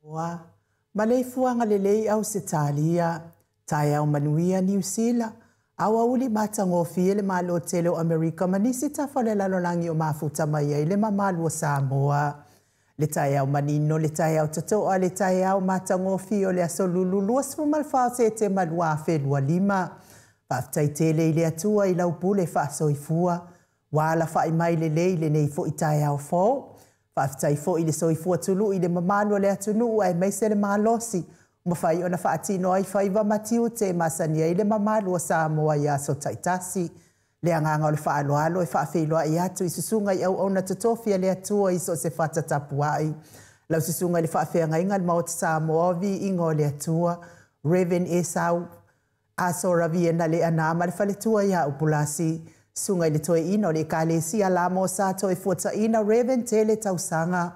Wa malei fuanga lelei au Setalia, tai au manuia New Zealand, awa uli matangofie le malo tele o Amerika manisi tafale lalolangi o mafuta mai le mamalu o Samoa. Le tai au manino, le tai au tatoa, le tai au matangofie o le asolulu luas fumalfase te malua felua lima. Paftai tele ile atua ila upule faasoifua, wala fai mai lelei le neifo itai au fo. Whaftai fo i le soifua tulu i le mamano le atunu ai meise le malosi. Mawhai ona whaatino ai whaiva matiu te masania i le mamano o Samoa i aso taitasi. Le anganga o le whaaloalo e whaafeiloa i atu i susunga i au ona tutofia le atua i so se whatatapuai. Lau susunga i le whaafeanga inga le maota Samoa vi ingo le atua. Reven Esau aso raviena le anama le whaletua i au pulasi. Sungai le toe ina o le kalesia la mo sa toe fuata ina Reven tele tausanga.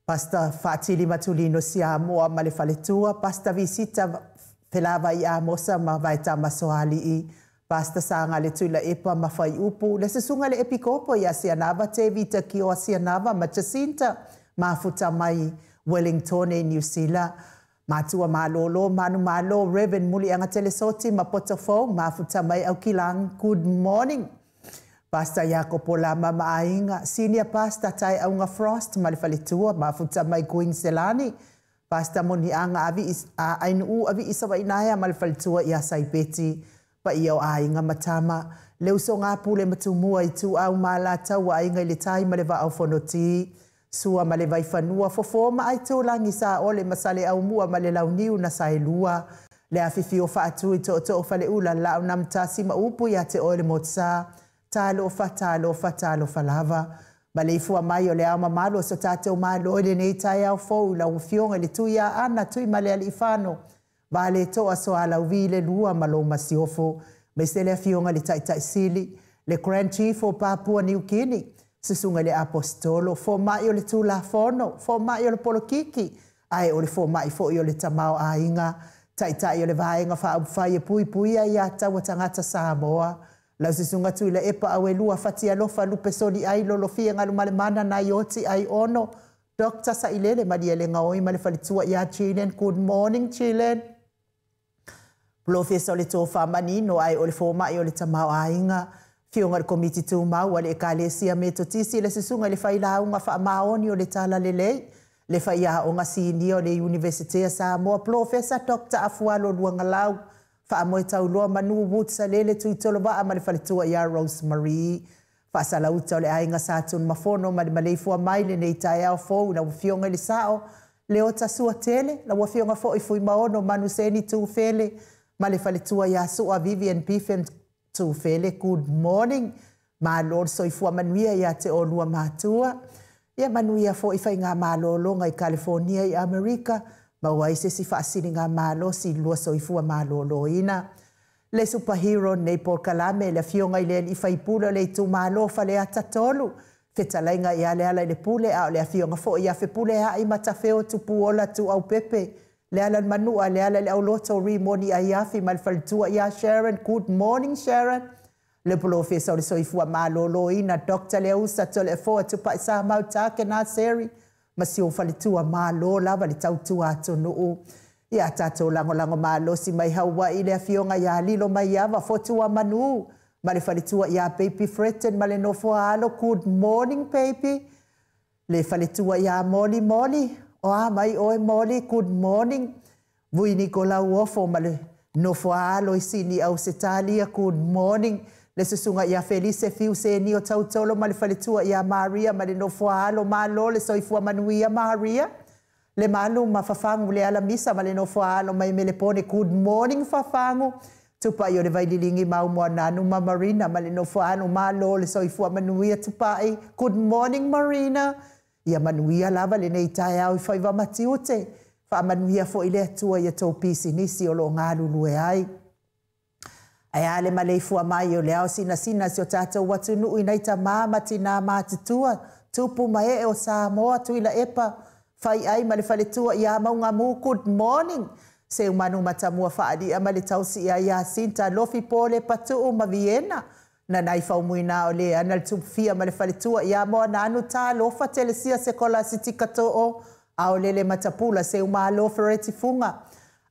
Pasta Fatili Matulino sia moa ma le faletua. Pasta visita pelava i a mosa ma vaita masoali i. Pasta sanga le tuila epa ma fai upu. Le sunga le epikopo i asianava te vita ki o asianava ma Jacinta. Ma futa mai Wellington e New Zealand. Matua malolo, manu malo, Reven muli anga telesoti, mapotofo, mafuta mai au kilang, good morning. Pasta Jacopo Lama maainga, senior pasta tai aunga Frost, malifalitua, mafuta mai Going Selani. Pasta moni anga ainu avi isawa inaya, malifalitua ia saibeti, pa iau ainga matama. Leuso ngā pule matumua i tu au malata wa ainga ili tai maleva au fonoti. Sua male vai fanua fofoma ai tūlangi sa ole masale au mua male launiu na saelua. Le afifi o whaatu i to fale ula lau namtasi maupu ya te ole motsa. Talo falava. Male ifua mai o le au mamalo so tate o malo ele nei tai au fau la ufionga le tuia ana tui male ali ifano. Vale toa so ala uvile lua malo masiofo. Mesele afionga le tai sili. Le Grand Chief o Papua New Guinea. Susunga le apostolo, fo mai o le tula fono, fo mai o le polokiki, ai o le fo mai fo i o le tamao a inga, tai o le vaenga wha upwhai e pui ai a tawa tangata Samoa. Lau susunga tui le epa awe lua fatia lofa lupe soli ai lolo fia ngalu male mana na ioti ai ono. Dr. Sailele madia le ngaoi male falitua ia Chilen, good morning Chilen. Professor le tofa manino ai o le fo mai o le tamao a inga. Fionga le komiti tu mau wale e kalesia me totisi le susunga le whaila unga wha maoni o le tala lelei. Le whaia o nga sini o le Universitea Samoa. Professor Dr. Afualo Luangalau. Wha moe tau loa manu wutsa lele tui tolo waa ma le whaletua ia Rosemary. Wha salauta o le ainga satun mafono ma le maleifua mai le nei tae au fau na wafionga le sao. Le ota sua tele, la wafionga fo i fui maono manu seni tu fele. Ma le whaletua ia sua Vivian Piffen tu fele, good morning. Ma lor soifua manuia ia te olua matua. Ia manuia fo i whai ngā malolo ngai California i Amerika. Ma waise si whaasini ngā malo si lua soifua malolo ina. Le superhero nei Paul Kalame le fionga i le i whai pula le tu malo fale ata tolu. Whetalainga i ale ala i le pule au le fionga fo i a whe pule a i matawheo tu puola tu au pepe. Le ala manua, le ala le au loto rimoni a iafi malfalitua ia Sharon. Good morning Sharon. Le professor o le soifua malolo ina Dr. Leusa tole e foa tupa isa mautake na seri. Masio falitua malo lava le tautua ato nuu. Ia tato lango malo si mai haua i le afionga ia lilo mai ava fotua manu. Male falitua ia baby Fretten male nofua alo. Good morning baby. Le falitua ia Molly. Oa mai oe Molly, good morning. Vui Nicolau ofo male nofua alo isini au Setalia, good morning. Le susunga ia Felice fiu se ni o tautolo male falitua ia Maria male nofua alo malo le soifua manuia Maria. Le malu mafafangu le ala misa male nofua alo mai mele pone, good morning fafangu. Tupa yo le vaililingi mau mua nanu ma Marina male nofua alo malo le soifua manuia tupai, good morning Marina. Ia manuia lava le nei tae au i whaiva matiute. Wha manuia fo i le atua i a tau pisi nisi o lo ngā lulue ai. Ai ale maleifua mai o le au sina si o tātou watu nui nei ta māmati nā mātitua. Tupu mai e o Samoa tuila epa. Whai ai male whaletua i a maunga mū, good morning. Se umanu matamua whaadi a male tausi i a Sinta lofi pole patu ma Vienna. Na nai faumuina o le anal tupfia ma le faletua ia moa na anu tā lofa telesia se kola si tika to'o Ao lele matapula se umalo fereti funga.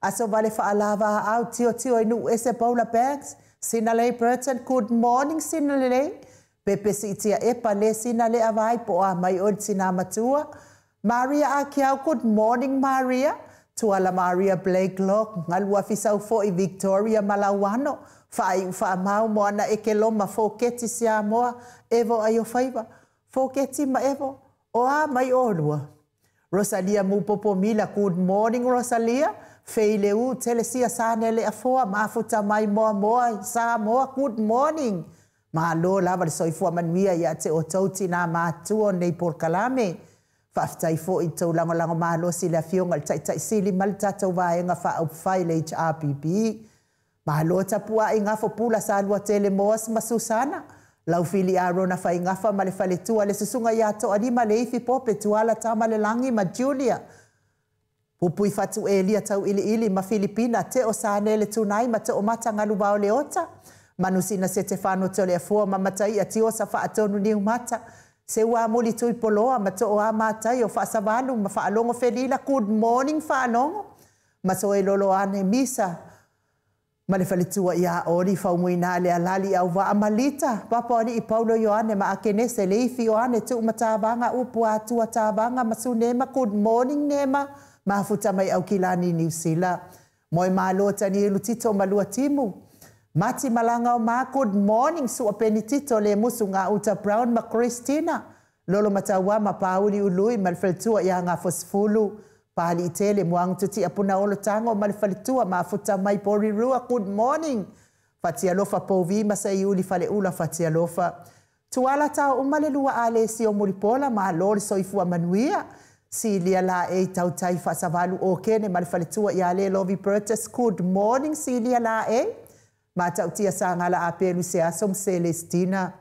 Aso vale fa'alava au tio inu ese Paula Banks. Sinalei Burton, good morning Sinalei. Pepe si itia epa le Sinale avai po a mai ol sina matua. Maria Akiao, good morning Maria. Tuala Maria Blake Lock, ngalua fisau fo i Victoria Malawano. Fa mau mo ana ekeloma fo keti sia moa. Evo ayo faiva. Fo keti ma evo. Oa mai olua. Rosalia Mupopomila, good morning Rosalia. Feileu telesia sanele afoa mafuta mai moa sa moa, good morning. Malo lava soifua manuia ya te o tauti na matua nei por kalame. Faftai fo i tau lango malo sila fionga tai sili maltata vaenga fa au file HRPP. Malo tapua inga fo pula sa alua tele moas masusana. Lau fili arona fa inga fa male fale tua le susunga ya to anima leifi pope tuala tamale langi ma Julia. Pupui fatu elia tau ili ma Filipina te o sanele tunai ma te o mata ngalu bao leota. Manusina se te whano te lea fua ma matai a tio sa wha atonu niu mata. Se ua muli tui poloa ma te o a matai o wha savanu ma wha alongo felila. Good morning wha alongo. Ma so e lolo ane misa. Ma le whalitua ia ori whaumuina le alali au wa amalita. Papa ani i Paulo Ioane ma akene se leifi Ioane tu matabanga upu atua tabanga ma su nema. Good morning nema. Mafuta mai au kilani New Zealand. Moi malo tani lutito malua timu. Mati malanga o ma good morning su penitito le musu nga uta Brown ma Christina. Lolo matawa ma Pauli ului malfaltua ya nga fosfulu. Pali itele muang tuti apuna olo tango malfaltua mafuta mai pori rua good morning. Fatia lofa povi masa iuli fale ula fatia lofa. Tuala tau umalelua ale si o mulipola ma lori soifua manuia. Si lia la e tau tai fasavalu o kene malfaletua ia le Lovi Burtis. Good morning si lia la e. Ma tau tia sa ngala apelu se asom Celestina.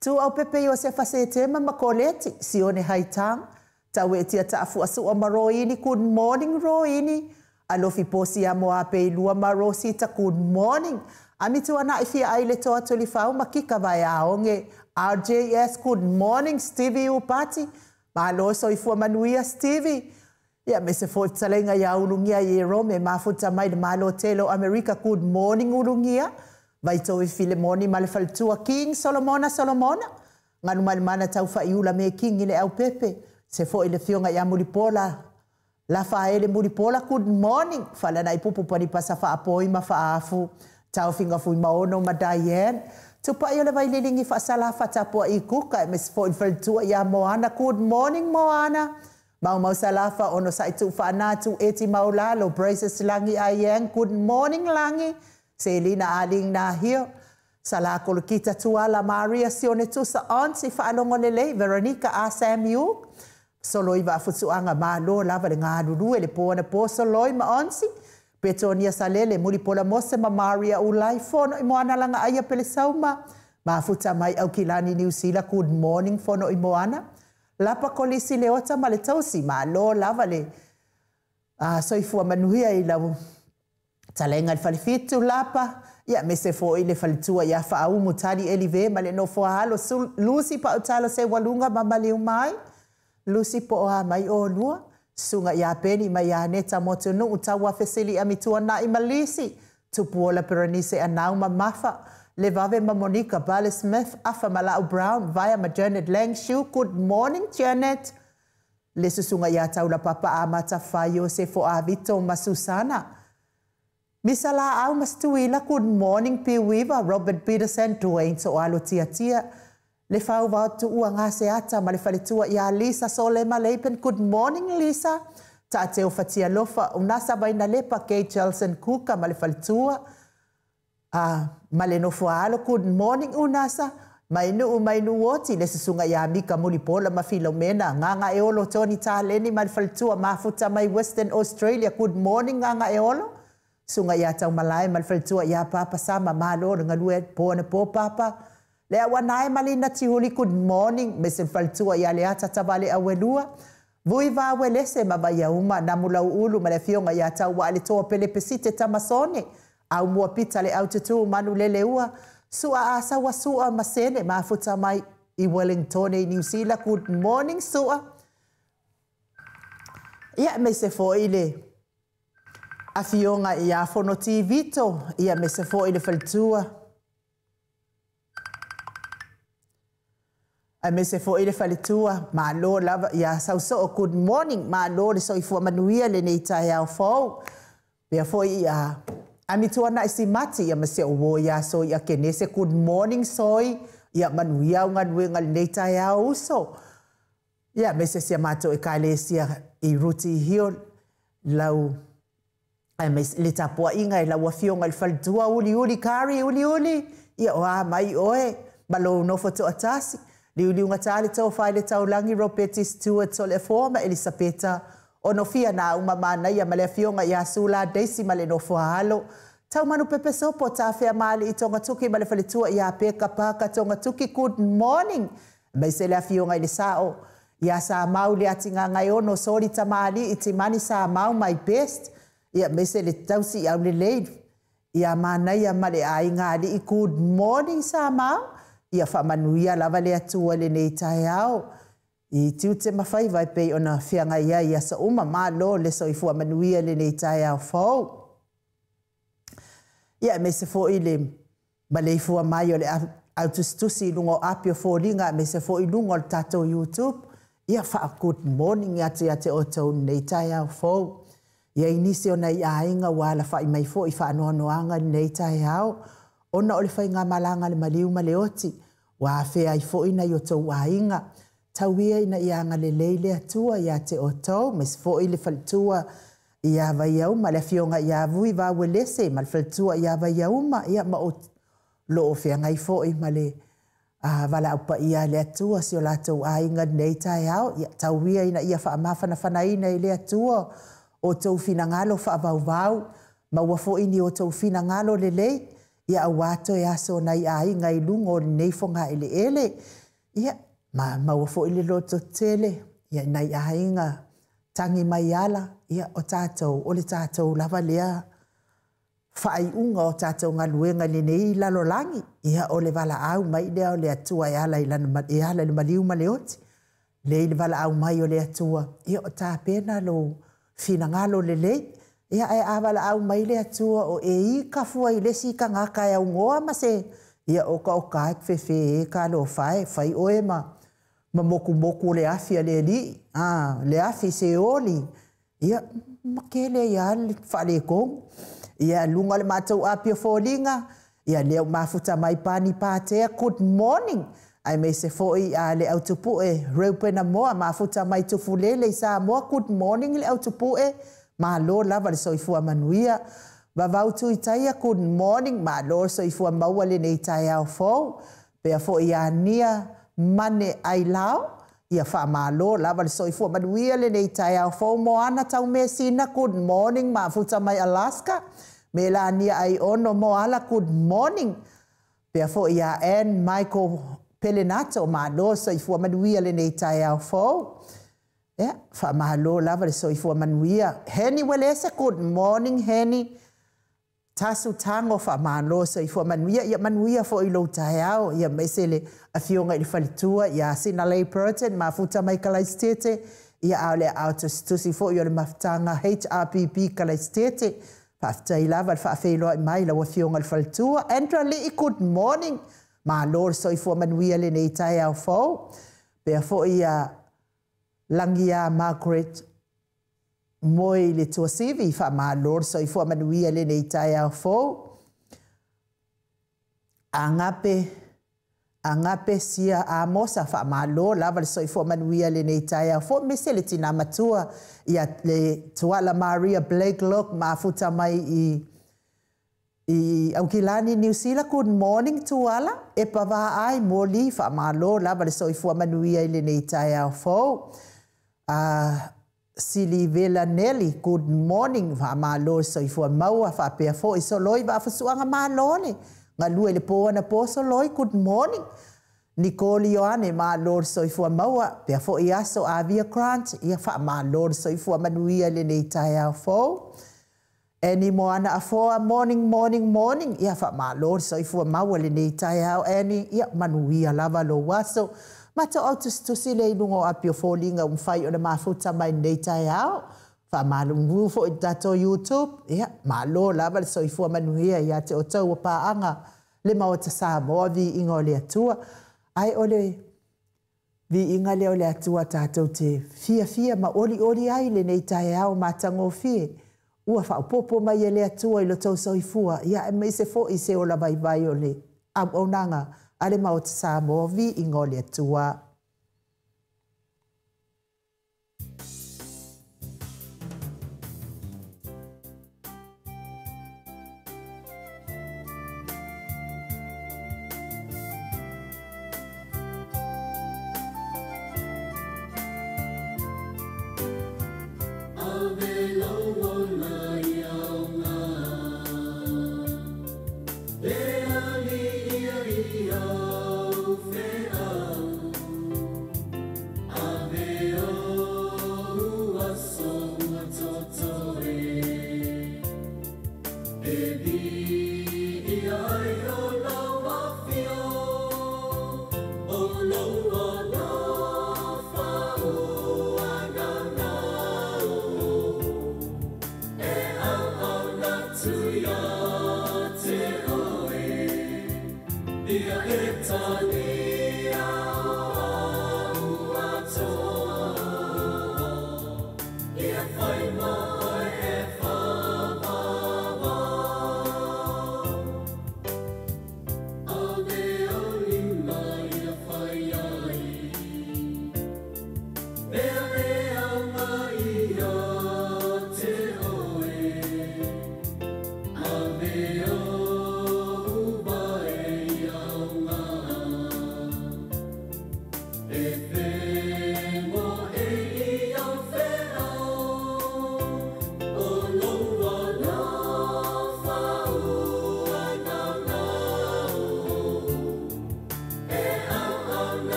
Tu au pepe yo se fase tema makoleti si one haitang. Tau e tia taafu asu o maroini. Good morning roini. Alofi posi amo ape lua marosita. Good morning. Amitu ana ifia aile toa tolifau makika vai aonge. RJS good morning Stevie Upati. Malo so ifua manuia Stevie. Ya me se foi tsalenga ya ulungia ye Rome mafuta mai de malo telo America good morning ulungia. Vai to i Filemoni malfaltua King Solomona. Nganu malmana tau fa iula me King ile au pepe. Se foi le fionga ya mulipola. La fa ele mulipola good morning. Fala na ipupu pani pasa fa apoi ma fa afu. Tau finga fui maono ma Diane. Tupa ia le vai lilingi fa sala fa tapua i kuka me se foi faltua ya Moana. Good morning Moana. Mau salafa ono sa itu fa natu eti maulalo braces langi ayang. Good morning langi. Selina aling na here. Sala ko kita tuala Maria sione tu sa auntie fa alongo lele Veronica ASMU. Soloi va futsuanga malo lava le ngadulu le pona po soloi ma auntie. Petonia salele muli pola mose ma Maria ulai fono imoana langa aya pele sauma. Mafuta mai au kilani New Zealand. Good morning fono imoana. Lapa kolisi leota ma le tausi ma lo lava le soifua manuhia i lau talenga le falifitu lapa ya mese fo i le falitua ya fa au mutari elive ma le no fo halo Lucy pa utalo se walunga mama liu mai Lucy po a mai o lua sunga ya peni ma ya neta moto no utawa fesili amitua na i malisi tupuola peronise anau ma mafa Le vave ma Monica Bale Smith afa Malau Brown via ma Janet Langshu. Good morning Janet. Le susunga ya taula papa amata fayo se fo avito ma Susana. Misala au mastuila good morning P. Weaver Robert Peterson Dwayne so alo tia. Le fau va tu uanga se ata ma le faletua ya Lisa Sole Maleipen. Good morning Lisa. Tateo fatia lofa unasa baina lepa Kate Jelson Kuka ma le faletua. Maleno fualo good morning unasa mainu woti le susunga ya mika mulipola ma Filomena nganga eolo Tony Taleni malfaltua mafuta mai Western Australia. Good morning nganga eolo sunga ya tau malai malfaltua ya papa sama malo ngalue pone po papa le awanai malina tihuli. Good morning mesen faltua ya le ata tabale awelua vui va welese mabaya uma namula ulu malefionga ya tau wale to pele pesite tamasone au mua pita le au tutu manu lele ua. Sua asa wa sua masene mafuta mai i Wellington, New Zealand. Good morning sua. Ia me se fo ile a fionga ia fono tivito ia me se fo ile faltua. A me se fo ile faltua ma lo lava ia sauso good morning ma lo le so ifo manuia le nei tai au fo. Pea fo ia a mi tuana isi mati ia me se o ia so ia ke se good morning soi ia manuia unga nuenga le nei tai au uso. Ia me se mato e kalesia i ruti hio lau ai me le tapua inga i lau afionga le faltua uli kari uli ia oa mai oe malo no foto atasi li unga tali tau fai le tau langi Robert Stewart so le forma Elisabeta ono fia na uma mana ia male afionga ia sula Daisy male no fohalo tau manu pepe sopo ta fea mali i tonga tuki male falitua ia peka paka tonga tuki good morning me se le afionga i le sao ia sa mau le atinga ngai ono sori tamali iti mani sa mau my best ia mese le tausi au le leid ia mana ia male ai ngali i good morning sa mau ia fa manuia lava le atua le nei tai au i tiute mawhai vai pei ona whianga ia sa uma malo le so i fua manuia le nei tai au fau ia mese fo i le male i fua mai o le autostusi lungo apio fo linga mese fo i lungo le tato YouTube ia fa good morning ate o tau nei tai au fau. Ia inisi o nei ainga wala fa i mai fo i fa anoanoanga nei tai au. Ona o le whainga malanga le maliu maleoti. Wa fea i fo ina i o tau ainga. Tauia ina i anga le leile atua ia te o tau. Mes fo i le faltua ia vai au ma le fionga ia vui va welese. Ma le faltua ia vai au ma ia ma o lo o fea ngai fo i ma le wala upa ia le atua si o la tau ainga nei tai au. Tauia ina ia fa amafana fana ina i le atua. O tau fina ngalo fa vau ma ua fo ini o tau fina ngalo le lei ia awato e aso nai ai ngai lungo nei fonga ele ia ma ua fo ili loto tele ia nai ai nga tangi mai ala ia o tātou o le tātou lava lea whaai unga o tātou ngā luenga le nei lalolangi ia o le wala au mai lea o le atua e ala le maliu maleoti le wala au mai o le atua ia o tā pena lo fina ngalo le lei ia ai awala au mai le atua o i ka fua i lesi ka ngaka e au ngoa ma se ia o ka ek fefe e ka lo fai oe ma moku le afi le li le afi se oli ia makele ia le fale kong ia lunga le matau apio folinga ia leo mafuta mai pani patea good morning ai me se foi a le autopu e reupena moa mafuta mai tufulele sa moa good morning le autopu e ma lo lava le soifua manuia va vautu itaia good morning ma lo soifua maua le nei tai au fo pe fo ia nia mane ai lao ia fa ma lo lava le soifua manuia le nei tai au fo moana tau mesina good morning mafuta mai Alaska me la nia ai ono moala good morning pe fo ia en Michael Pelenato ma lo so i fua manuia le nei tai au fo. Fa ma lo lava le so i fua manuia. Henny welesa good morning Henny. Tasu tango fa ma lo so i fua manuia. Ia manuia fo i lo tai au. Ia mesele a fionga i falitua. Ia sina lei Burton ma futa mai kalaistete. Ia au le autostusi fo i o le maftanga HRPP kalaistete. Fa afta i lava fa afeiloa i mai la wa fionga i falitua. Andra li good morning. Ma lor so i fua manuia le nei tai au fo. Pea fo ia langia Margaret moi le tua sivi fa ma lor so i fua manuia le nei tai au fo. Angape sia a mosa fa ma lor lava le so i fua manuia le nei tai au fo. Mese le tina matua ia le tuala Maria Blakelock ma futa mai I Aukilani New Zealand good morning tuala e pava ai moli fa malo lava le soifua manuia i le nei tai au fo Sili Villanelli good morning fa malo soifua maua fa pe fo i soloi va fasuanga malole nga lue le po na po soloi good morning Nicole Ioane malo soifua maua pe fo i aso Avia Grant ia fa malo soifua manuia le nei tai au fo Any moana afoa morning ia fa malo so i fua maua le nei tai au any ia manuia lava lo waso ma to autostusi le lungo apio folinga fai o le mafuta mai nei tai au whamalungu fo i tato YouTube. Ia, malo lava le soifua manuia ia te o tau o paanga le mao ta Samoa vi inga o le atua. Ai ole vi inga le o le atua tatou te fia ma oli ai le nei tae au matango fie. Ua whaupopo mai e le atua i lo tau soifua. Ia e mai se fo i se o la vai o le am onanga ale mao ta Samoa vi inga o le atua.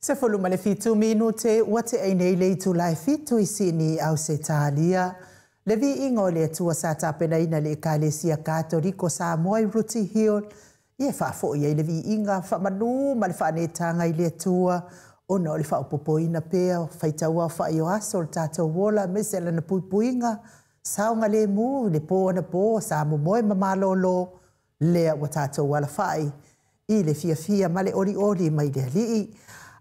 Se folu male fitu minute wate ainei le tu lai fitu isini au se talia. Le vi ingo le tua sa tapena ina le Ekalesia Katolika Samoa i Ruti Hill. Ie whafo ia le vi inga whamanu male whanetanga i le tua. Ona o le whaopopo ina pea whaitaua whaio aso le tātou wola mesela na puipuinga. Saunga le mu le po na po sa momoe mamalolo lea wa tātou wala whai. I le fia male ori mai le alii.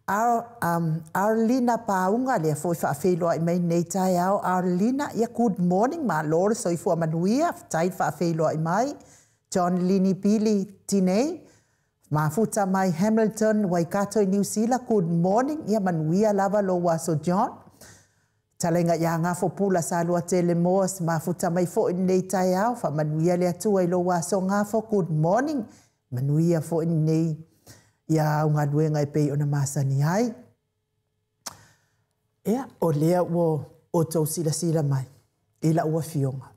Arlina Paunga le foi whaafelo ai mai nei tai au. Arlina, ia good morning ma lore so i fua manuia, tai whaafelo ai mai. John Lini Pili Tinei, ma futa mai Hamilton, Waikato i New Zealand, good morning. Ia manuia lava lo waso John. Talenga ia ngafo pula sa lua tele moas, ma futa mai fo i nei tai au, fa manuia le atua i lo waso ngafo, good morning. Manuia fo i nei. Ia unga luenga i pei ona masani ai. Ia o lea o tau sila mai. Ila ua fionga.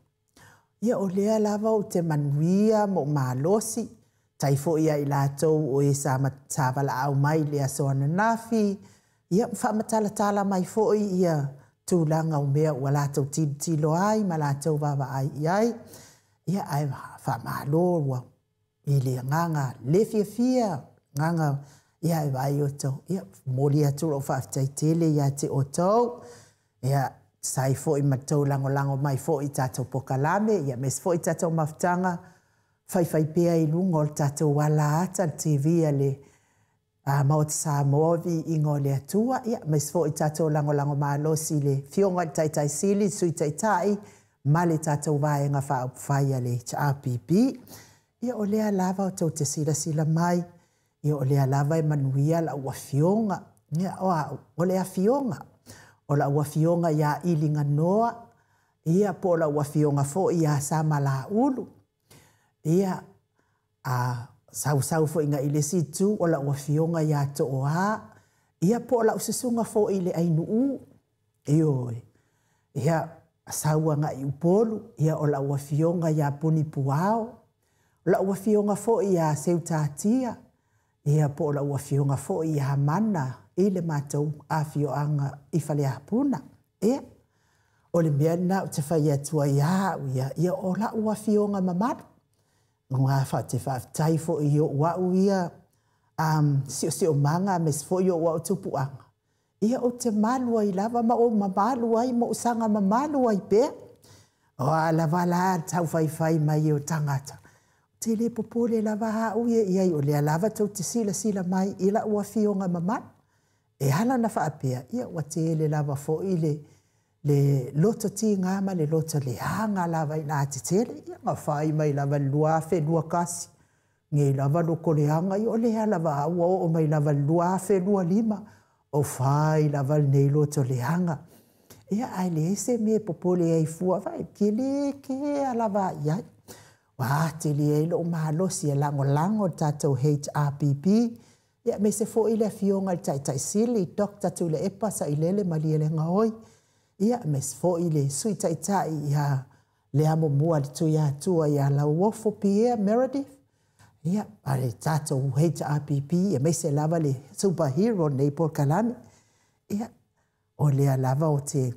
Ia o lea lava o te manuia mo malosi. Taifo ia i lātou o e sa wala au mai lea soana nafi. Ia whaamatala mai fo ia tūlanga o mea ua lātou tilo ai ma lātou wawa ai iai. Ia ai whaamalo ua i lea nganga lefia nganga ia e vai o tau. Ia moli atu o whaafitai tele ia te o tau. Ia sai fo i matau lango mai fo i tātou pokalame. Ia mes fo i tātou mafutanga. Whai pea i lungo o tātou wala ata TV ale maot sa movi ingo le atua. Ia mes fo i tātou lango malosi le fionga tai sili sui tai ma le tātou vaenga whai ale HRPP. Ia o lea lava o tau te sila mai. Ia o lea lava e manuia la ua fionga. Ia o lea fionga. O la ua fionga ia ilinga noa. Ia po la ua fionga fo ia sa mala ulu. Ia sau fo inga ile situ. O la ua fionga ia to oa. Ia po la ususunga fo ile ainuu. Ia saua nga i upolu. Ia o la ua fionga ia puni puao. O la ua fionga fo ia seutatia. Ia po la ua fionga fo i hamana ile mātou a fioanga i whale hapuna. Ia, o le mea na o te whai atua ia o la ua fionga mamadu. Ngā whate whaafitai fo i o wau ia sio manga mes fo i o wau tupuanga. Ia o te malua i lava ma o mamalu ai mo usanga mamalu ai pe. O ala wala tau whai mai o tangata. Te le popole lava hau ia o lea lava tau te sila mai ila ua fionga maman. E hala na whaapea ia ua te le lava fo i le loto ti ngama le loto le hanga lava i nā te tele. Ia ngā whai mai lava lua kasi. Nge lava loko le hanga i o lea lava aua o mai lava lua lima. O whai lava nei loto le hanga. Ia ai le ese me popole ai fua vai kele ke alava iai. Wā te lia ilo o mahalosi e lango tātou HRPP. Ia me se fo ile fionga tai sili, Dr. Tule Epa sa ilele maliele ngaoi. Ia me se fo ile sui tai ia le amo mua le tu ia tua ia la uofo Pierre Meredith. Ia ale tātou HRPP, ia me se lava le superhero nei por kalame. Ia o lea lava o te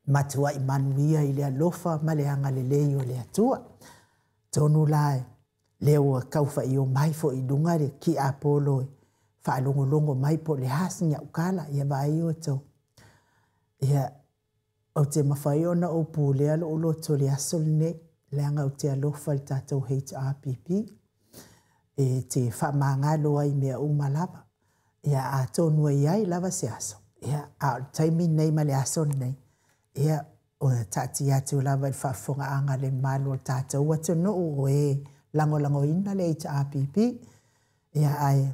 matua i manuia i lea lofa ma le anga le lei o lea tua. Tonu lai, leo kauwha i o mai fo i dunga re ki Apollo, whaalongo mai po le hasinga ukala, ia vai o tau. Ia, o te mawhai ona o pū lea lo loto le asol ne, leanga o te alofa le tātou HRPP, e te whamangalo ai mea umalava. Ia a tonu ai lava se aso. Ia, a taimi nei ma le asol nei. Ia, o tati atu lava i whaafonga anga le malo tātou atu no o e lango ina le HRPP. Ia ai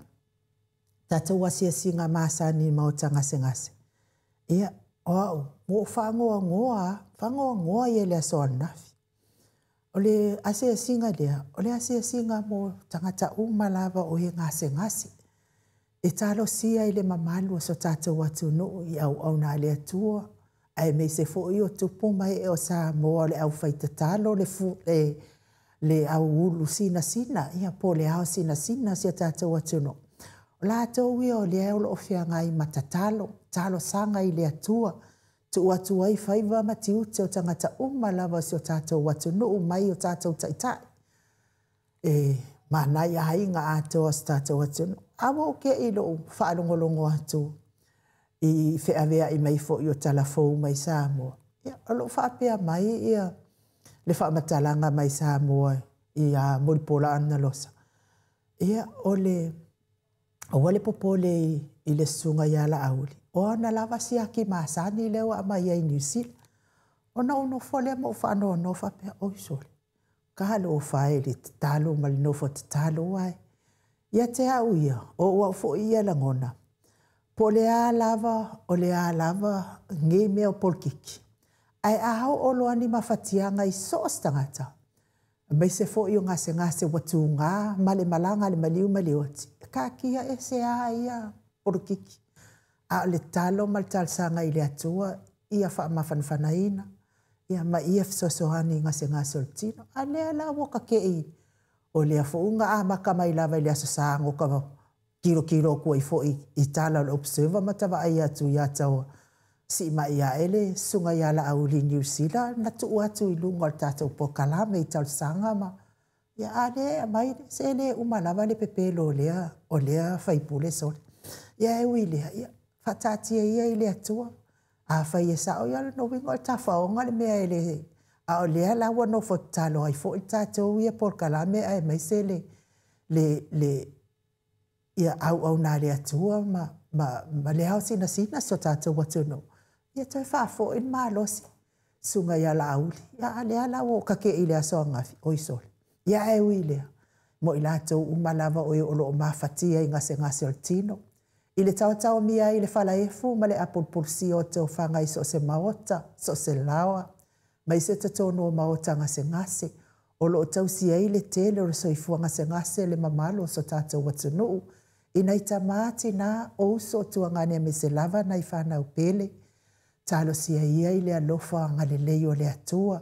tātou asia singa masa ni mautanga ngase. Ia mo whangoa i le asoa nafi. O le asia singa lea, o le asia singa mo tangata umalava o he ngase. E talo sia i le mamalu so tātou atu no i au na le atua. Ai me se fo i o tupu mai e o sa moa le au whaitatalo le au ulu sina. Ia po le au sina si a tātou atuno. O la tau ia o le au lo whianga i matatalo, talo sanga i le atua. Tu atu ai whaiva mati ute o tangata umalava si o tātou atuno o mai o tātou taitai. Manai a inga ato as tātou atuno. Awa o ke i lo whaalongolongo atu. I wheawea i mai fo i o talafou mai Samoa. Ia, alo whaapea mai ia le whaamatalanga mai Samoa i a Moripola ana losa. Ia, o le popole i le sunga ia la auli. O na lava siaki masani leo ama ia i New Zealand. O na uno fole mo whano no whapea oisole. Ka halo o whae le te talo mali no fo te talo wai. Ia te au ia o ua fo ia la ngona. Po le a lava o le a lava nge mea o polkiki. Ai ahau o loani mawhatianga i soos tangata. Mai se fo i o ngase watu ngā male malanga le maliu malioti. Ka kia e se a ia polkiki. A le talo mal talsanga i le atua ia wha mawhanwhanaina. Ia ma ia fisosohani ngase o le tino. A lea la waka kei. O lea fuunga a makamai lava i lea sasango ka kilo kua i fo i tala le observer matawa ai atu i ataua. Si ma ia ele sunga ia la auli New Zealand na tu atu i lunga le tātou po kalame i talsanga ma. Ia a lea mai se le umalawa le pepelo lea o lea whaipule sole. Ia e ui lea ia whatatia ia i lea tua. A whai e sa o ia no wingo le tawhaonga le mea ele. A o lea lawa no fo talo ai fo i tātou ia por kalame ai mai se le ia au nā lea tua ma le hao sina so tātou watu no. Ia toi whafo in maa losi. Sunga ia la auli. Ia a lea lawa o kake i lea soa ngafi oisole. Ia e ui lea. Mo i lātou umalawa o e olo o mawhatia i ngase o tino. I le tau mia i le whalaefu ma le apulpulsi o te o whangai so se maota, so se lawa. Mai se te tono o maota ngase. O lo o tau si ei le tele o soifua ngase le mamalo so tātou watunuu. I nei ta māti nā o so tuangane me se lava nei whanau pele. Talo si ia i le alofa ngale lei o le atua.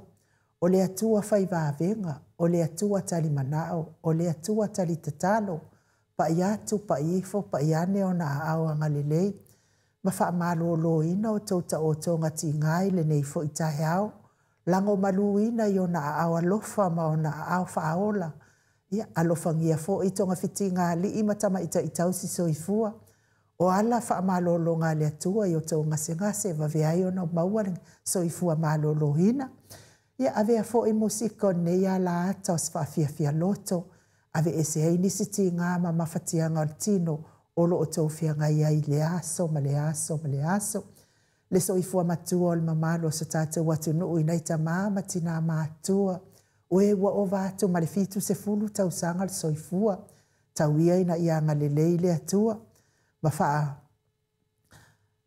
O le atua whai vāvenga. O le atua tali manao. O le atua tali tatalo. Pa iatu, pa ifo, pa iane o na awa ngale lei. Ma wha malo lo ina o tauta o tonga ti ngai le nei fo i tahe au. Lango malu ina i o na awa lofa ma o na awa whaola. Ia alofa ngia fo i tonga fiti ngā li i matama ita i tausi soifua. O ala wha malo lo ngā le atua i o tau ngase vaveai o na mauaring soifua malo lo hina. Ia avea fo i musiko ne ia la ata o sfa fia loto. Ave ese hei nisi ti ngā ma mawhatianga o tino o lo o tau whianga ia i le aso, ma le aso. Le soifua matua o le mamalo sa tātou watu nuu i nei ta māma tina mātua. O e wa o vātu ma le fitu se fulu tau sanga le soifua. Tau ia ina ia ngale lei le atua. Ma wha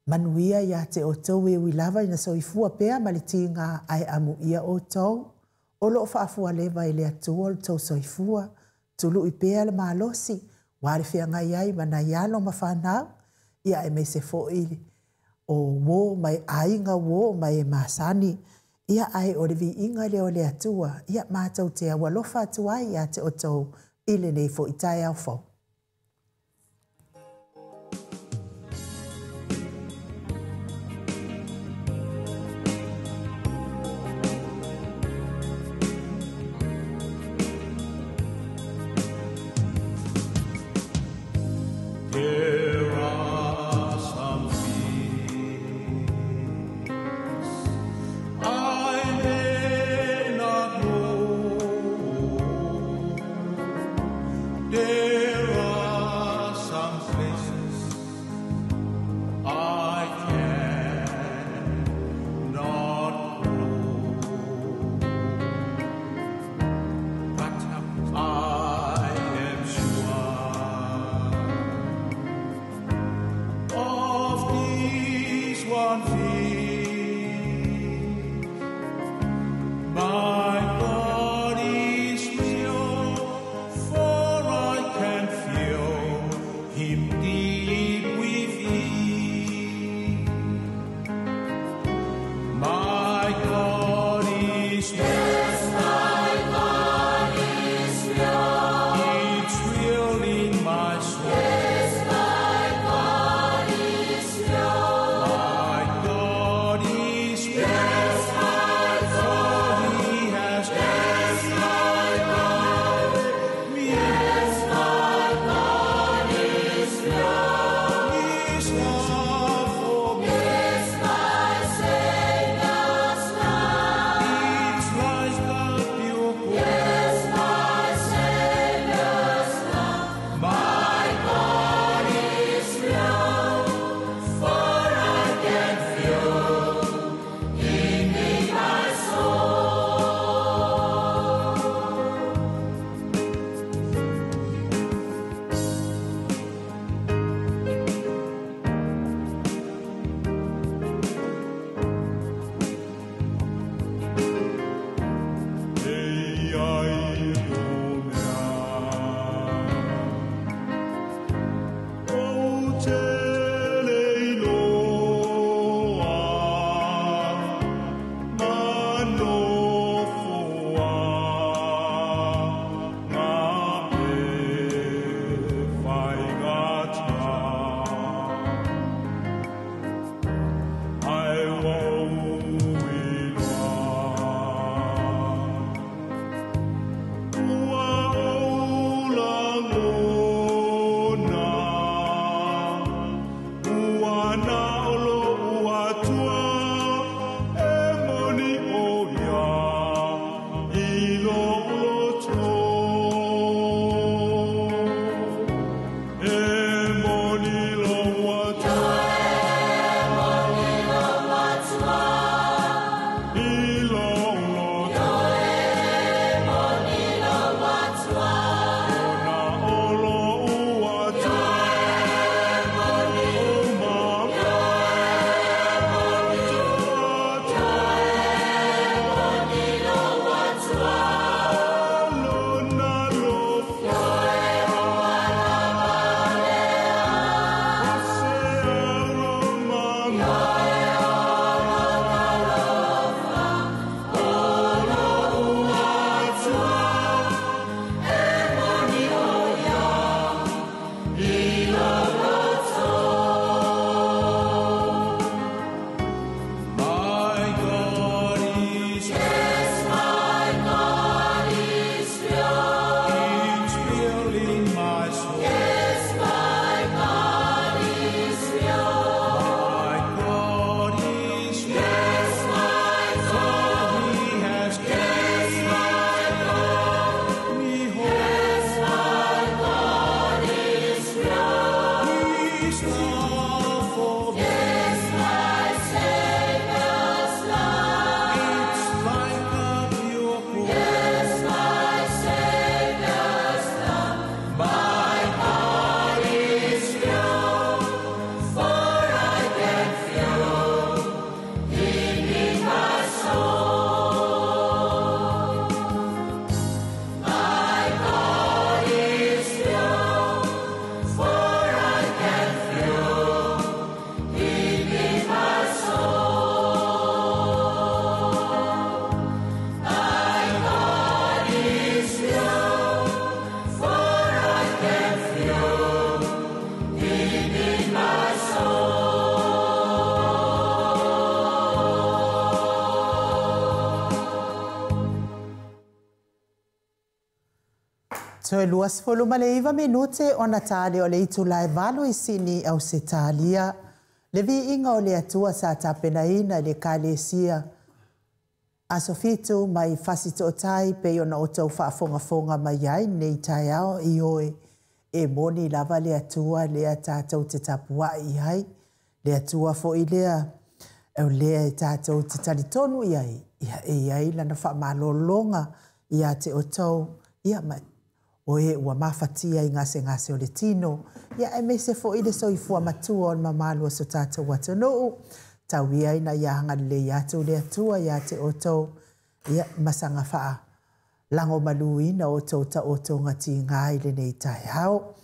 manuia ia te o tau e wilava ina soifua pea ma le ti ngā ai amu ia o tau. O lo wha afua lewa i le atua o tau soifua. Tulu i pea le malosi. Ware whianga iai mana ialo ma whanau. Ia e me se fo i o wo mai ainga wo mai e masani. Ia ai o le vi inga le o le atua. Ia mātou te awa lofa atua ia te o tau ile nei fo i tai au fo. There are some things I may not know. There Toe luas folu maleiva minute o Natale o le itu lai valo I sini au se talia. Le vi inga o le atua sa tapena ina le kalesia. Asofitu mai fasito o tai pe o na o tau whaafonga mai ai nei tai ao I oe. E moni lava le atua lea tātou te tapua I ai. Le atua fo I lea. Au lea tātou te talitonu I ai. Ia e ai lana wha malolonga ia te o tau. Ia mai. O e ua mafatia I ngase o le tino. Ia e mese fo I le soifua matua o mamalua so tātou watanuu. Tau ia ina ia hanga le iatu le atua ia te o tau. Ia masanga faa. Lango maluina o tau ta o tau ngati ngai le nei tai hao.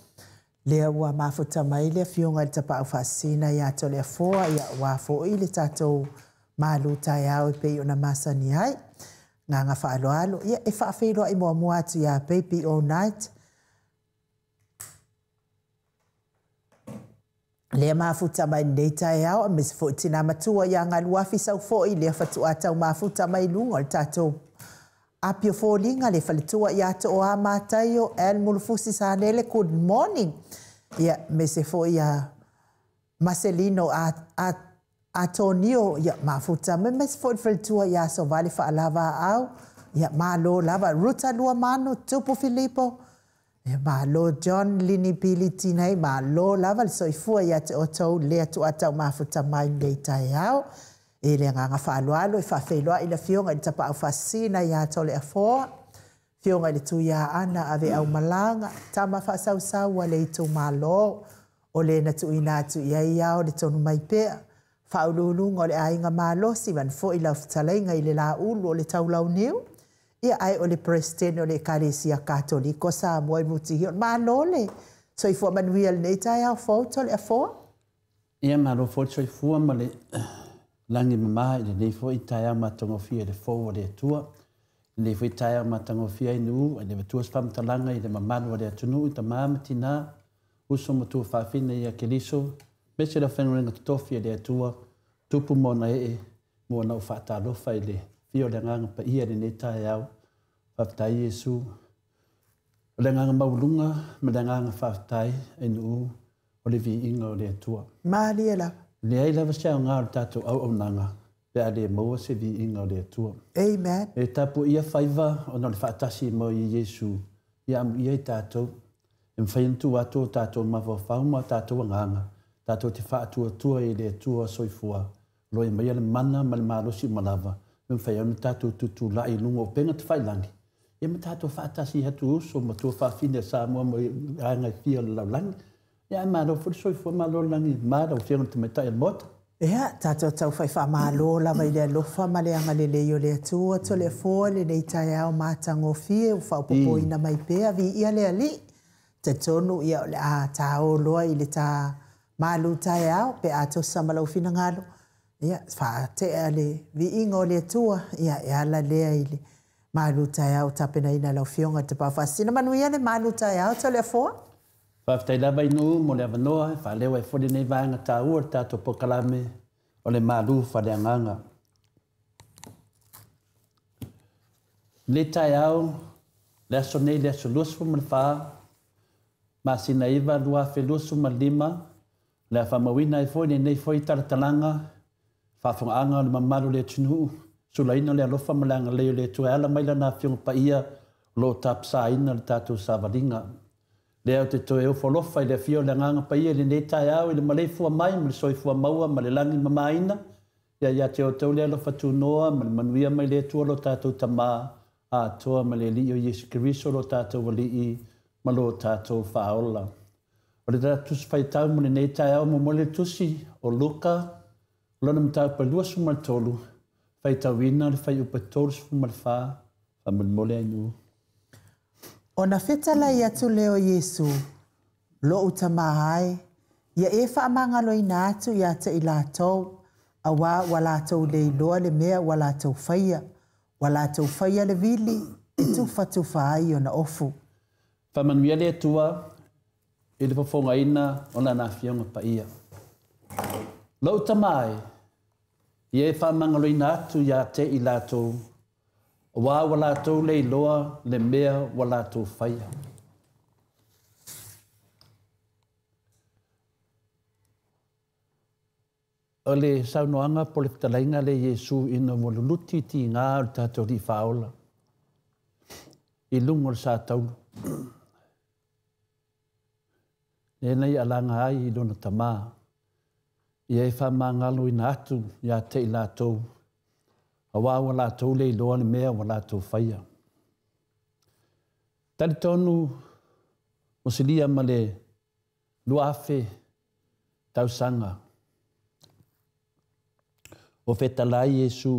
Lea ua mafuta mai le fionga le tapa au fasina ia to le foa ia ua fo I le tātou malu tai hao I pei o na masani ai. Nga whaalo alo. Ia e whaaferoa I mua mua atu ia baby all night. Lea mafuta mai nei tai au. Mis fo tina matua ia ngā luafi sau fo I lea whatu atau mafuta mai lungo le tātou. Apio fo linga le whalitua ia to o a mātai o El Mulufusi sa lele good morning. Ia mese fo ia Marcelino Antonio ia mafuta me mes fo whalitua ia so vale whaalava au. Ia malo lava Ruta Lua Manu Tupu Filipo. Ia malo John Lini Pili Tinei malo lava so ifua ia te o tau lea tu atau mafuta mai nei tai au. E le nganga whaaloalo I whawheloa I la fionga I tapa au whasina ia tole a foa. Fionga I le tu ia ana ave au malanga. Tama whasau a le itu malo. O le na tu ina tu ia iao le tonu mai pea. Whaululunga o le ainga malo si van fo I lau fitalainga I le la ulu o le taulau niu. Ia ai o le presidente o le Kalesia Katoliko sa mua I muti hion. Malo le. So I fua manuia le neita iao fo tole a foa. Ia malo fo so I fua ma le... Langi mama I le fo I taia matangofia le fo le atua. Le fo I taia matangofia I nu, le vatua spamtalanga I le mamanu o le atunu, I ta mamatina, uso matua whawhina I a keliso, mese la whengurenga tutofia le atua, tupu mona mo na ufata alofa I le fio le nganga pa ia le netai au, whaftai Yesu. O le nganga maulunga, me le nganga whaftai I nu, o le vi inga o le atua. Maaliela. Le ai lava sea ngā o tātou au nanga, pe a le maua se vi inga o le atua. Amen. E tapu ia whaiva o na le whaatasi mo I Yesu, ia amu ia I tātou. E mwhaintu ato tātou mawa whauma tātou nganga, tātou te whaatua tua I le atua soifua, loi mai ale mana ma le marosi malawa, e mwhaianu tātou tutu lai lunga o penga te whailangi. E ma tātou whaatasi hatu uso ma tua whaafine sa mua mo anga I fia le laulangi, ia malo fu soifua malo langi malo fianga te metai mota. Ia, tātou tau whai wha mālo lawa I le alofa ma le anga le leo le atua to le fōa le nei tai au mātango fie u whaupopo ina mai pēa vi ia le ali. Te tonu ia o le a tāo loa I le tā mālu tai au pe a to samalau fina ngalo. Ia, wha te a le vi ingo le atua ia e ala lea I le mālu tai au tapena ina lau fionga te pawhasina manu ia le mālu tai au to le fōa. Whaftai lava inu mo le avanoa, whalewa I fode nei vāenga tā ua tātou pokalame o le mālu whareanganga. Le tai au, le aso nei le aso lusu ma le wha, masina iwa lua fe lusu ma lima, le a whamawina I fode nei fo I taratalanga, whafungaanga o le mamaru le tunu, sulaina le alofa ma le anga leo le tuela maila na fionga pa ia, lo tapsa ina le tātou savaringa. Lea te toe o wholofa I le fio le nganga pa ia le nei tai au I le malei fua mai, ma le soifua maua, ma le langi mamaina. Ia te o tau lea lo whatu noa, ma le manuia mai le tua lo tātou tamā, a toa ma le li o Yesu Kiriso lo tātou wali I, ma lo tātou whaola. O le tātus whaitau mo le nei tai au mo le tusi o Luka, lona mtau pa lua suma tolu, whaitau ina le whai upa tolu suma le wha, whamil ainu. Ona fetala I atu leo Yesu, lo utamahai, ia e whaamangalo I nātu ia te I lātou, a wā lātou le iloa le mea wā lātou whaia le vili, e tu whaai o na ofu. Whamanuia le atua, e le whafonga ina o na fionga pa ia. Lo utamai, ia e whaamangalo I nātu ia te I lātou, Wa wala tau le loa le mea wala tau whaia. o le saunoanga po le talainga le Yesu ina mo luluti ti ngā o tātou di whaola. I lungo le sa taulu. Nei alanga ai I lona tamā. I ei whamangalo ina atu I a te I lātou. A wāwa lātou le iloa le mea wa lātou whaia. Tari tonu o silia ma le luafe tausanga. O whetalai Yesu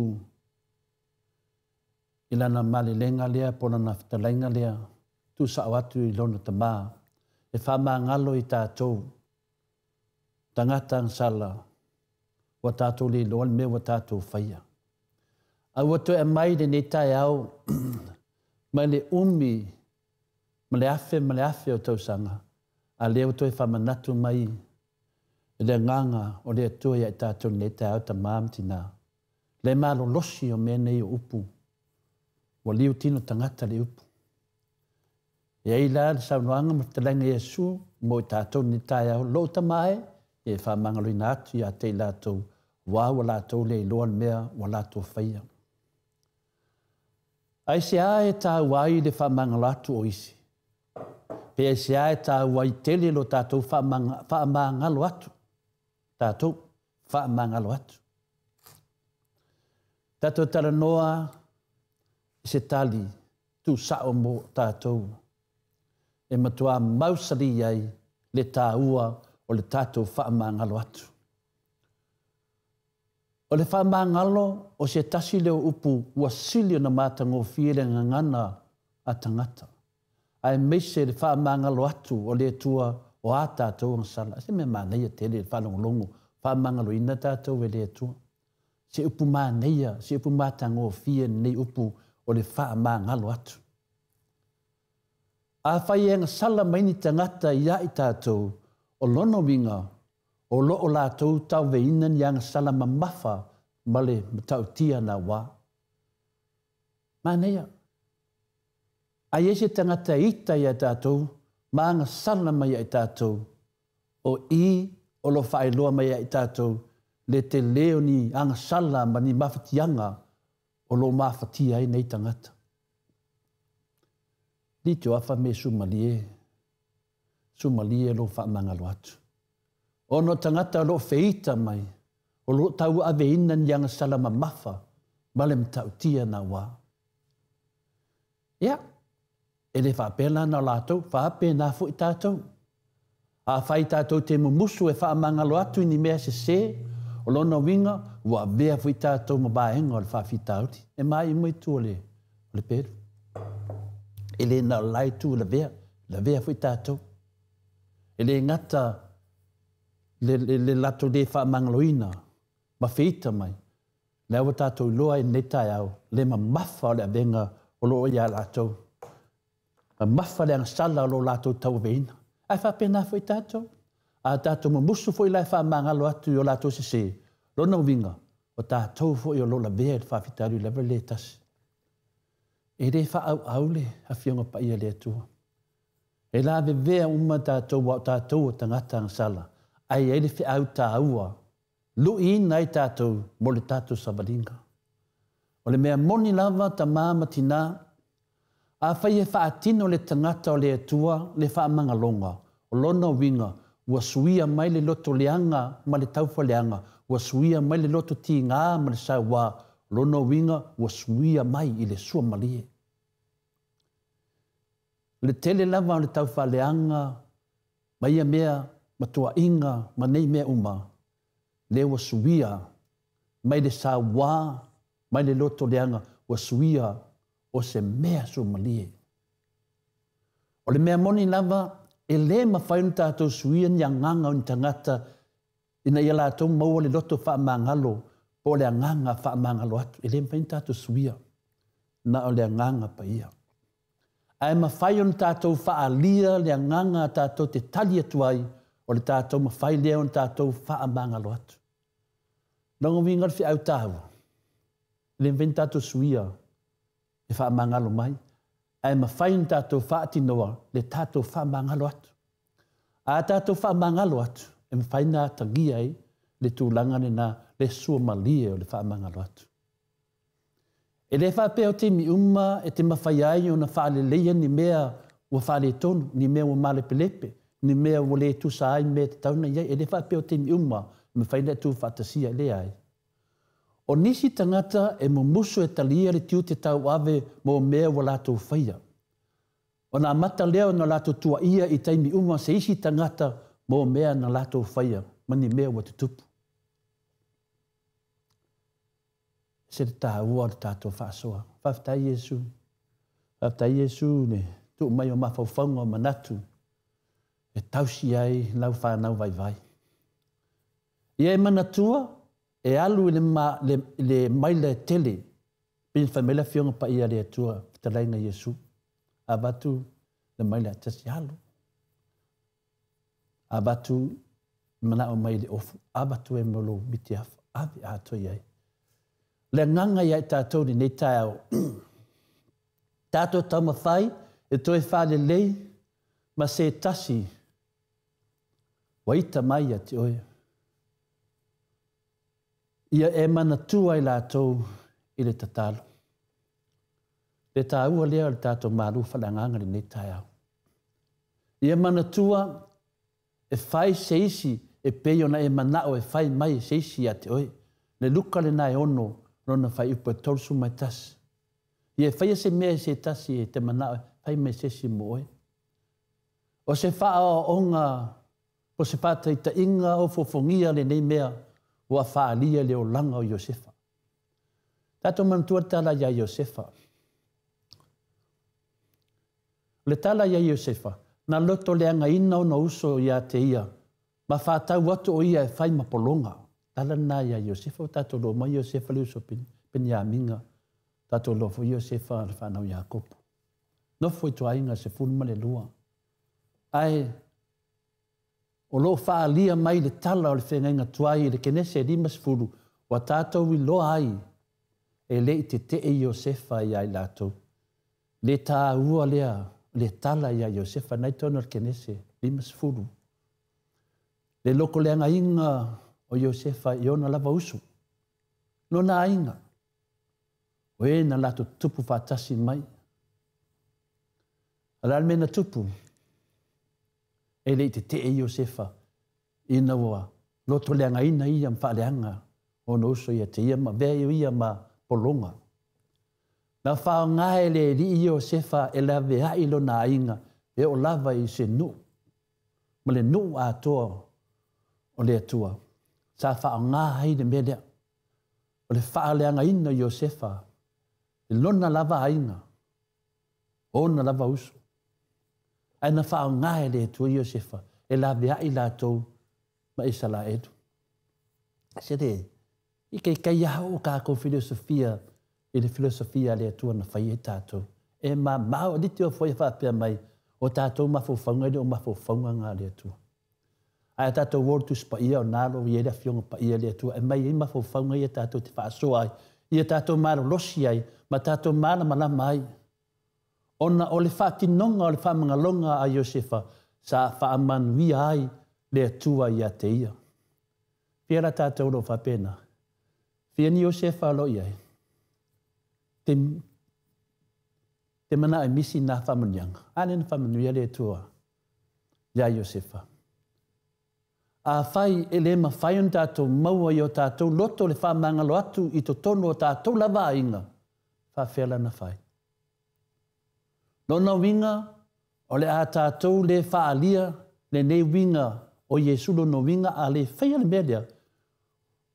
I lana malilenga lea pona na whetalainga lea tu sa watu I lona tamā. E whamangalo I tātou. Tangata ang sala. Wa tātou le iloa le mea wa tātou whaia. Au atu e mai le ne tai au mai le umi ma le afe o tausanga a leo toi whamanatu mai e le nganga o le atua ia I tātou ne tai au ta māmtina le malo losi o mea nei o upu wa liu tino tangata le upu e ai la le saunoanga ma talenga Yesu mo I tātou ne tai au lo ta mai e whamangalo ina atu ia te lātou wa lātou le iloa le mea wa lātou whaia. Ai se ae tā wai le whamangalo atu o isi. Pe ai se ae tā wai tele lo tātou whamangalo atu. Tātou whamangalo atu. Tātou tala noa se tali tu sao mo tātou. E matua mausari ai le tā ua o le tātou whamangalo atu. O le whamangalo o se tasi leo upu ua silio na mātango whiere ngangana a tangata. Ai meise le whamangalo atu o le tua o a tātou ang sala. Se me māneia tele le whalongolongo whamangalo ina tātou e le tua. Se upu māneia, se upu mātango whiere nei upu o le whamangalo atu. A whai e sala maini tangata ia I tātou o lono winga o lo o lātou tau veina ni anga salama mafa ma le matau tia na wā. Mānea. A iese tangata ita ia tātou, ma anga salama ia I tātou, o I o lo whaeloa mai ia I tātou, le te leo ni anga salama ni mawhatianga o lo mawhatia ai nei tangata. Ni te wafa me sumalie lo whamangalo atu. Ono tangata lo feita mai, o lo tau aveina ni anga salama mafa, malem tau tia na wā. Ia, ele whapela na lātou, whapena fu I tātou. A whai tātou te mumusu e whamangalo atu ni mea se, o lona winga, ua vea fu I tātou ma bāenga o le whawhitauti. E mai mui tu o le peru. Ele na lai tu la vea fu I tātou. Ele ngata, le lato de whamangaloina, ma whita mai. Le awa tātou loa I netai au, le ma mafa o le avenga o lo ia latou. Ma mafa le anga sala o lo latou tau veina. Ai whapena fo I tātou. A tātou ma musu fo I lai whamangalo atu I o latou se. Lona winga, o tātou fo I o lo la vea le whawhitari lewa le tasi. E re whaau le, a whionga pa ia le atua. E la vea uma tātou wa tātou o tangata ang sala. Ai ele fi au tāua. Lu ina I tātou mo le tātou sabalinga. O le mea moni lava ta māma tina. A whai e whaatino le tangata o le atua le whaamangalonga. O lona winga ua suia mai le loto leanga ma le taufa leanga. Ua suia mai le loto ti ngā ma le saua. Lona winga ua suia mai I le sua malie. Le tele lava o le taufa leanga ma ia mea matua inga ma nei mea uma. Le ua suia mai le saua mai le loto leanga ua suia o se mea sua malie. O le mea moni lava e le mawhainu tātou suia ni anganga o ni tangata ina ia lātou maua le loto whaamangalo po le anganga whaamangalo atu. E le mawhainu tātou suia na o le anganga pa ia. Ai mawhainu tātou whaalia le anganga tātou te tali atuai o le tātou mawhai leo ni tātou whaamangalo atu. Nongo wingar fi au tāua. Le mawhainu tātou suia e whaamangalo mai. Ai mawhainu tātou whaatinoa le tātou whaamangalo atu. A tātou whaamangalo atu. E mawhaina tangia ai le tūlanga ni nā le sua malie o le whaamangalo atu. E le whapea o te mi uma e te mawhai ai o na whaale leia ni mea ua whaale tonu, ni mea ua male pelepe, ni mea ua le tusa ai mea te tauna iai. E le whapea o te mi uma me whaile atu whaatasia le ai. O nisi tangata e mumusu e talia le tiu te tau ave mo mea ua lātou whaia. O nā mata leo na lātou tua ia i taimi uma se isi tangata mo mea na lātou whaia, mani mea ua te tupu. Se te tā ua le tātou whaasoa. Whaftai Iesu. Whaftai Iesu ne tu mai o mawhauwhaunga o manatu. E tausi ai lau whanau vai vai. Ia e manatua e alu le maila e tele. Pini whamela whionga pa ia le atua whtalainga Iesu. A batu le maila e tasi alu. A batu mana o mai le ofu. A batu e molo biti afu. Avi a toi ai. Le nganga ia tātou ni nei tai au. Tātou tau mawhai, e toi whāle lei, ma se tasi, waita mai a te oe. Ia e mana tua i lātou i le tatalo. Le tāua lea le tātou maru whalanganga ni nei tai au. Ia mana tua e whai se isi, e peio na e manao e whai mai se isi a te oe. Le luka le nai ono, rona whai upa tolsu mai tasi. Ia whai se mea se tasi e te manao, whai mai se si moe. O se wha o onga, o se whata i ta inga o fofongia le nei mea, ua wha alia le o langa o Iosefa. Tato mantua tala ia Iosefa. Le tala ia Iosefa, na loto le anga ina o na uso ia te ia, ma whatau watu o ia e whai mapolonga. Tala na ia Iosefa o tato lo mai Iosefa le uso pini a minga. Tato lo fo Iosefa le whanau Iakopo. No foi to ainga se funma le lua. Ai, o lo wha lia mai le tala o le whenga tuai le kenese limas furu wa tato wi lo ai. E le te te e Iosefa ia i lato. Le ta ua lea le tala ia Iosefa nai tono le kenese limas furu. Le loko le anga inga o Iosefa i ona lava usu. No na ainga. O e na lato tupu whatasi mai. Alal mena tupu. E le te e Iosefa. Ina wa. Loto leanga ina ia mwhaaleanga. O no uso ia te ia ma vea ia ma polonga. Na whao ngae le li Iosefa e la vea ilo na ainga. E o lava i se nu. Ma le nu a toa o le atua. Sa wha ngā hai le melea. O le wha leanga ina Iosefa. E lona lava ainga. O na lava uso. Ai na wha ngā le atua Iosefa. E la vea i la tau. Ma isa la edu. Se re. I kei kai hao kako filosofia. I le filosofia le atua na whai e tātou. E ma mao liti o fwoi whapea mai. O tātou mawhauwhaunga le o mawhauwhaunga ngā le atua. Ai tātou wōru tu spa ia o nāro i ere whionga pa ia le atua. E mai i mawhauwhaunga i tātou te whaasoa ai. I tātou mara losi ai. Ma tātou mara malama ai. Ona o le whaatinonga o le whaamangalonga a Iosefa. Sa whaamanuia ai le atua i a te ia. Whiara tātou ro whapena. Whiani Iosefa lo iai. Te mana e misi nā whamanianga. Ane na whamanuia le atua. Ia Iosefa. A whai e le ma whai on tātou maua i o tātou loto le whamangalo atu i to tono o tātou lava inga. Whawhela na whai. Nona winga o le a tātou le whaalia le nei winga o Iesu no winga a le whaia le melia.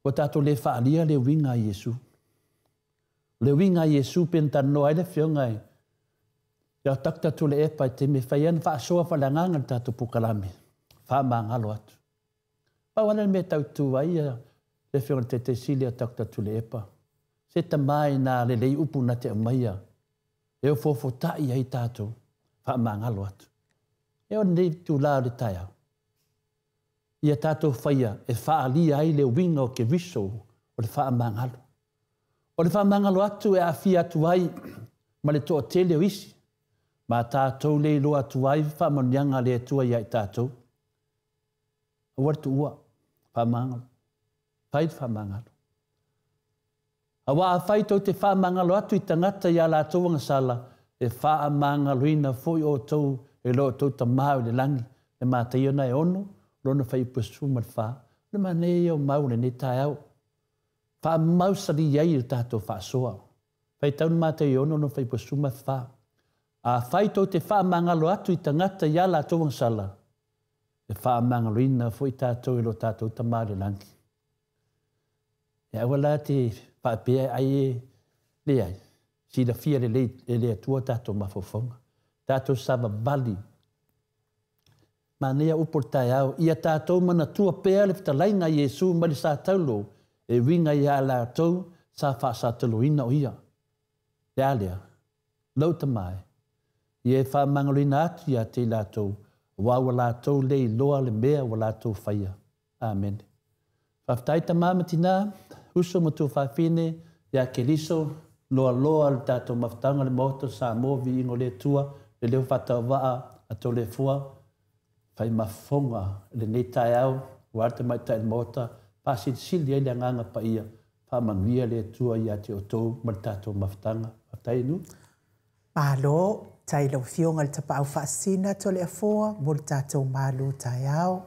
O tātou le whaalia le winga a Iesu. Le winga a Iesu penta no ai le whiongai. Ia takta tu le epa te me whaian whaasoa whalanganga tātou pukalame. Whamangalo atu. Pawana me tau tuai le whionga te silia takta tu le epa. Se ta mai nā le lei upu na te amaia. E o fofotai ai tātou. Whamangalo atu. E o nei tu la le taia. Ia tātou whaia e whaalia ai le winga o ke viso o le whamangalo. O le whamangalo atu e a fi atu ai ma le toa tele o isi. Ma tātou le lo atu ai whamanianga le atua iai tātou. Wartu ua, whamangalo. Pai te whamangalo. A waa whai tau te whamangalo atu I tangata I ala tauanga sala e whamangalo ina fwoi o tau e lo tau ta mau le langi e mātai ona e ono lona whai pusu mat wha le manei au mau le ne tai au. Wha mau sari iai le tātou wha soa. Whai tau mātai ono no whai pusu mat wha. A whai tau te whamangalo atu I tangata I ala tauanga sala e whamangalo ina fwoi tātou e lo tātou ta mau le langi. E awala te whaapea ai le ai. Si da fia le atua tātou mafofonga. Tātou sava vali. Manea uportai au. Ia tātou mana tua pea le whitalainga Iesu mali sa taulo. E winga ia la tau sa wha sa talo ina o ia. Le alea. Lau tamai. Ie wha mangalina atu ia te lātou. Wawa lātou le loa le mea wa lātou whaia. Amen. Whaftai tamamatina. Uso matu whawhine, ia ke liso, loa loa le tātou mawhtanga le moto sa movi ingo le tua, le leo whatau waa, ato le fua, whai mafonga, le ne tai au, warte mai tai mota, pasi sili ele nganga pa ia, whamanuia le tua ia te otou, ma le tātou mawhtanga, whatai nu? Malo, tai lau fionga le tapa au whaasina to le afoa, mo le tātou malo tai au,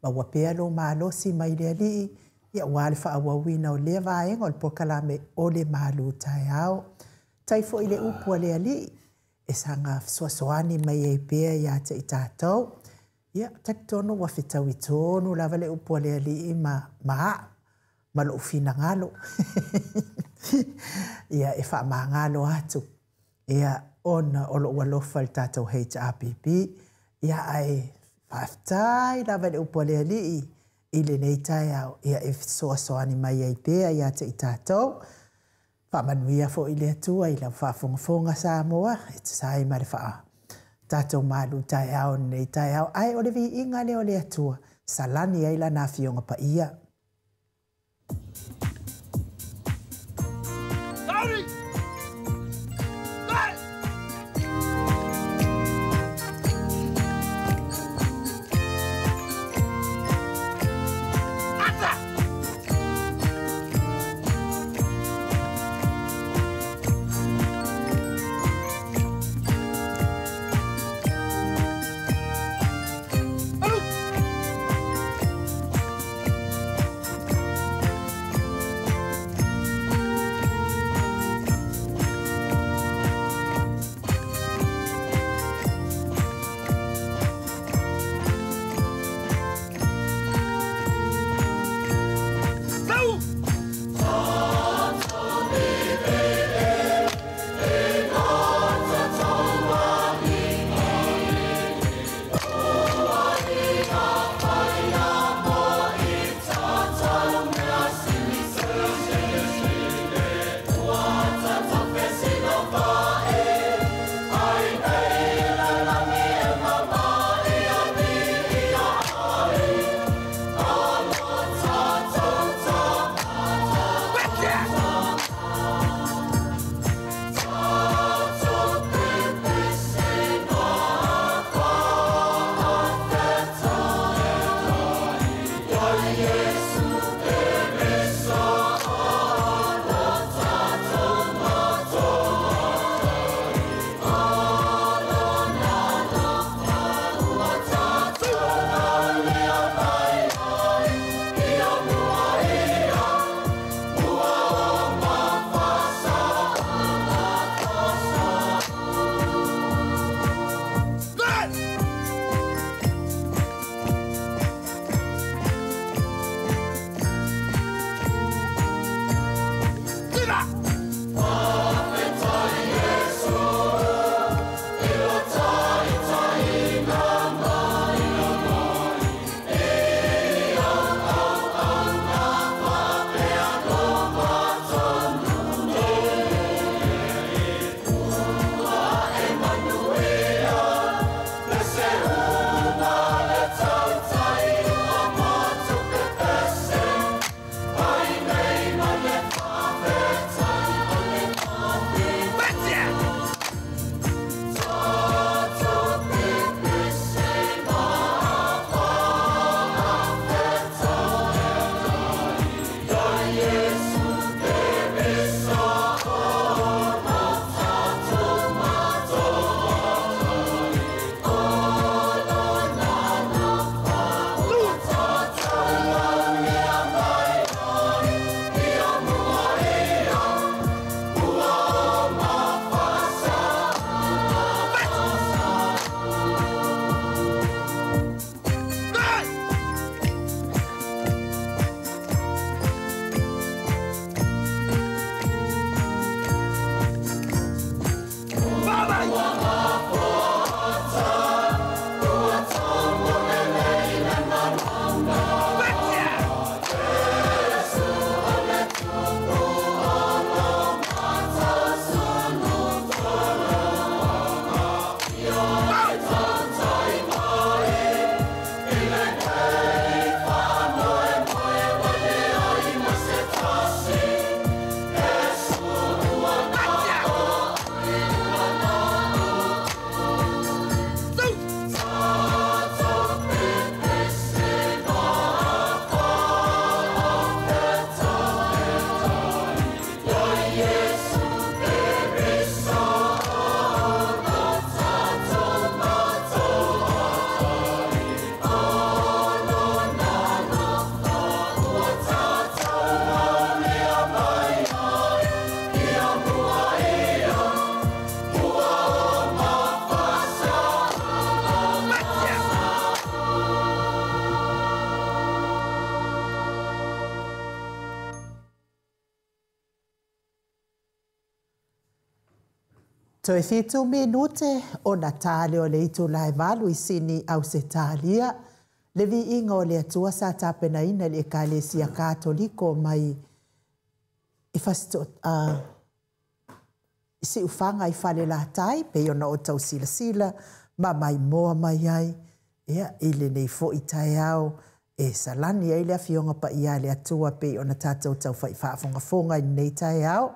ma wapea lo malo si mai le alii, ia wale fa awawina o le vaenga o le pokalame o le malu tai au. Tai fo i le upu le ali. E sanga soasoani mai e pea ia te I tātou. Ia taktono wafitau I tonu lava le upu le ali I ma lo ufina ngalo. Ia e wha maa ngalo atu. Ia ona o lo walofa le tātou HRPP. Ia ai whaftai lava le upu le ali ile nei tai au ia e soasoani mai ai pea ia te I tātou. Whamanuia fo ile atua I lau whafongafonga sa moa. E te sai ma le wha tātou malu tai au nei tai au. Ai o le vi inga le o le atua. Salani ai la na fionga pa ia. Sorry! Toe fitu minute o Natale o le itu lai valu I sini au Setalia. Le vi inga o le atua sa tapena ina le ekalesia katoliko mai I fasto isi ufanga I fale la tai pe ona o tau sila sila ma mai moa mai ai ia ile nei fo I tai au e salani ai le afionga pa ia le atua pe ona tātou tau fai whaafonga nei tai au.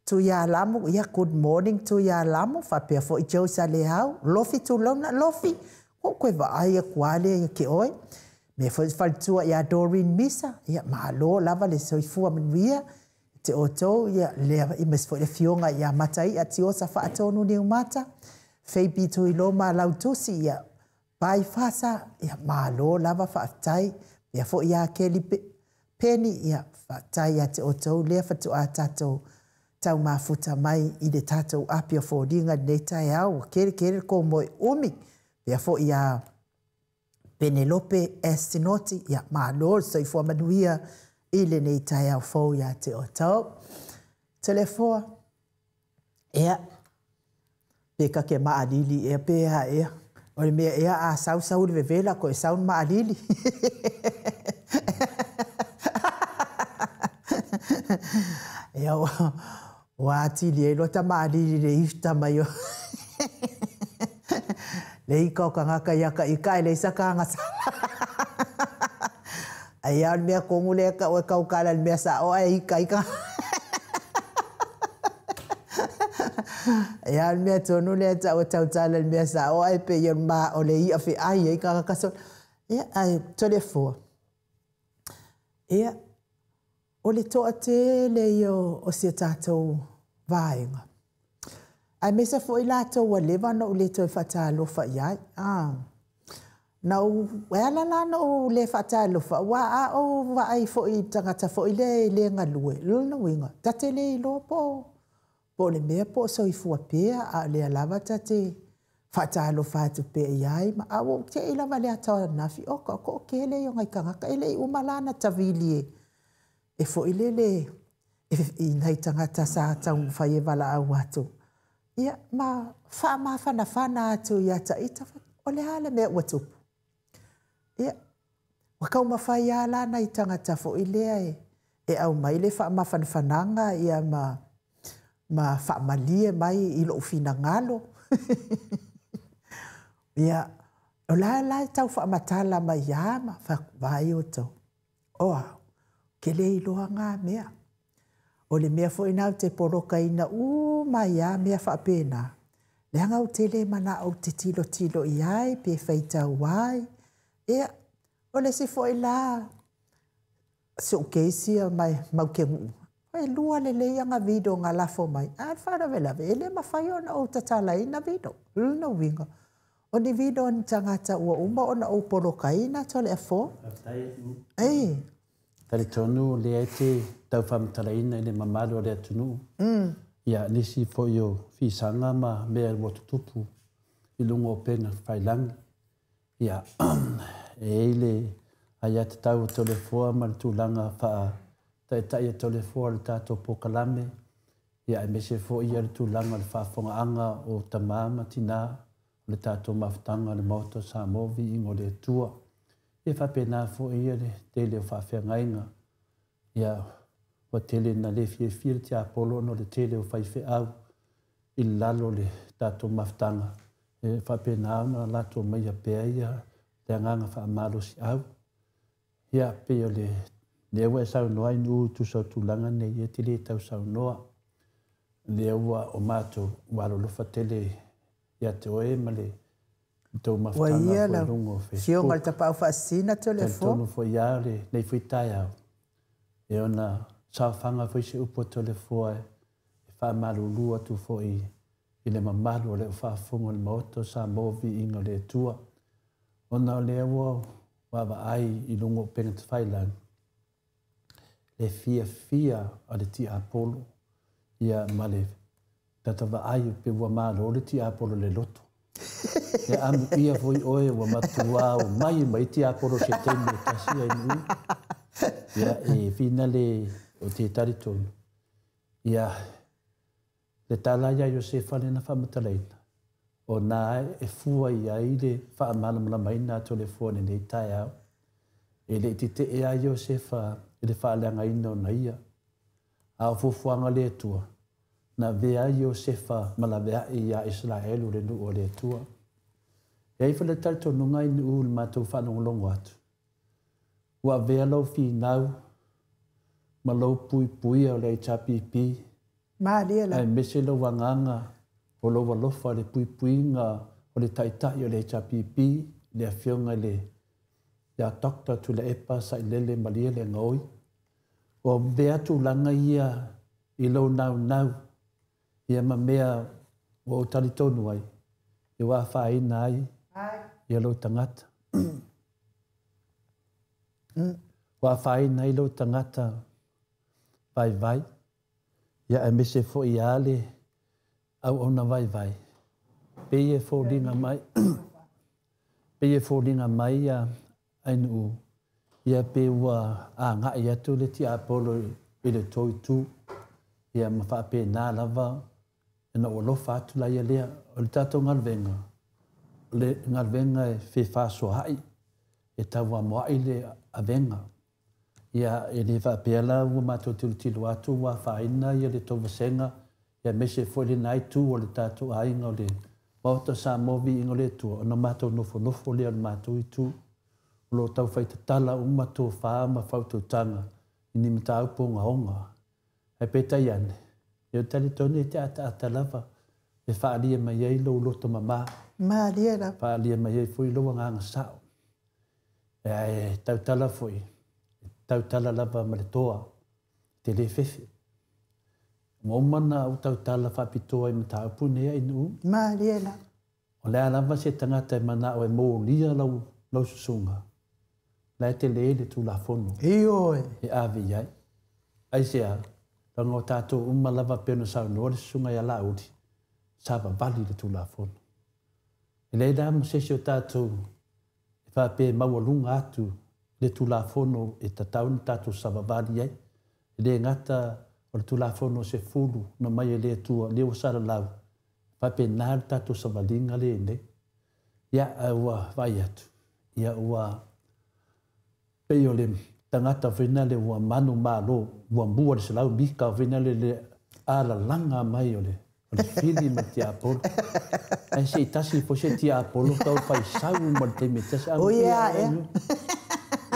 Tu ia lamu, ia good morning tu ia lamu, whapea fo I jau sa le hau, lofi tu launa, lofi, o koe wa aia kuale ia ke oi. Me fo whalitua ia Doreen Misa, ia mahalo lava le soifua manuia, te oto ia lea imes fo le fionga ia matai, a ti osa whaatonu ni umata, Feipi tu iloma lautusi ia, pai fasa, ia mahalo lava whaatai, ia fo ia Kelly Penny, ia whaatai ia te oto, lea whatu a tatou, tau mafuta mai I le tātou apia fōringa nei tai au, kere ko moe umi, pia fo ia Penelope Estinoti, ia mālo, so I fua manuia I le nei tai au fō ia te o tau. Telefoa, ea, peka ke maalili, ea pēha ea, o le mea ea a sau le vevela ko e sau maalili. Ea Wati li elo ta maari le ifta mai o. Le ika o ka ngaka iaka ika le isa ka ngasa. Ai al mea kongu le ka o ka ukala le mea sa o ai ika ika. Ai al mea tonu le ta o tautala le mea sa o ai pe yon ma o le ia fe ai ika kakaso. Ia ai telefo. Ia o le toa te le o se tātou vaenga. Ai mesa fo I lātou wa lewa na o le toi whatalofa iai. Na o wala la na o le whatalofa. Wa a o wa ai fo I tangata fo I le ngalue. Luna winga. Tate le I lo po. Po le mea po so I fua pea a le alava tate whatalofa atu pea iai. Ma a o te ilawa le atawa nafi. O ka ko ke le yonga I kangaka. Ele I umalana tavilie. E fo I le I nei tangata sa tau whai e wala au atu. Ia, ma whana atu ia ta ita, o le hale mea watupu. Ia, wakau ma whai ala na I tangata fo I lea e au mai le wha ma whananga ia ma wha malie mai I lo fina ngalo. Ia, o la tau wha matala mai ia ma wha vai o tau. Oa, ke le I loa ngā mea. O le mea fo ina te poroka ina mai a mea whaapena. Le hanga o te le mana au te tilo iai, pe whaitau wai. Ea, o le si fo ila so keisia mai mau ke ngu. E lua le anga vido ngā lafo mai. A whara vela vele ma whai ona o tatala ina vido. Luna winga. O ni vido ni tangata ua uma ona o poroka ina tole a fo. Ei. Tari tonu le aite tau whamataraina I le mamalo le atunu. Ia nisi fo yo fisanga ma mea watutupu I lungo o pena whailangi. Ia eile ai ate tau tolefoa ma le tūlanga wha tai tolefoa le tātou pokalame. Ia e mese fo ia le tūlanga le whaafonga anga o tamama tina le tātou mawhtanga le moto sa movi ingo le tua. E whapena fo ia le tele o whawhengainga. Ia wa tele na le fie te apolo no le tele o whaife au. I lalo le tātou maftanga. E whapena au na lato mai a pēa ia le anganga whaamalo si au. Ia pēo le lewa e sau noa inu tu sau tūlanga nei e tele tau sau noa. Lewa o mātou walo lofa tele ia te oe ma le tau maftanga fo rungo fe. Fionga le tapau whaasina telefo. Tonu fo ia le nei fo itai au. E ona sawhanga fo se upo telefo e whaamalulua tu fo I le mamalu le whaafungo le maoto sa movi ingo le tua. Ona o le awa wawa ai I lungo pengat whailan. Le fia a le ti apolo. Ia male tatawa ai pe wa malo le ti apolo le loto. E amu ia foi oe wa matua o mai ti apolo se teme kasi ai nui. Ia e finale o te taritonu. Ia Le tala ia Iosefa le na whamatalaina. O nā e fua i ai le whaamala maina to le fua nei tai au. E le te e a Iosefa e le whaaleanga ina o na ia. A fufuanga le tua. Na vea Iosefa malavea i a Israelu le nu o le tua. E ai whale tato nunga i nu le mātou whanongolongo atu. Ua vea lau whinau, ma lau pui au le tapipi. Maaliela. Ai mese lau wanganga o lau walofa le pui nga o le taitai o le tapipi, le awhionga le ia dokta tu le epa sa ilele malia le ngoi. O vea tu langa ia i lau nau. Ia ma mea o talitonu ai. I wā whaina ai. Ia lau tangata. Wā whaina ai lau tangata. Vai. Ia e mese fo i ale. Au ona vai. Peie fo ringa mai. Peie fo ringa mai ia ainu. Ia pe ua a ngai atu le ti Apollo i le toitu. Ia ma wha pe nā lava. Ena o lofa atu la ia lea. O le tatou ngalvenga. Le ngalvenga e whi whaso hai. E tawa moai le avenga. Ia e le wha peala ua mātou tilu atu wa whaina ia le tova senga. Ia mese fo le nai tu o le tatou ainga o le. Mauta sa movi ingo le tua. Ona mātou nofo lea le mātou i tu. Lo tau whaita tala umatou wha ma whautou tanga. Ini mita aupo onga. Ai peta iane. Ia tali tone te ata lava. E whaalia mai ei lo loto mama. Maaliela. Whaalia mai ei fui loa nganga sao. E tau tala fui. Tau tala lava ma le toa. Te le fefe. Ngomana au tau tala whapitoa i mita aupo nea inu. Maaliela. O lea lava se tangata e mana o e mō lia lau susunga. Lai te le tu la fono. Ioe. E avi iai. Ai sea, rango tātou lava pēno sau nore sunga ia la uri. Sava vali le tu la fono. E lei dama sesi o tātou, e whapē maua lunga atu, le tu la fono e tatau ni tātou sava vali iai. E le ngata o le tu la fono se fulu, na mai e le tua, le o sara lau. Whapē nāri tātou sava linga le ne. Ia ua vai atu. Ia ua pei o le tangata whina le ua manu mālo, ua mua le salau mika whina le ala langa mai o le whili ma te Apollo. Ai se itasi po se te Apollo tau whai sau ma te me tasi. O ia,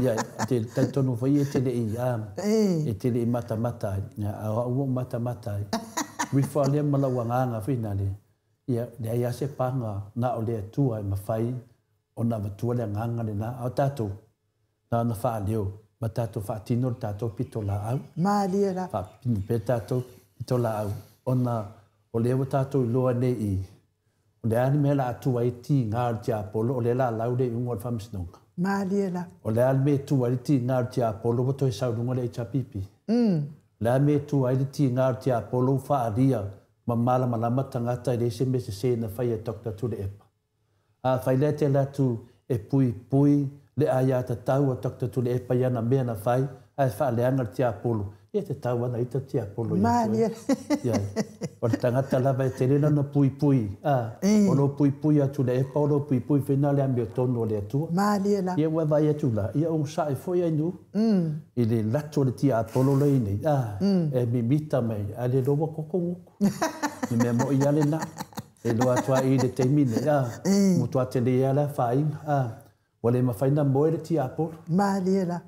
Ia, te taitonu whai e tele i e tele i mata. A ua mata. Wifa lea malawa nganga whina le. Ia, le ai ase panga na o le atua e mawhai o na watua le nganga le na. Au tātou. Na wha leo, ma tātou wha tino le tātou pito la au. Maaliela. Wha pino pe tātou pito la au. O leo tātou loa ne i. O le ani mea la atua i ti ngār ti Apollo, o le la lau le ungo le whamisnonga. Maaliela. O le ani mea tua i ti ngār ti Apollo, wato e saurunga le i chapipi. Le ani mea tua i ti ngār ti Apollo, wha aria, ma malama tangata i le se me se na whai e tokta tu le epa. A whai le te latu e pui, le aia ta tau a tokta tu le epa iana mea na whai, ai wha leanga ti Apollo. Ia te tau ana ita ti Apollo. Maaliela. O le tangata lava e te rena na pui. O lo pui atu le epa, o lo pui whina le amio tono le atua. Maaliela. Ia ua vai atu la, ia o sa e foi ainu. I le lato le ti Apollo le nei. E mi mita mai, a le loa kokonguku. Ni mea mo i ale na. E loa atua i le teimine. Mutua te le ala whainga. Wale mawhaina moe le ti Apollo. Maaliela.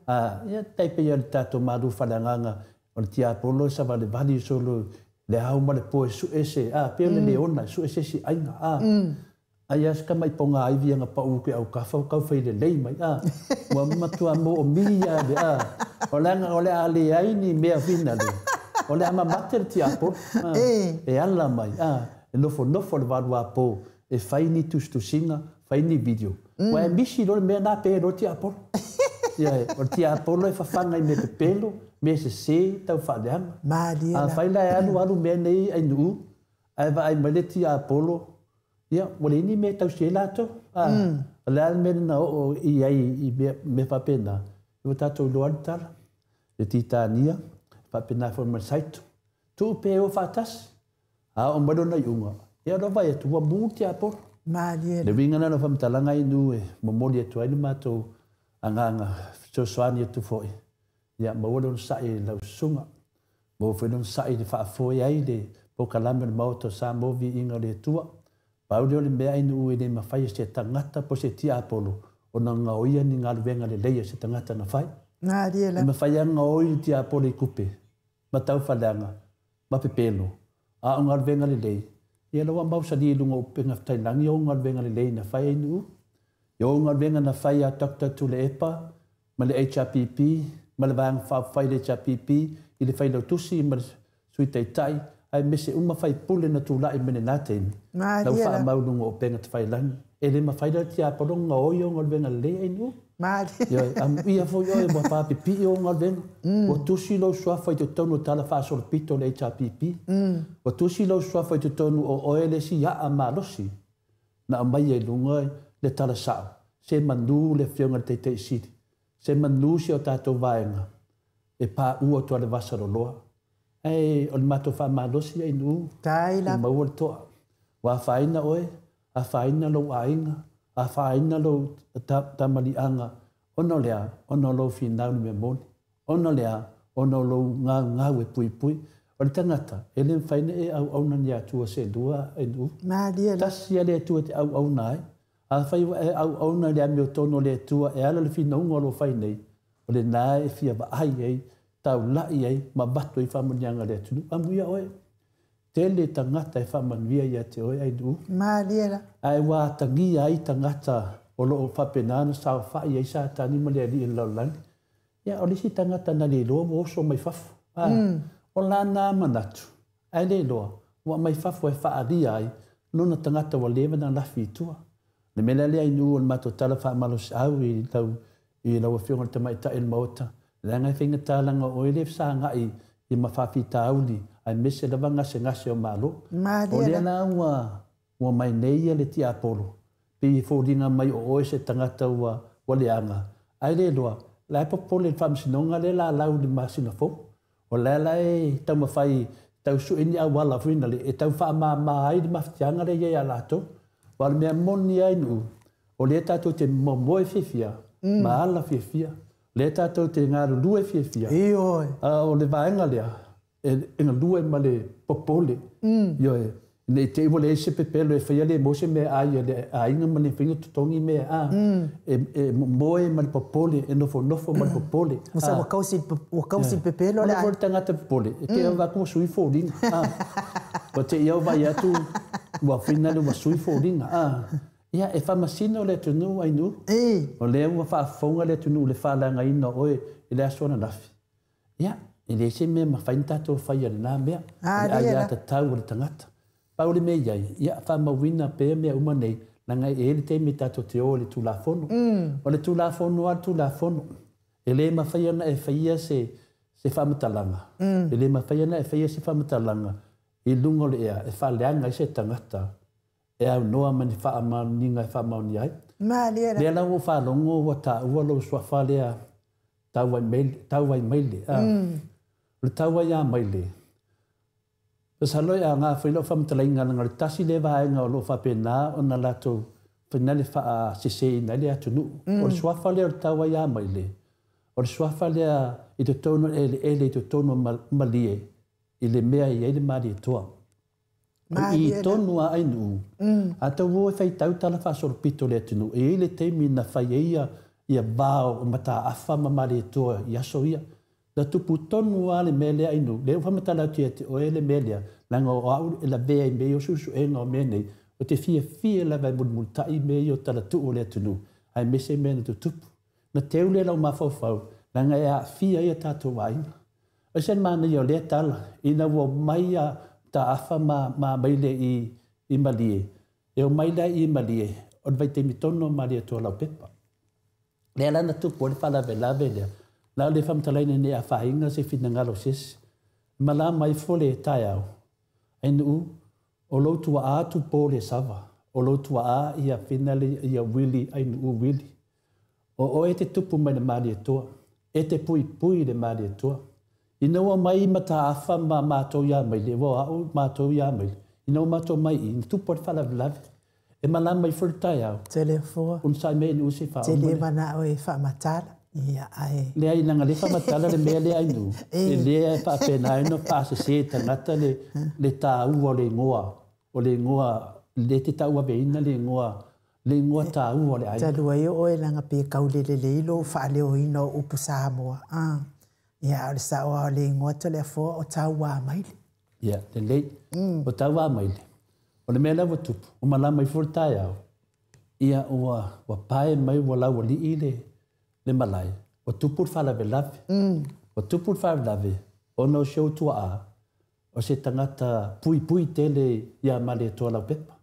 Ia taipe ia le tato maru whalanganga. O le ti Apollo sa vale vali solo le hau ma le poe su ese. Peo le leona su ese si ainga. Ai aska mai ponga aivi anga pa uke au kawhau kau whai le lei mai. Wa matua mo o mia le. O le ale aini mea vina le. O le ama mate le ti Apollo. E ala mai. E nofo le waru apo. E whaini tustusinga. Whaini video. Wa e misi lor mea nā pē ro ti Apollo. O ti Apollo e whawhanga i me pe pelo. Me se tau whaaleanga. Maaliela. Whaila e alu mea nei ai nuu. Ai wa ai mele ti Apollo. Ia, wale ini me tau se lato. Le al mele na o i ai i me whapena. Iwa tātou loa tala. Le titania. Whapena for ma saitu. Tu pe o whatas. A o maro na iunga. Ia ro vai atu wa muti apo. Malie. Le winga na fam talanga inu e momoli atu ai mato anganga so swani atu foi. Ia ma wolo sai la sunga. Mo fe non sai de fa foi ai de po kalame mo to sa mo vi inga le tua. Paulo le mea inu e le mafai se tangata po se tia apolo. O na ngaoia ni ngā ruenga le leia se tangata na fai. Malie la. Ma fai anga oi tia apolo i kupe. Ma tau whaleanga. Ma pepelo. A o ngā ruenga le leia. Ia lawa mau sa ni lunga upenga tailangi o ngā ruenga le leia na fai inu. Yo ngā ruenga na fai a Dr. Tule Epa. Ma le HRPP. Ma le vang fai le HRPP. I le fai lau tusi ma le sui taitai. Ai mese uma fai pule na tula i mene naten. Lau wha mau lunga o penga te whai langi. E le ma whai lau tia paronga o i o ngā venga le e nu. Ioi, am ia fo ioi wa whapipi i o ngā venga. Wa tusi lau suafa i te tonu tala whaasoro pito le HRPP. Wa tusi lau suafa i te tonu o oele si ia a malosi. Na amai e lunga le tala sao. Se manu le whionga te te siri. Se manu si o tātou vaenga. E pā ua tua le vasaro loa. Ei, o le mato wha malosi ai nu. Taila. Mau le toa. Wa whaina oe, a whaina lo ainga, a whaina lo tamalianga. Ono lea, ono lo whinau ni me moni. Ono lea, ono lo ngā we pui pui. O le tangata, e le whaina e au auna ni atua se lua ai nu. Malia la. Tasi a le atua te au auna ai. A whaiwa e au auna le amio tono le atua e ala le whinau ngolo whainei. O le nā e fia wa ai ei. Tau lai ai, ma bato i whamanianga le atunu. Amuia oe, tele tangata e whamanuia i ate oe ai nu. Malia la. Ai wā tangi ai tangata o loo whapenana sa whai ai sa tani ma le ali in laulangi. Ia, o lisi tangata na le loa, o so mai whafu. O la nā manatu. Ai le loa, wa mai whafu e whaari ai, nona tangata wa lewa na lafi tua. Le mele le ai nu o le mato tala whamalos au i lau a whionga te mai ta il maota. Langa whinga tālanga o ele sa ngai i mawhafi tāuli ai mese lawa ngase o malo. O lea nā ua mai neia le tia apolo. Pi fōringa mai o oe se tangata ua leanga. Ai le loa, lai popole whamsinonga le la lau li masina fō. O lea lai tau mawhai tau suini au wala whina le e tau wha ai li mawhitianga le iei alato. Wala mea moni ai nu. O lea tātou te momoe whiwhia, maala whiwhia. Le tātou te ngāru lue whiawhia. Ioi. O le vaenga lea. E ngā lue ma le popole. Ioi. Nei te iwa le ese pepelo e whaia le mose me ai a inga ma le whinga tutongi me a. E moe ma le popole. E nofo ma le popole. Musa wakausi pepelo le ai. Ona vore tangata popole. E te au wako sui fōringa. O te iau vai atu wa whina le wa sui fōringa. Ia, e whamasina o le tunu ai nu. O le ua whaafonga le tunu le whalanga ina oe i le asona nafi. Ia, i le se mea mawhain tātou whaia le nā mea. Ai ata tau o le tangata. Pau le mea iai, ia whamawina pēr mea umanei, na ngai e le te me tātou te o le tūlafono. O le tūlafono a tūlafono. E le mawhaia na e whaia se whamatalanga. E le mawhaia na e whaia se whamatalanga. I lungo le ea, e whaleanga i se tangata. E au noa mani wha amaninga e wha mauni ai. Malia la. Lea lau o whalongo wa tā ua lau sua whalea tauai maile. Le tauai a maile. Saloi a ngā whailo whamtalainga ngā le tasi le vaenga o lo whapena o na lato whanale wha sisei na le atunu. O le sua whalea o le tauai a maile. O le sua whalea i te tono ele i te tono malie. I le mea i eile maari e toa. I tonu a ainu. A tau wo e whai tau tala whaasoro pito le atunu. E ele teimi na whai ia vāo o mata awha mamari e toa i aso ia. Na tupu tonu a le mele ainu. Leo whamatala tia te o ele melea. Langa o au e la vea i mei o susu e ngā menei. O te fia la vai multa i mei o tala tu o le atunu. Ai mese mena tu tupu. Na teu le lau mawhauwhau. Langa e a fia ia tātou waina. O sen mana i o le tala. Ina wo mai a ta afa ma maile i malie. E o maile i malie. O vai te mitono malia tua lau pepa. Lea lana tupu o le whalawe lawe lea. Lau le whamtalaina ne a whainga se whina ngalo sesi. Ma la mai fole e tai au. Ainu o loutua a tu pōle sawa. O loutua a ia whinale ia wili ainu wili. O e te tupu mai le malia tua. E te pui le malia tua. I naua mai mata awha ma mātou ia maile. Wa au mātou ia maile. ino mato mai i tu por fala lave e malama i furtai au Telefo. un sai me ni usi fa Te le mana o e whamatala. Ia ai. le ai nanga le fa matala le me le ai nu e le fa pena no pa se tangata le ta u o le ngoa le te ta u be ina le ngoa ta u o le ai Ta lua i o e langa pe kaulele le ilo wha le o ino upu Samoa. Ia o le sa o le ngoa telefo o tau wā maile. ia le lei o ta wa mai le o le me la tupu o malama i furtai au ia wa pae mai wala wali ile le malai o tupu fala ve lave o tupu fala lave o no show tu a o se tangata pui tele ia male to la pepa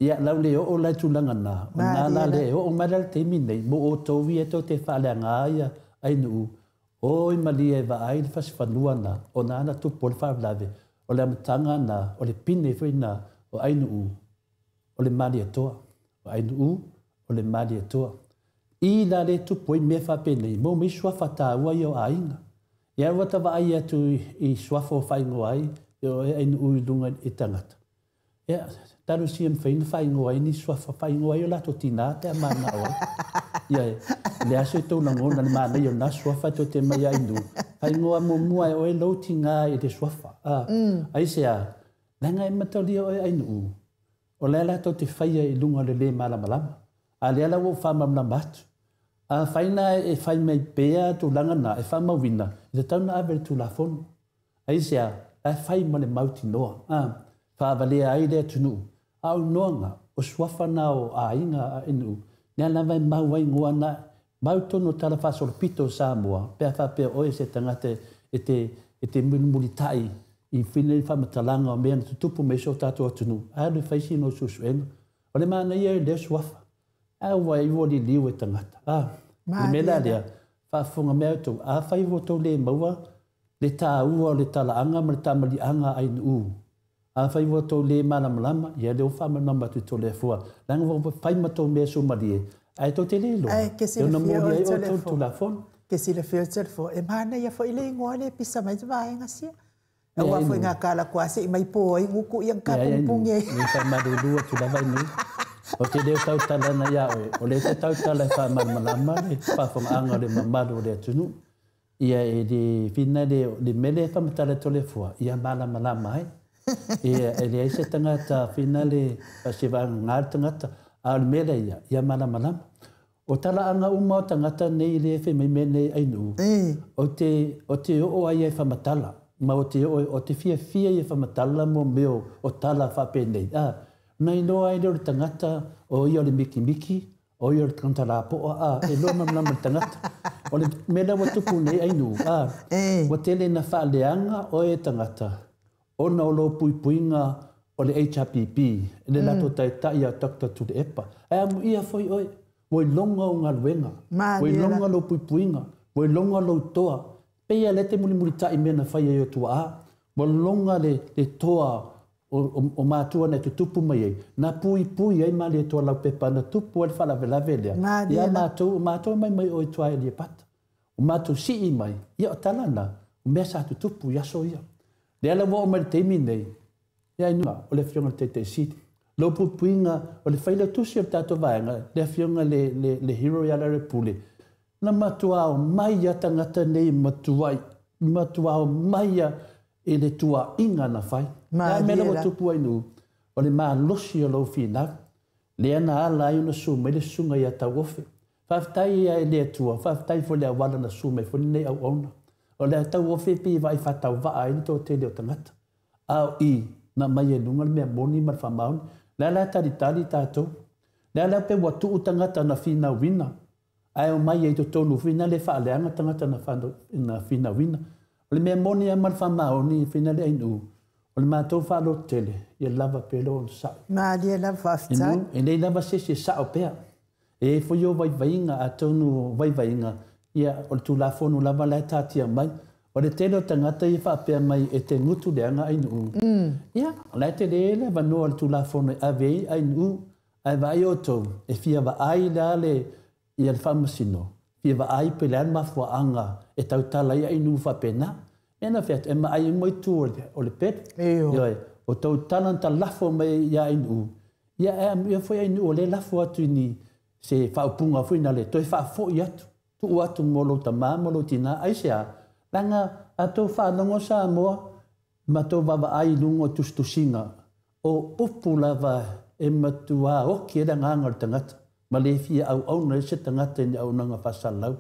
ia lau le o la tu langa na o na la le o mala te mine mo o to vi to te fala nga ia ai nu o i mali e va ai fas fanuana o na tupu fala lave o le matanga na o le pine fina o ai nu o le mali to o ai nu o le mali to i la le tupu i me fa pene mo mi sua fata wa yo ainga ia wata va ai atu i sua fo fai ngo ai yo ai nu lunga i tangata ia taru si em fein fai ngo ai ni sua fai ngo ai la to tina te mana o ia le aso to na ngona le mana yo na sua fa to te mai ai nu fai ngo mo mo ai o lo tinga i te sua fa ai se a nanga e matali o ai nu o le la to te fai i lunga le mala malama a le ala wo fa mamna matu a faina e fai mai pea tu langa na e fa mawina i te tauna aver tu la fonu ai se a fai ma le mauti noa fa vale ai le tunu au noanga o swafa na o a inga a inu ne ala vai mau ai ngoa na mau tono tala fa sol pito Samoa pe fa pe o se tangate e te mulitai i fine fa matalanga o mea tupu me so tato tunu a le fai sino susuenga o le mana ia le swafa a wai woli liwe tangata le mela lea fa funga mea to a fai voto le maua le ta ua le tala anga ma le tamali anga ai nu a fai voto le mana malama ia le fa ma namba tu to le fua langa vo fai ma to me so malie ai to te le lo yo no mo le o to la fon ke si le filter fo e mana ia fo ile ngole pisa mai vai ngasia e wa fo nga kala kwase mai po ai nguku yang ka pumpunge ni fa ma do tu la vai ni o te leo tau tala na ia o le te tau tala e wha malama le whawhanga anga le mamado le atunu ia e de fina le mele e whamatala tole fua ia malama ai ia e le aise tangata fina le pasiwa ngār tangata a le mele ia malama o tala anga uma o tangata nei le e mai mene ai nu o te o ai e whamatala ma o te fia e whamatala mo meo o tala whape nei Nai no ai le tangata o ia le miki o ia le tangata po e lo mamma tangata o le mela wa tupu nei ai nu wa tele na fa leanga o e tangata o na lo puipuinga o le HPP le lato tai ia takta tu le epa ai amu ia foi o longa o ngalwenga o longa lo puipuinga o longa lo toa pe ia le te muli tai mena fa ia tu o longa le toa o mātua nei tupu mai ai. Nā pui ai mali e toa lau pepa na tupu e whala vela velea. Ia mātua mai o i tua e lia pata. O mātua si mai. Ia o talana. O mea sa tupu ia so ia. Le ala wa o mai teimi nei. Ia inua o le fionga te siti. Lo pupuinga o le whaila tusi o tato vaenga. Le fionga le hero ia la repule. Na mātua o mai ia tangata nei matuai. Mātua o mai ia e le tua inga na whai. Nā mena wa tupu ai nu, o le maa losi o lau whina. Le ana ala ai una suma, le sunga ia tau ofe. Whaftai ia e lea tua, whaftai fo lea wala na suma, fo nei au ona. O lea tau ofe pi vai whatau waa ai to te leo tangata. Au i, na mai e nunga le mea moni mar whamauni, lea lea tari tātou. Lea lea pe watu u tangata na whina wina. Ai o mai e to tonu whina le whaaleanga tangata na whina wina. O le mea moni a mar whamauni, whina le ainu. O le mātou whaalo tele, ia lava pelo on sao. Mā lia lava whaftai. E nei lava sesi e sao pea. E fo yo vaivainga a tonu vaivainga. Ia o le tūlafonu lava lai tātia mai. O le tele o tangata i whapea mai e te ngutu leanga ainu. Ia, lai te leele wanoa o le tūlafonu e avei ainu. Ai vai o tau, e fia wa ai leale i al whamasino. Fia wa ai pe lean mafua anga e tau tala i ainu whapena. Ena fet, e mai moi tu o le pet. Eo. o tau talan ta lafo mai ia inu. Ia foi inu o le lafo atu ni se whaupunga fuina le toi whafo i atu. Tu atu molo ta mā, molo tina, aisea. Langa ato whanongo sa moa, ma tō wawa ai lungo tustusinga o upu lava e matua oki e da ngāngar tangata. Ma le fia au na se tangata ni au nanga whasalau.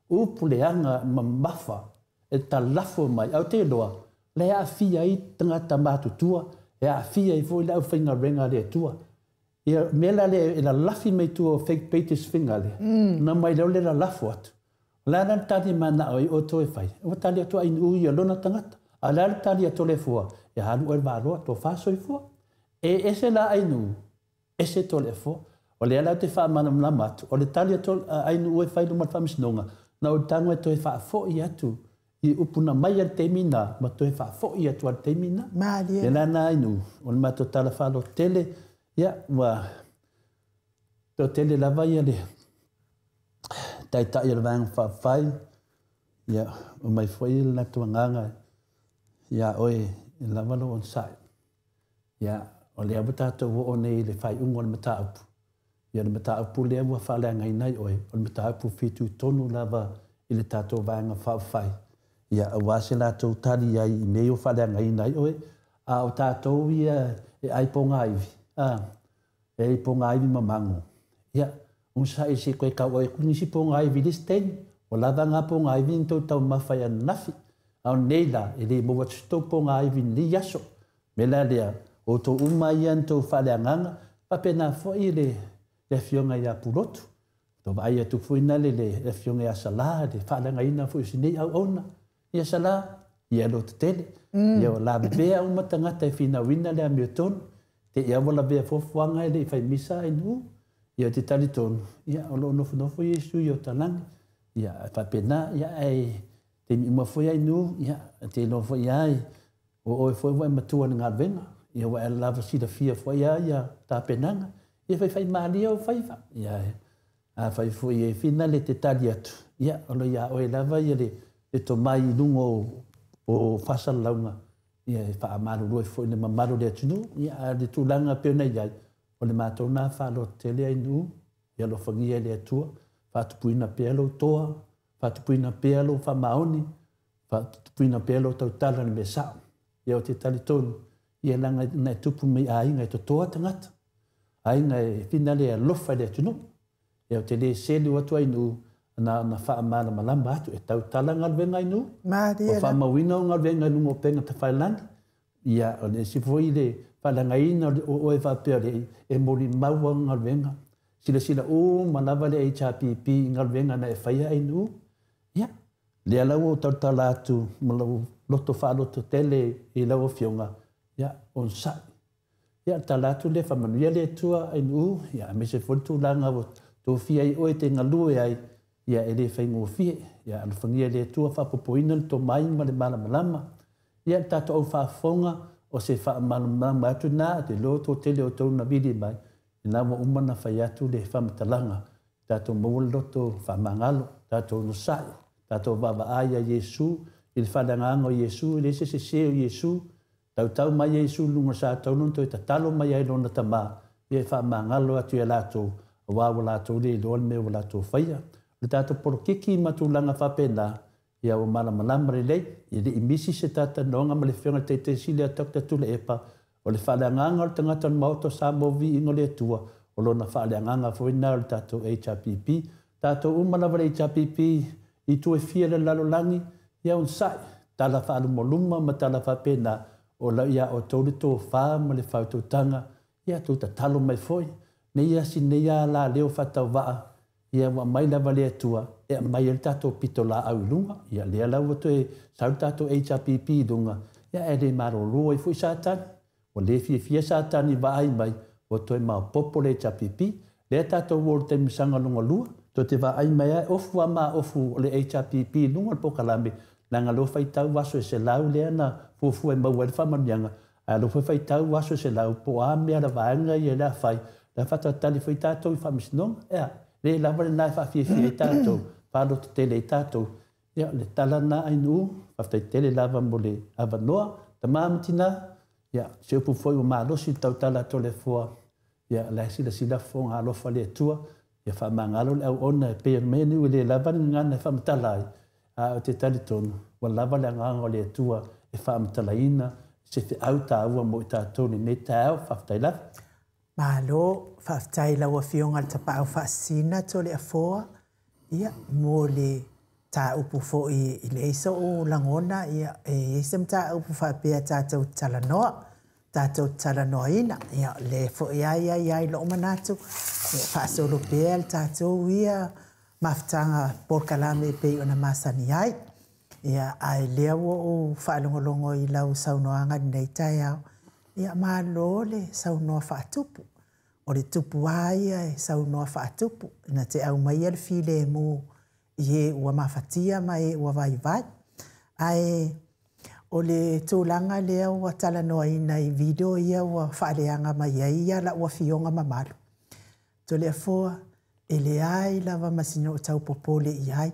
Upu le anga ma mafa e ta lafo mai au te loa. Le a fia i tangata mātutua, e a fia i fo i lau whainga renga le tua. Ia mela le la lafi mai tua fake pages finga le. Na mai leo le la lafo atu. Lana tali mana oi o to e fai. O tali atu ai ui a lona tangata. A lana tali atu le fua. E haru e vāroa to whaso i fua. E ese la ai nu. Ese to le fua. O le ala te wha mana mla matu. O le tali atu ai nu e fai lumat whamisnonga. Na o tango e to e wha fo i atu. I upuna mai al te mina. Ma to e wha fo i atu al te mina. Maria. E lana ai nu. O le mato tala whalo tele. Ia, wa. To tele lava ia le. Tai tai le vang whawhai. Ia, o mai whai na tuanganga. Ia, oe, e lavalo on sai. Ia, o le abu tātou o nei le whai ungo le mataupu. Ia, le mataupu le abu whale ngai nai oe. O le mataupu fitu tonu lava i le tātou vanga whawhai. Ia, a wase la tau tari ai i meo whale ngai nai oe. A o tātou ia e aiponga iwi. E aiponga iwi mamango. Ia, unsa e se koe kau oe kuni si ponga iwi listen. O lava ngā ponga iwi nto tau mawhai an nafi. Au neila, e le mo watu sto ponga iwi ni yaso. Mela lea, o to umai an to whale anganga, papena foi le fionga ia purotu. To vai atu fuina le fionga ia sala, le whale ngaina foi sinei au ona. Ia sala, ia lo te tele. Ia o la bea umatangata e fina wina le amiotonu. Te ia wala bea fofuanga e le fai misa e nu. Ia te tali tonu. Ia o lo nofo Yesu i o talangi. Ia papena, ia ai te mi mafoi ai nu. Ia te nofo ia ai. O oe foi wai matua ni ngā venga. Ia wai lava sida fia foi ai ia tā penanga. Ia fai malia o fai fa. Ia a fai foi e fina le te tali atu. Ia o lo ia oe lava ia le to mai lungo o fasal launga. Ia e wha amaru roi foi le mamaru le atunu. Ia le tūlanga peona iai. O le mātou nā whalo tele ai nu. Ia lo whangia le atua. Whatupuina pealo toa. Whatupuina pealo whamaoni. Whatupuina pealo tautala ni me sao. Ia o te tali tonu. Ia langa nai tupu mei a inga e to toa tangata. A inga e whina le a lofa le atunu. Ia o te le seli watu ai nu. Na wha amana malamba atu. E tautala ngalwenga ai nu. O whamawina o ngalwenga lungo penga ta whailani. Ia o le sifoi le whalangaina o e whapea le e mori maua ngalwenga. Sila o malawa le HRPP ngalwenga na e whaia ai nu. Ia. Le alau o tautala atu malau loto whaloto tele i lau o fionga. Ia, on sai. Ia, talatu le whamanuia le tua ai nu. Ia, me se whantu langa o tō fia i oe te ngalue ai. Ia, e le whaingo fie. Ia, anu whangia le tua whapopoina le tō maima le malamalama. Ia, tato au whafonga o se whamalamalama atu nā te loto tele o tō na vidi mai. Ina wa umana whai atu le whamatalanga. Tato maua loto whamangalo. Tato no sai. Tato wawa aia Yesu. I le whananganga o Yesu. I le se o Yesu. Tau mai Yesu lunga sa tau nun toi ta talo mai ai lona tama. Ia whamangalo atu e lato. Wawa lato le loan me o lato whaia. Le tato porokiki matulanga whapena. Ia o malamalama lei. I le imisi se tata noanga ma le whionga te sile a takta tule epa. O le whananganga o tangata mauto sa movi ingo le tua. O lona whananganga fwina o le tato HRPP. Tato umalawa le HRPP. I tue fia le lalolangi. Ia un sai. Tala whaalu moluma ma tala whapena. O la ia o tōru tō whā ma le whautotanga. Ia tō ta talo mai foi. Ne ia si ne ia la leo whatau waa. Ia wa mai lava lea tua. Ia mai el tato pito la au lunga. Ia lea lau wato e sau tato HRPP dunga. Ia e le maro rua i fui sātani. O le fia sātani wa ai mai. Wato e mao popo le HRPP. Lea tato wōru te misanga lunga lua. Tō te wa ai mai ai ofu a ma ofu o le HRPP lunga le pokalame. Nanga lo fai tau waso e se lau lea na fufu e maua le whamanianga. A lo fai tau waso e se lau po a mea la vaanga i e la fai. La whata tali fai tātou i whamisinong. Ea, le lawa le nai whawhiawhia i tātou. Whāro te tele i tātou. Ea, le tala na ai nuu. Whaftai tele lava mo le awanoa. Ta māmatina. ia se upu foi o malosi tautala tole fua ia la sila fonga alofa le tua ia whamangalo le au ona e pea meni ule lava ni ngana e whamatalai a o te talitonu wa lava le nganga le tua e whamatalaina se te au ta ua mo i tātoni nei tāo whaftaila. Malo, whaftaila wa fionga le tapau whaasina tole a foa ia mo le tā upu fo i le iso o langona ia e isem tā upu whapea tātou talanoa tātou talanoa ina ia le fo ia lo manatu whaasolo pea le tātou ia maftanga porkalame pe ona masani ai ia ai lea o whaalongolongo i lau saunoanga nei tai au ia malo le saunoa whaatupu o le tupu aia e saunoa whaatupu na te au mai al file mo ie ua mafatia mai ua vai ai o le tūlanga lea ua talanoa ina i video ia ua whaaleanga mai ia la ua fionga mamalu to le foa e le ai lava masino o tau popole i ai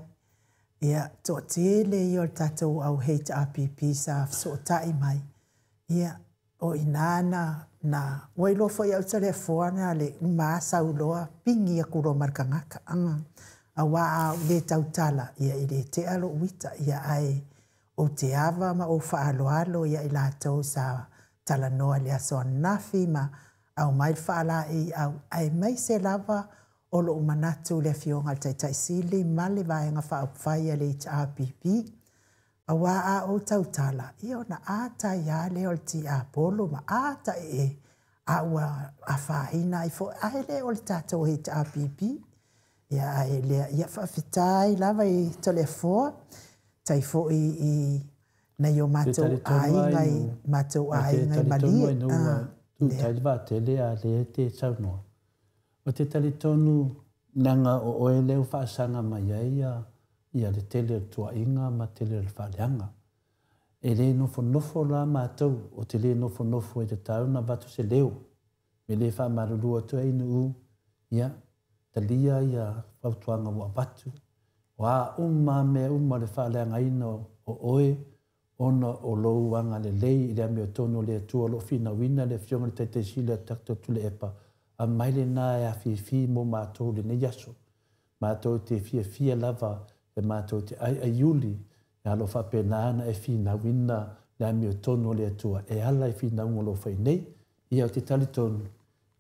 ia to tele i o tatou au HRPP sa so tai mai ia o inana na wailo fo ia o tele foa na le umasa uloa pingi a kuro markangaka anga awa le tautala ia i le te alo wita ia ai o te ava ma o whaaloalo ia i lātou sa talanoa le aso nafi ma au mai whaala i au ai mai se lava o lo manatu le fionga tai sili ma le vaenga whaupwhai le HRPP awa a o tautala ia o na ata ia le o ti apolo ma ata e a ua a whaina i fo ai le o le tātou HRPP ia ai le ia whawhitai lava i telefoa tai fo i na yo matou ai ngai mali tai va tele a le te saunoa o te talitonu nanga o oele u whaasanga mai ia le tele tua inga ma tele le whaaleanga e le nofo la matou o te le nofo e te tau na watu se leo me le whamarurua tu e nu ia talia ia whautuanga wa watu wa me le whaaleanga ina o oe ona o louanga le lei i le ame o tono le tua lo fina wina le fionga le te sila takto tule epa a maile na e a fi mo mātou le ne yaso mātou te fia lava e mātou te ai yuli e alo whapenana e fina wina le ame o tono le tua e ala e fina ungolo whai nei ia o te talitonu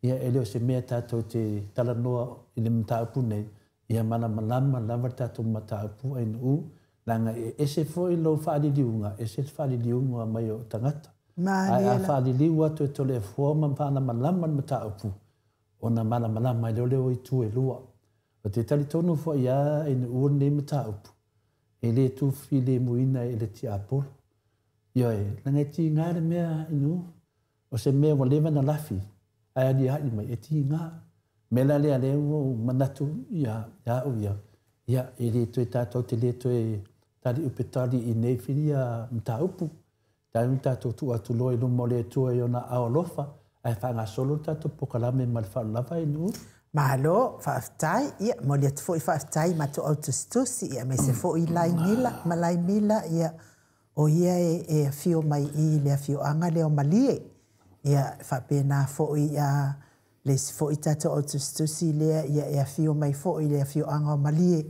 ia e leo se mea tātou te talanoa i le mtaupu nei ia mana malama lava tātou mataupu ai nu langa e se foi lo whaaliliunga e se whaaliliunga mai o tangata ai a whaaliliu atu e tole e fua ma whaana malama mataupu ona malama i leo i tu e lua o te talitonu fo ia e nu ne mataupu e le tu file muina e le ti apolo ia e langa ti ngare mea inu o se mea wa lewa na lafi ai ali haini mai e ti ngā mela lea leo manatu ia e le tu e tātou te le tu e tali upetali i nei whiria mtaupu tai tātou tu atu loe lumo le tu e ona aolofa ai whanga solo tātou pokalame ma le whaolava e nu Malo, whaaftai, ia, mo le atu fo i whaaftai ma to autostusi, ia, me se fo i lai mila, ia, o ia e fio mai i le fio anga leo malie, ia, whapena fo i le fo i tato autostusi lea, ia, e fio mai fo i le fio anga o malie,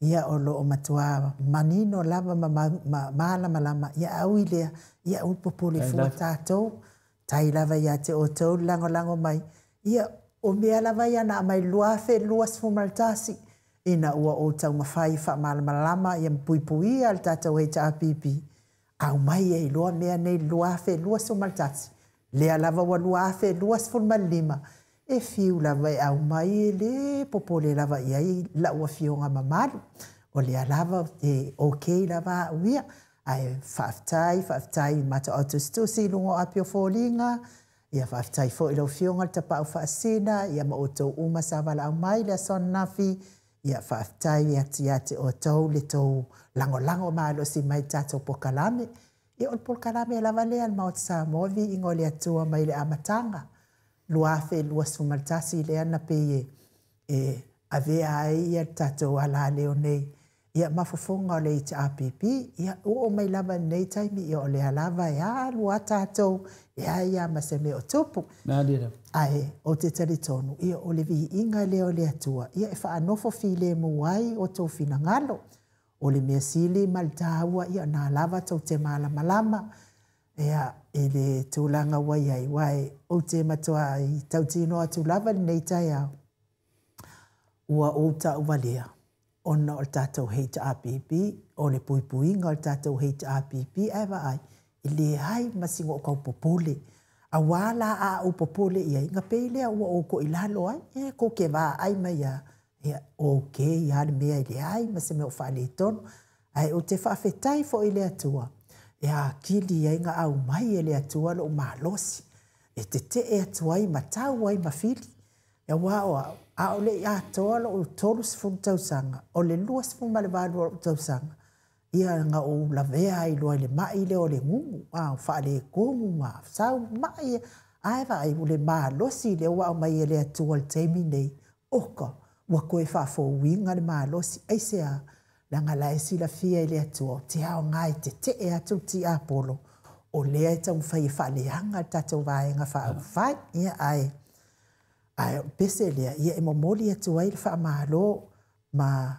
ia, o lo o matua manino lava malama, ia, au i lea, ia, upopo le fua tato, tai lava ia te o tau lango mai, ia, o mea lava ia na mai luafe luas fumaltasi ina ua o tau mawhai wha malama ia mpui al tātou HRPP au mai e loa mea nei luafe luas fumaltasi lea lava wa luafe luas fumalima e fiu lava e au mai le popole lava ia i la ua fionga mamalu o lea lava e okay lava uia ai whaaftai mata autostusi lungo apio fōlinga ia whaftai fo i lau fionga ta pau whaasina, ia ma o tau uma sa wala au mai le son nafi, ia whaftai ia te o tau le tau lango maalo si mai tātou pokalame. Ia o pokalame la valea ma o te sa movi ingo le atua mai le amatanga. Luafe luas fumaltasi le ana pe e avea ai ia tātou ala leo nei. ia mafofonga o le HRPP, ia o mai lava nei taimi ia o le alava ia lua tātou, ia maseme o tupu. Nā dira. Ai, o te tari tonu, ia o le vi inga leo le atua, ia e whaanofo file muai o tau fina ngalo, o le mea sili maltaua ia nā lava tau te malama, ia e le tūlanga wai ai wai, o te matua i tau tino atu lava nei tai au, ua o ta uvalea. Ona o tātou HRPP, o le puipuinga o tātou HRPP, ewa ai, i le hai masingo o kau popole. A wala a o popole ia, inga peilea ua o ko ilalo ai, ko ke wā ai mai ia, ok, ia le mea i le hai, masime o whaale tono, ai o te whaafetai fo i le atua, ia kili ia inga au mai e le atua lo malosi, e te e atua i matau ai mawhili, ia wā o a o le ia toa lo o tolu sifung tausanga, o le lua sifung malewalu o tausanga, ia nga o lavea i loa le mai le o le ngungu, o whaale kungu ma, sau mai, aiwa ai ule maa losi le wa o mai e le atua le teimi nei, oka, wa koe whaafo winga le maa losi, aisea, langa la e sila fia i le atua, te ao ngai te e atu ti apolo, o lea e tau whai whaale hanga tatou vaenga whai, ia ai, ai pese lea ia e momoli atu ai le whaamalo ma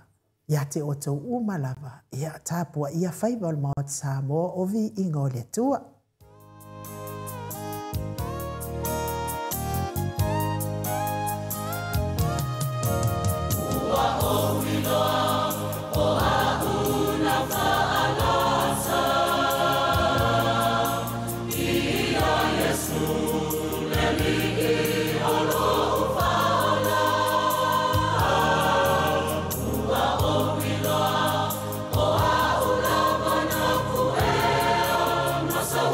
ia te o tau umalava ia tāpua ia whaiva o le maot Samoa o vi inga o le atua. Ua o wiloa o auna whaalasa ia Yesu le ligi o lo so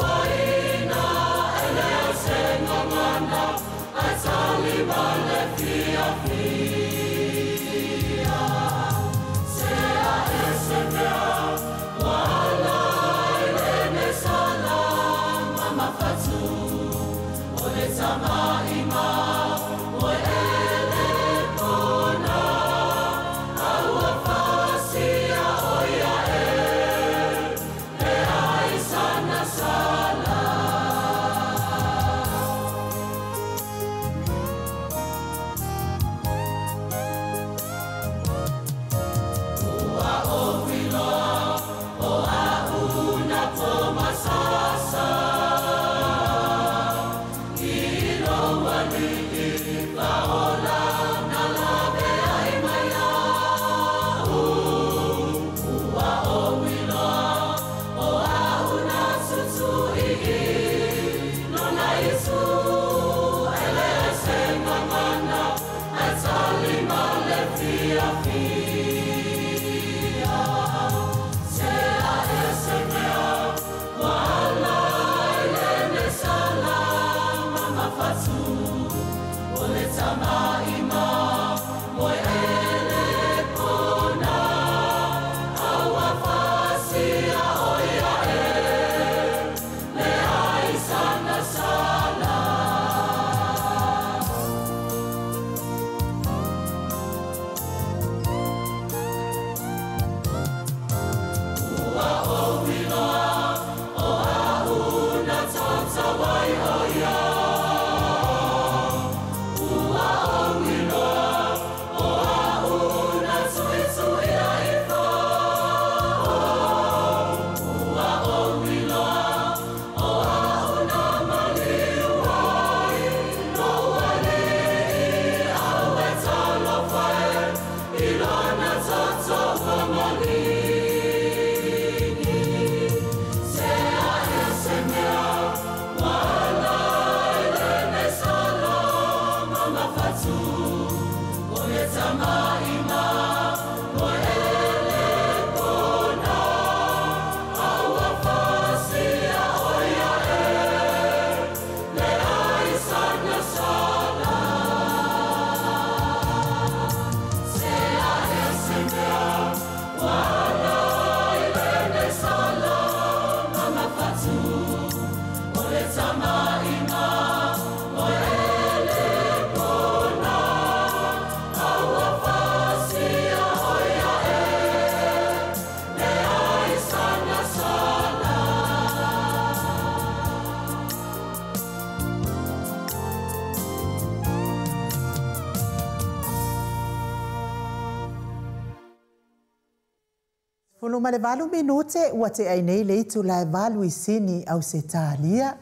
valu minute ua te ai nei le tu la valu isini au se talia.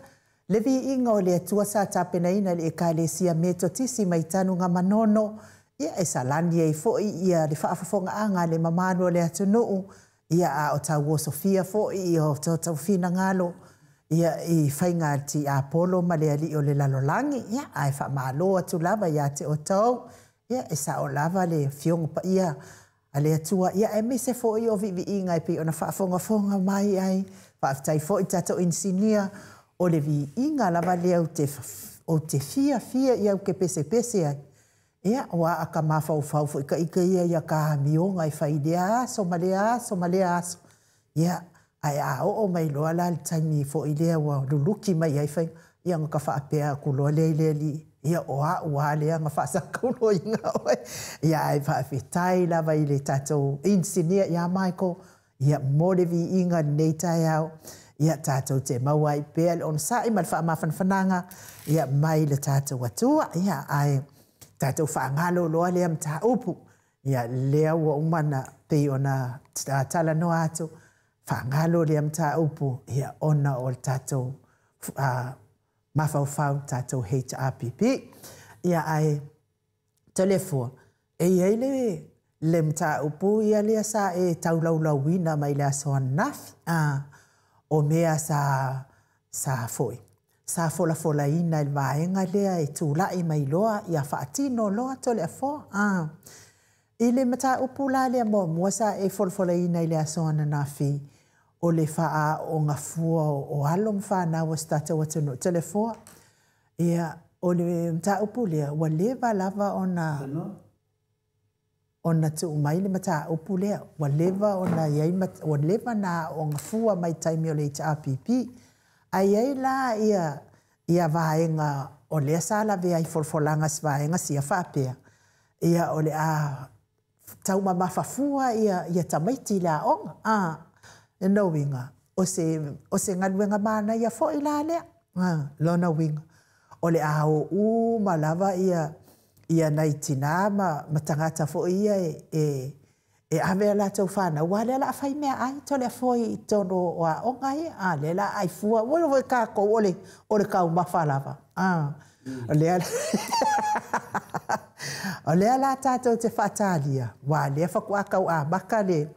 Le vi inga o le atua sa tapena ina le ekalesia meto tisi mai tanu ngā manono. Ia e salani e foi ia le whaafafonga anga le mamanu o le atunuu. Ia a o tau o Sofia foi ia o tau fina ngalo. Ia i whainga ti a Apollo ma le ali o le lalolangi. Ia a e wha malo atu lava ia te o tau. Ia e sa o lava le fionga pa ia. Ale atua ia e mise foi o vivi inga e pi ona whaafonga mai ai. Whaaftai foi tato insinia. O le vi inga lava lea o te fia ia ke pese ai. Ia wa aka mafau fau ka ika ia ka mionga i faidea so malea aso. Ia ai a o mai loa la taimi fo ilea wa luluki mai ai fai. Ia ngaka whaapea kuloa le li. Ia oa lea nga whaasa kulo inga oi. Ia ai whaafetai lava i le tatou insinia ia Michael. Ia mole vi inga nei tai au. Ia tātou te maua i pēa le on sa i malwha mawhanwhananga. Ia mai le tātou atua. Ia ai tātou whaangalo loa lea mta upu. Ia lea ua umana pei ona tala no atu. Whaangalo lea mta upu. Ia ona o tātou mawhauwhau tātou HRPP. Ia ai telefua. Ei le mta upu ia lea sa e taulaulawina mai lea soa nafi. O mea sa foi. Sa fola ina il vaenga lea e tūlai mai loa ia whaatino loa tole a fo. I le mata upula lea mua sa e fola ina i lea soana na fi. O le whaa o ngā fua o alom whanau o stata watano tole fo. Ia o le mata upu lea wa leva lava ona tu mai le mata upu lea wa leva ona iai wa leva na o ngafua mai taimi o le HRPP ai la ia vaenga o le sala ve ai folfolanga vaenga sia whapea ia o le a tau mafafua ia tamaiti la onga no winga o se ngaluenga mana ia fo ila lea lona winga o le a o malava ia nai tina ma tangata fo ia e ave la tau whana. Wale la whai mea ai, tole foi tono o a ongai, le la ai fua, wole ka ko ole kau mawhalawa. O lea la tātou te whatalia. Wale whakuakau a maka le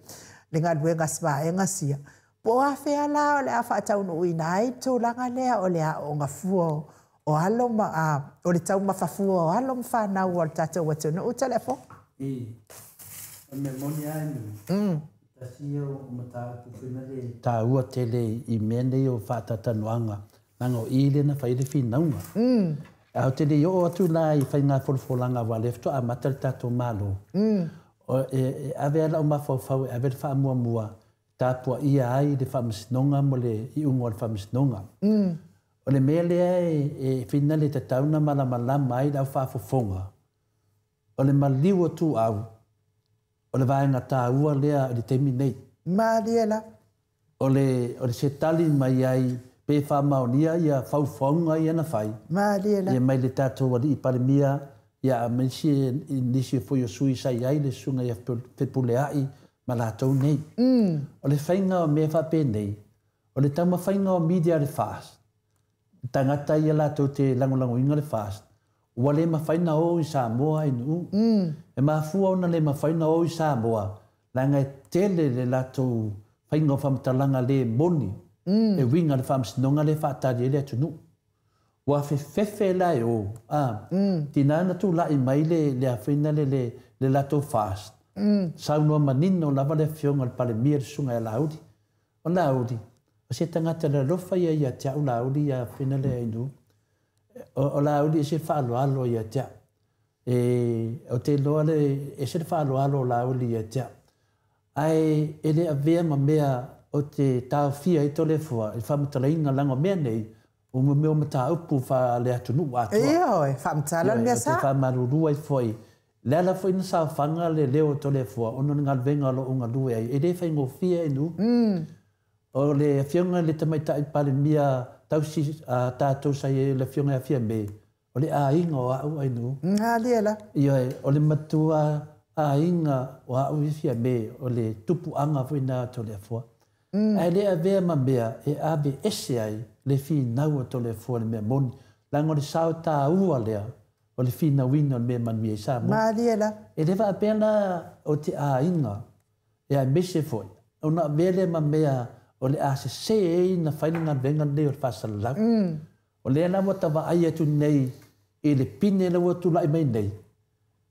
ngā luenga swa e ngasia. Po a whea la o le a whaatau no ina ai, tō langa lea o le a o ngā fua o alo o le tau mawhafua o alo mwhanau o le tātou watunu o telefo. O me moni ai ni. Tasi o mata pupina le tā ua tele i mene o whatatanoanga. Nanga o ile na whaile whinaunga. Au tele i o atu la i whai ngā wholwholanga wa lefto a mata le tātou malo. Ave ala o mawhauwhau ave le wha mua tāpua ia ai le whamasinonga mo le i ungo le whamasinonga. O le mea lea e whina le tatauna malamalama ai lau whaafofonga. O le maliu o tū au. O le vaenga tā ua lea le teimi nei. Mariela. O le se tali mai ai pe whamaonia ia whauwhaunga i ana whai. Mariela. Ia mai le tātou wali i parimia ia a nisi foi o sui sai ai le sunga ia whepule ai ma lātou nei. O le whainga o mea whape nei. O le tauma whainga o media le fast. Tangata ia lātou te langolango inga le fast. Ua le mawhaina o i Samoa i nu. E mafua ona le mawhaina o i Samoa. Langa e tele le lātou whainga o whamatalanga le moni. E winga le whamasinonga le whaatari ele atu nu. Ua whewhewe lai o. Tina tu lai mai le awhina le lātou fast. Saunua manino lava le whionga le pale mia le sunga e laudi. O laudi. O se tangata le rofa ia te au laudi ia whina le ainu. O laudi se whaaloalo ia te. O te loa le, e se whaaloalo laudi ia te. Ai, e le avea ma mea o te tau fia i tole fua, e whamatala inga lango mea nei, o me mea mata upu wha le atunu atua. Eo, whamatala mea sa. O te whamarurua i foi. Lea foi na sa whanga le leo tole fua, ono ngā venga lo unga lue ai. E le whaingo fia inu. O le fionga le tamaita i pale mia tausi tātou sai le fionga a fia me. O le a inga o au ainu. Ngā liela. Ia o le matua a inga o a uifia me o le tupu anga fuina to le fua. Ai le a vea ma mea e abe ese ai le fi nau to le fua le mea moni. Lango le sao ta ua lea o le fi na wina le mea manui e sa mo. Mariela. E le va pena o te a inga e a mese foi. O na vele ma mea o le a se e na whainanga venga le o whasalau. O le ana wata wa ai atu nei e le pine la watu lai mai nei.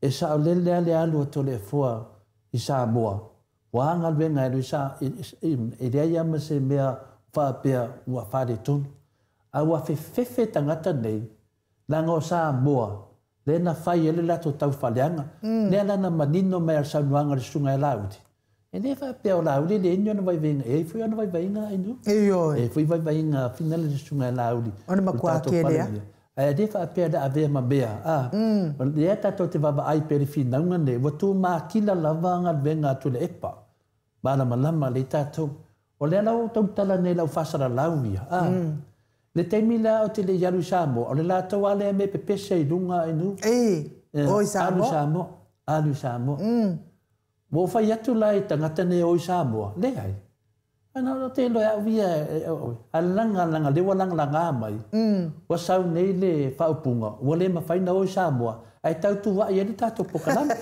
E sa o le le alu to le fua i sa moa. Wa anga venga e sa e le ia ma se mea wha pia ua whare tonu. A ua fefe tangata nei langa o sa moa. Le na whai ele lato tau whaleanga. Le ana na manino mai al saunuanga le sunga e lauti. E le wha pia o lauti le inyo na vai venga. E fui ana vai venga inu. E fui vai venga finale le sunga e lauti. Ona makua ke lea. E le wha pia da avea ma bea. Le e tato te waba ai peri finaunga ne. Watu maa kila lavanga venga tu le epa. Bala malama le tato. O le lau tau tala ne lau whasara lauia. Le teimi la o te le yaru Samoa. O le la tau ale me pepese i lunga inu. Oi Samoa. Alu Samoa. Wo fai atu lai tangata ne oi Samoa. Le ai. Ana o te loa via. Langa lewa langa mai. Wa sau nei le whaupunga. Wa le ma whaina oi Samoa. Ai tau tu wa i ene tato pokalama.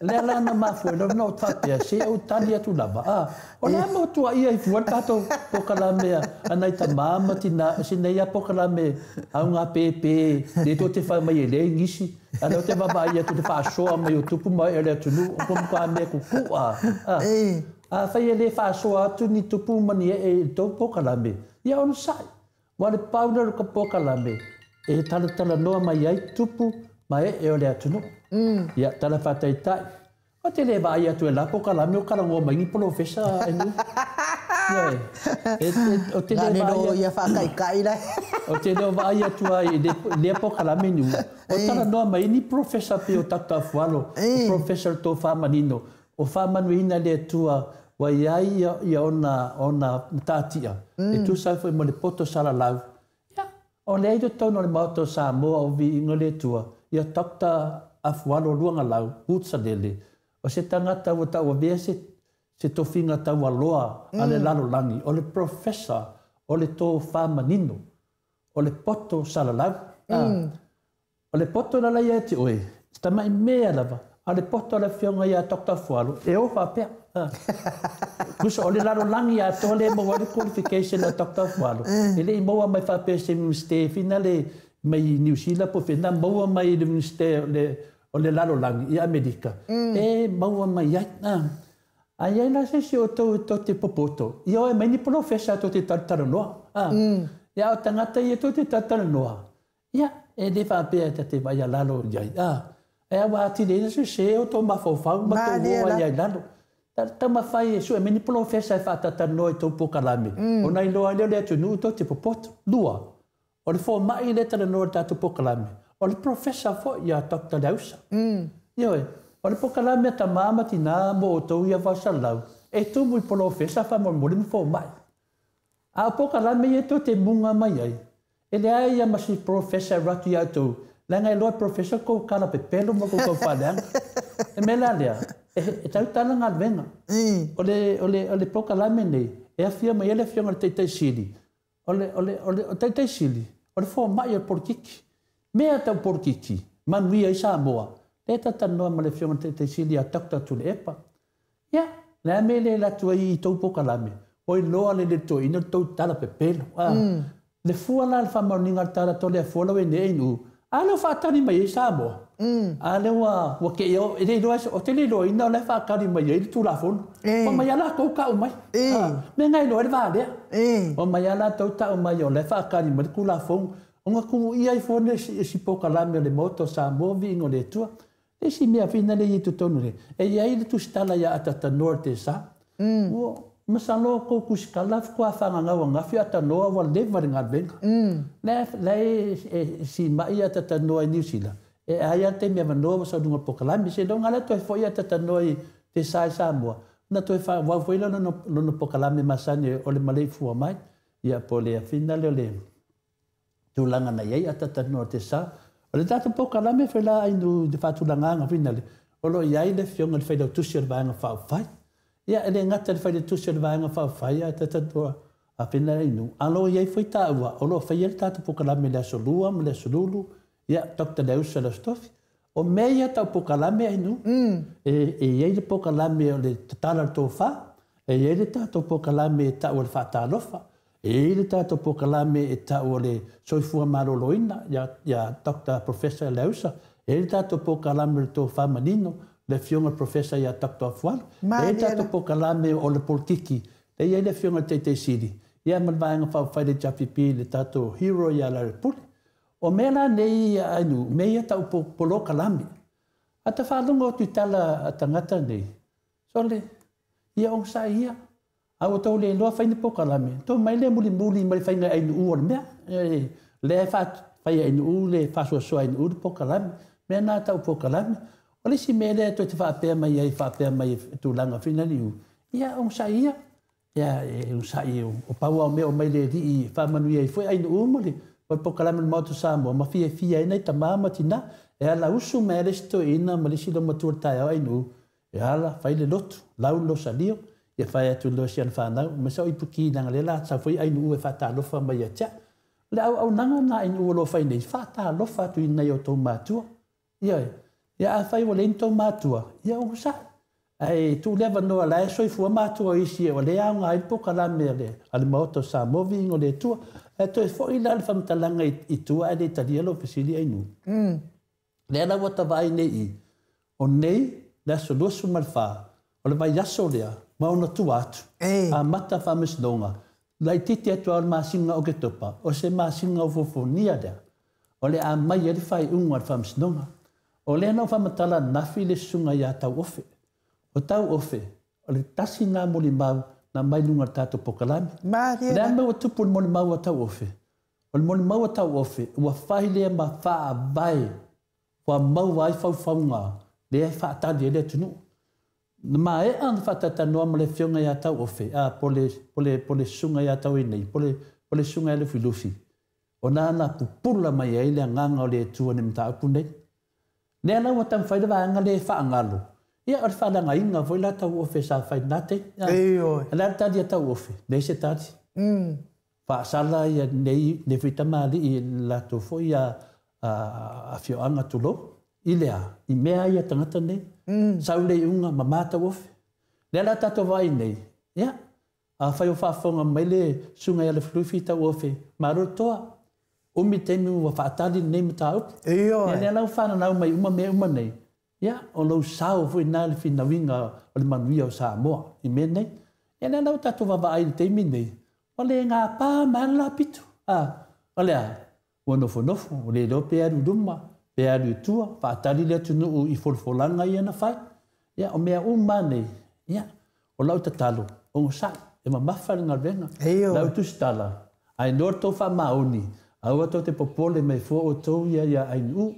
Le ala na mafua no tapia se o tali atu lava o le mo tu ai fu tato pokalame ana ta mama tina se nei pokalame a unha pepe de to te fa mai le ngisi ana te baba ia tu te fa so mai o tupu mai ele tu no como ka me ku fa ele fa so atu ni tupu mani e to pokalame ia on sai wa le powder ko pokalame e tala no mai ai tupu mai e ole atu no ia tala fatai tai o te le vai atu e la pokalame o karango mai ni profesa enu o te le vai ia whakaikai lai o te le vai atu ai le pokalame ni o tala no mai ni profesa pe o tata fualo o professor to famanino o famanuina le tua wa ia ona tatia e tu sa foi mo le poto sala lau ia o le do tono le moto sa mo o vi ngole tua ia takta afualo luanga lau utsa dele o se tangata o tau vea se tofinga tau aloa ale lalo langi o le professor o le to famanino o le poto sala lau o le poto la la ia te oe stama i mea lava a le poto la fionga ia takta afualo e o fa pea kusa o le lalo langi a to le mo wale qualification a takta afualo ele i moa mai fa pea se miste finale mai New Zealand po fena maua mai le minister o le lalo langi i Amerika e maua mai ai ai na se o to te popoto i o mai ni professor to te tartara noa ia o tangata i to te tartara noa ia e le fa pe te vai lalo ai e wa ti le se o to mafofau ma to wa ai lalo tama fai su e mai ni professor fa tartara noa to pokalame o nai loa le tu no to te popoto lua o le fo mai le tala no tatu pokalame o le professor fo ia takta lausa ioe o le pokalame ta mama tina mo to ia vasalau e tu mu professor fa mo mo fo mai a pokalame e to te munga mai ai ele ai ia masi professor ratu ia to langa lo professor ko kala pe pelo mo ko fadan e melalia e tau tala nga venga o le pokalame nei e afia mai ele afia te sili o te sili o le fo mai e porkiki mea tau porkiki manui ai Samoa le tata noa ma le fionga te sili a takta tu le epa ia le me le la tu i tau pokalame o i loa le to ina tau tala pe pelo le fua la fa morninga tala to le fo le nei nu alo fa tani mai Samoa ale wa ke yo e lo o te lo ina le fa kali mai e tu la fon o mai ala ko ka o mai me ngai lo le va de o mai ala to ta o mai o le fa kali mai ku la fon o nga ku ia i fon si pokalame le moto Samoa vi ngole tu e si mea fina le i tu tonu le e ia i tu stala ya atata norte sa o masalo ko kuskala ko afanga nga nga fi ata noa wa le va nga benga le si mai atata noa New Zealand e aia te mea manoa sa dunga pokalame se donga la to fo ia tata noi te sai Samoa na to fa wa foi no pokalame masane o le malei fu mai ia po le fina le tu langa na ia tata no te sa o le tata pokalame fe la inu de fatu langa nga fina le o lo iai le fionga le whaidau tusi o le vaenga whaawhai. Ia, ele ngata le whaidau tusi o le vaenga whaawhai, a tatatua a pena inu. Alo iai whai tāua, o lo whai ele tātu pukalame le asolua, me le asolulu, ia, Dr. Leusa le stofi. O mea tau pukalame inu, iai le pukalame o le tatala le tō wha, iai le tātou pukalame e tau o le whaatalofa, iai le tātou pukalame e tau o le soifua maroloina, ia Dr. Professor Leusa, iai le tātou pukalame le tō wha manino, le fionga Professor ia Dr. Afualo, iai le tātou pukalame o le politiki, iai le fionga Teitei Siri, ia malvaenga whawhai le japipi le tātou hero ia la repule. O mea nei ainu, mea tau polo kalami. A ta whalunga o tuitala a tangata nei. Sole, ia ong sa ia. A o tau le loa whaine po kalami. Tō mai le muli mai whainga ainu u o le mea. Le whai ainu u, le whasua soa ainu u le po kalami. Mea nā tau po kalami. O le si mea le to te whaapea mai ai, whaapea mai tūlanga whina ni u. Ia ong sa ia. Ia ong sa ia. O paua o mea o mai le ri i whamanu ia i fwoi ainu u moli. O po kalame mo to Samoa ma fia nei ta mama tina e ala usu mere sto ina ma lisi lo matur tai ai nu e ala fai le lotu lau lo salio e fai atu lo sian fa na ma so ipuki na le la sa foi ai nu e fa ta lo fa ma ya cha le au nanga na ai nu lo fai nei fa ta lo fa tu ina yo to matua ia fai o lento matua ia o sa ai tu leva no ala so fu matua isi o le au ngai po kalame le al moto Samoa vingo le tu e to fo ila le famtalanga i tua e le talia lo fesili ai nu. Le ala wata vai nei o nei le solusu malfa o le vai yaso lea ma ona tu atu a mata famis longa lai titi atu al masinga o ke topa o se masinga o fofonia lea o le a mai e le fai unga al famis longa o le no famatala nafi le sunga ia tau ofe o tau ofe o le tasi ngā moli mau na mai lunga tātou pokalami. Lea me o tupu le moni mau a tau ofe. O le moni mau a tau ofe, ua whai lea ma wha vai, ua mau ai whauwhaunga, lea e wha atali e lea tunu. Ma e an whatatanoa ma le whionga ia tau ofe, po le sunga ia tau inei, po le sunga ia le filufi. O nāna pupula mai e lea nganga o le tua ni mta upu nei. Lea na ua tam whaida wanga le wha angalo. Ia o le whalanga inga voi la tau ofe sa whai nate. La tadi a tau ofe, nei se tadi. Whaasala ia nei ne whitamali i la tau fo ia a whioanga tulo. I lea, i mea ia tangata nei. Saule i unga ma mata ofe. Lea la tato vai nei. Ia, a whai o whaafonga mai le sunga ia le flufi tau ofe. Maro toa, umi temu wa whaatali nei mta upu. Lea lau whananau mai uma mea uma nei. Ia, o lau sao fwoi nā le whinawinga o le manuia o Samoa, i me nei. Ia nā lau tato wawa ai le teimi nei. O le ngā pā mana la pitu. O le a, ua nofo, o le leo pe aru ruma, pe aru tua, whaatari le tunu i folfolanga i ana whai. Ia, o mea uma nei. Ia, o lau tatalo, o ngosai, e ma mawhari ngā renga. Lau tustala, ai nor tō wha maoni, aua tō te popole mai fua o tō ia ai nu.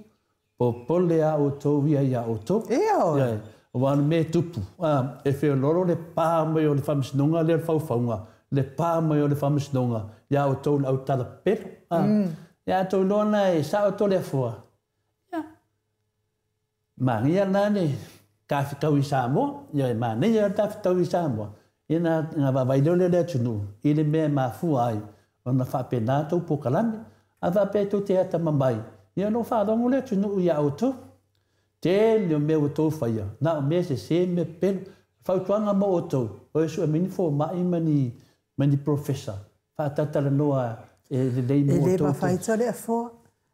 Pole a o tō ia o tō. O anu me tupu. E wheo loro le pā mai o le whamisinonga le whauwhaunga. Le pā mai o le whamisinonga. Ia o tō au tala pero. Ia tō lona e sa o tō le fua. Mangia nane ka whitau i Samoa. Ia e mangia ta whitau i Samoa. Ia ngā wawaileo le tunu. I le mea ma fua ai. O na whapena tō pokalame. A whape tō te ata mamai. Ia no whaadongo le tunu ia o tō. Te leo mea o tō whaia. Nā o mea se me pelo. Whautuanga mo o tō. O esu a mini fō mai mani professor. Whaatatara noa e lei mo o tō. E le ma whaita le a fō.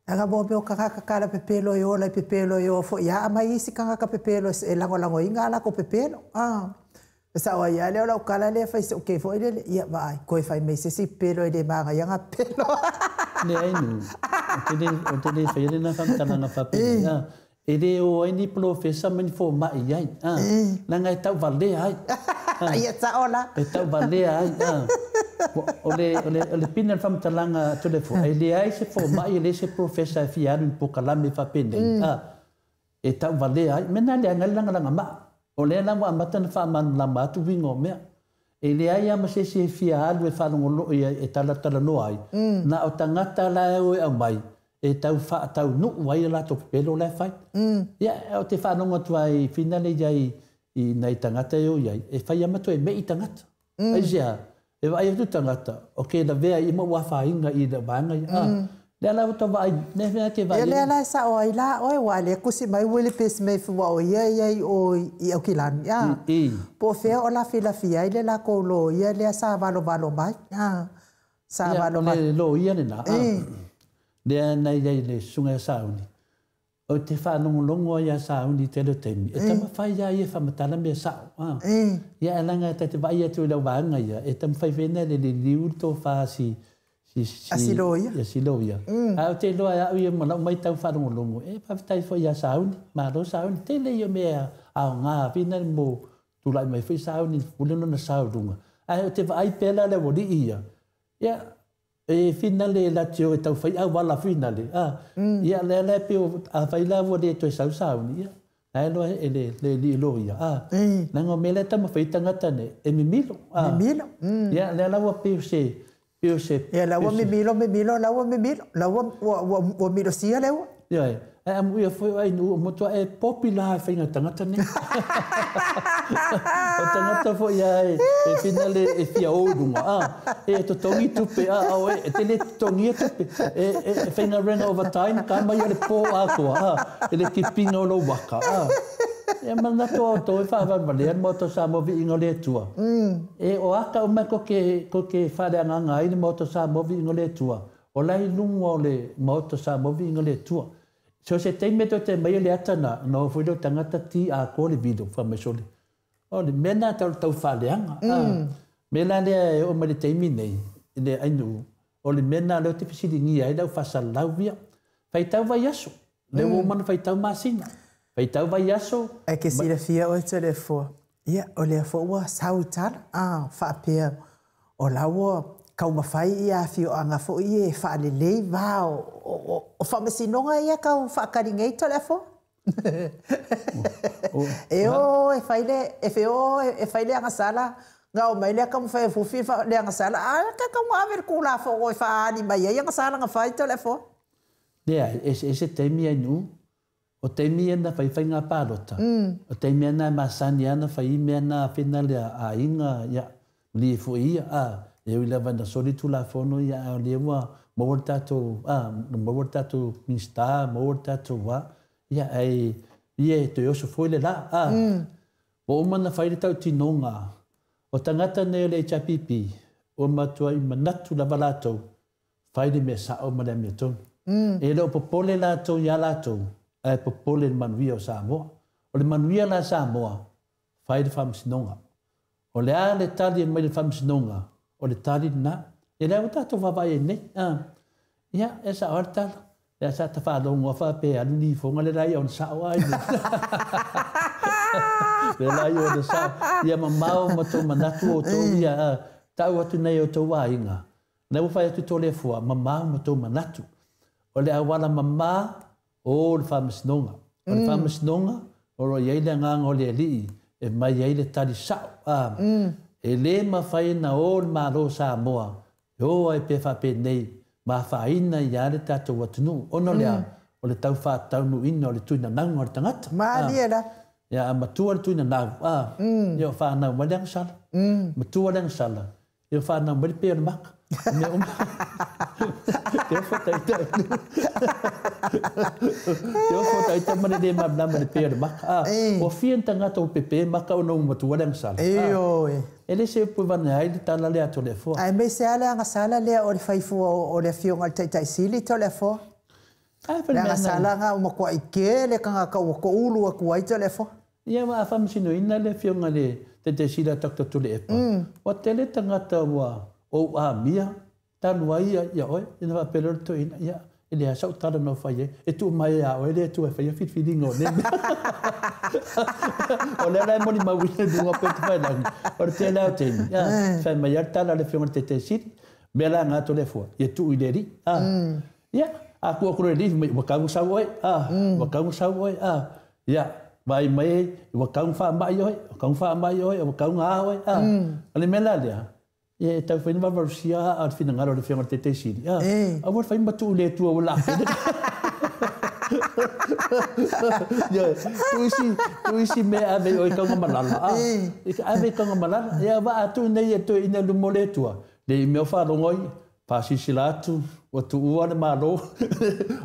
Anga mo meo kakakara pepelo i ola i pepelo i o fō. Ia a mai isi kangaka pepelo e lango inga ala ko pepelo. Sa o ia leo lau kala le whaisa o kei fō i le. Ia vai. Koe whai mei se si pelo i le maanga ianga pelo. Ne ainu. O te le whaere na whamtananga whapena. E re o aini professor mani fō mai ai. Nanga e tau wale ai. Ia ta ola. E tau wale ai. O le pina whamtananga to le fō. E le ai se fō mai e le se professor e fiaru i pokalame whapena. E tau wale ai. Mena le angai langa maa. O le langa amata na whamanu lama atu wingo mea. E le ai ama se fia alu e whanongolo e tala no ai. Na o tangata la e au mai. e tau wha tau nu wai la to pelo le fai. Ia o te whanonga tua i finale iai i nei tangata eo iai. E whai amatu e me i tangata. Ai zia, e vai atu tangata. O ke na vea i mua whainga i da vanga i. Lea la uta vai, ne vea ke vai. Lea la sa o i la, oi wale, kusi mai wili pes me fua o ia iai o i au kilani. Po fea o la fila fia i le la ko lo ia lea sa valo mai. Sa valo mai. Le lo ia ne na. Lea nei iai le sunga e sauni. O te whanongo ia sauni te lo temi. E tama whai ia i e whamatala mea sao. Ia e langa te vai atu i lau wanga ia. E tama whai wena le liu to whaasi. Asiloia. Asiloia. Au te loa ia ui mo lau mai tau whanongo. E pavitai fo ia sauni. Maro sauni. Te le ia mea au ngā vina mo tulai mai fai sauni. Uleno na saurunga. Ai te vai pela le wori ia. Ia. E finale la tio e tau fai au wala finale. Ia le pio a fai la wori e toi sauni. Ia. Ai loa e le li loia. Nango mele tama fai tangata ne. E mimilo. Mimilo. Ia le lawa pio se. Ia laua mimilo, laua mimilo. Laua ua milo sia leua. Ia, e amu ia foi ai nu motua e popular whainga tangata ne. O tangata foi ia e finale e fia ourunga. E to tongi tupe, e te le tongi tupe. E whainga ring over time, ka mai ale pō akoa. E le kipinga o lo waka. E mana toa to e whaavavale, an moto sa movi ingo le tua. E o aka o mai ko ke whare anganga i le moto sa movi ingo le tua. O lai lungo le moto sa movi ingo le tua. So se teime to te mai le atana, no fuilo tangata ti a ko le video whamesole. O le mena tau whare anga. Mena le o mai le teimi nei, le ainu. O le mena leo te pisiri ngia e lau whasalau via. Whaitau vai aso, le o mana whaitau masina. Whaitau vai aso. E ke sira fia o e te le fua. Ia, o le fua ua sautara. Whaapea. O laua kaumawhai ia fio anga fo i e whaalelei wā o whamasinonga ia kau whaakaringei to le fua. E o e whaile anga sala. Ngā o mai lea kamu whai fufi le anga sala. Ka kamu awer kula fo o e whaani mai ia anga sala nga whai to le fua. Lea, e se teimi ainu. O teimi ana whai ngā pārota. O teimi ana masani ana whai me ana whina lea a inga ia li fu ia. E ui lewa na sori tu la fono ia a lewa mawar tatu minsta, mawar tatu wa. Ia ai ia to yoso foi le la. O mana whai tau tinonga. O tangata ne le chapipi. O matua i manatu la valatou. Whai le me sao ma le me tonu. E leo popole latou ia latou. E popole le manuia o Samoa. O le manuia la Samoa, whai le whamsinonga. O le a le tali e mai le whamsinonga, o le tali na. E leo tatou whawai e nei. Ia, e sa ortala. E sa ta whalonga whape anu ni fonga le rai on sao ai. Le rai on sao. Ia mamau matou manatu o tō ia. Tau atu nei o tō wainga. Nau whai atu tō le fua, mamau matou manatu. O le awala mamā, o le whamasnonga. O le whamasnonga, o ro iaile nganga o le alii, e mai iaile tari sao. E le mawhai na o le maro Samoa, e o ai pe whape nei, ma whaina i ale tātou atunu. Ono lea, o le tau whātaunu ina o le tuina nau o le tangata. Maali e la. Ia, matua le tuina nau. Ia o whanau mai leang sala. Matua leang sala. Ia o whanau mai le peo le maka. Mea uma. Teo whataita. Teo whataita mani le mamlama le peo le maka. O whian tangata o pepe maka o nau matua leang sala. Eoi. E le se pui wane ai le tala lea to le fua. Ai mei se ale anga sala lea o le whaifua o le fionga le taitai sili to le fua. Le anga sala nga o makua ike le kanga ka o ko ulu a kuai to le fua. Ia ma a whamasino ina le fionga le taitai sila takta to le epa. O tele tangata ua o a mia, tanua ia oi, ina wa pelor to ina, ia, ele a sau tala no whaie, e tu mai a oi, le tu e whaia whitwhiringo, ne? O le rai moni mawina dunga pētu whailangi, o le te lao tēni, ia, whai mai ar tala le whionga te te siri, me la ngā to le fua, ia tu i le ri, ia, a kua kura ri, wakangu sau oi, wakangu sau oi, ia, vai mai, wakangu wha mai oi, wakangu ngā oi, ale me la lea, e tau whain wawaru sia a whina ngaro le whianga te siri. A wad whain matu le tua o lake. Tuisi me ave o i kaunga malala. Ave kaunga malala. Ia wa atu nei e toi ina lumo le tua. Le i meo wharongoi, pāsisi la atu, o tu ua le malo.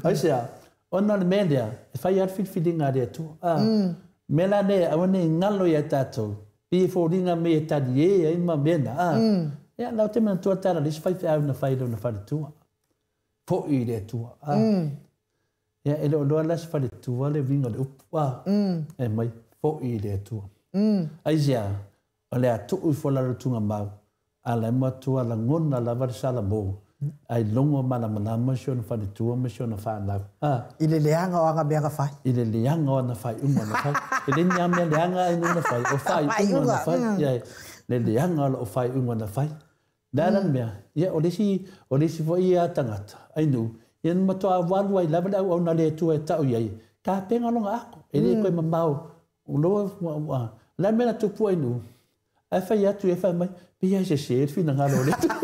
Ai sea, ona le melea, e whai ar whiwhiringa le tua. Mela ne, awane ngalo ia tātou. Pi e whoringa me e tari e, e ma mena. Ia, lau te mena tua tara, lisi whai whiau na whai na whare tua. Po i le tua. Ia, e leo loa lasi whare tua le vinga le upu. E mai, po i le tua. Ai sea, o le atu ui wholaro tunga mau. Ala matua la ngona la varsala mo. Ai longo mana mana masio na whare tua, masio na whanau. Ile leanga o anga mea whai. Ile leanga o na whai, unga na whai. Ile nia mea leanga ai nuna whai, o whai unga na whai. Ia, le leanga o whai unga na whai. Nāran mea, ia, o lesi fo ia tangata, ai nu. Ia matua walu ai lava au na le tua e tau iai. Ka penga longa ako, e le koe mamau. Uloa, la mena tupu ai nu. Ai whai atu e whai mai, pia se se, whina ngaro le tua.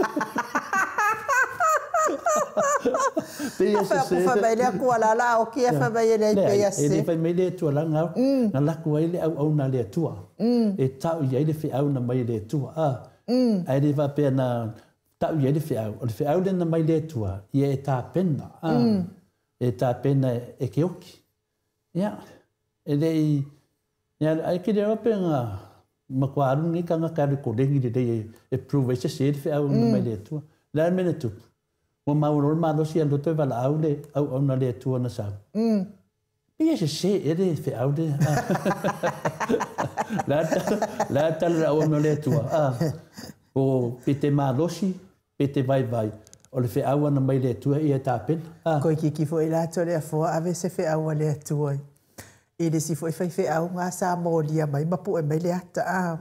Pia se se. Whai mai lea kua la o kia whai mai lea pia se. E le whai mai le tua la ngau, na laku ai le au na le tua. E tau iai le whi au na mai le tua. Ai le whapea na tau iai le whi au. O le whi au le na mai le tua, ia e tā pena. E tā pena e ke oki. Ia, e le i, ai ki le ope ngā, makua arungi ka ngā kare ko rengi le rei e prove se se le whi au na mai le tua. Lai mene tupu. Mo maurol malosi a loto e wala au le, au na le tua na sau. Pia se se e le whi au le. La tala au na le tua. O pete malosi, pete vai vai. O le whi au na mai le tua i e tā pena. Koe ki fo i lato le fua, ave se whi au le tua. I le si fo i whi au ngā sa mōlia mai, mapu e mai le ata.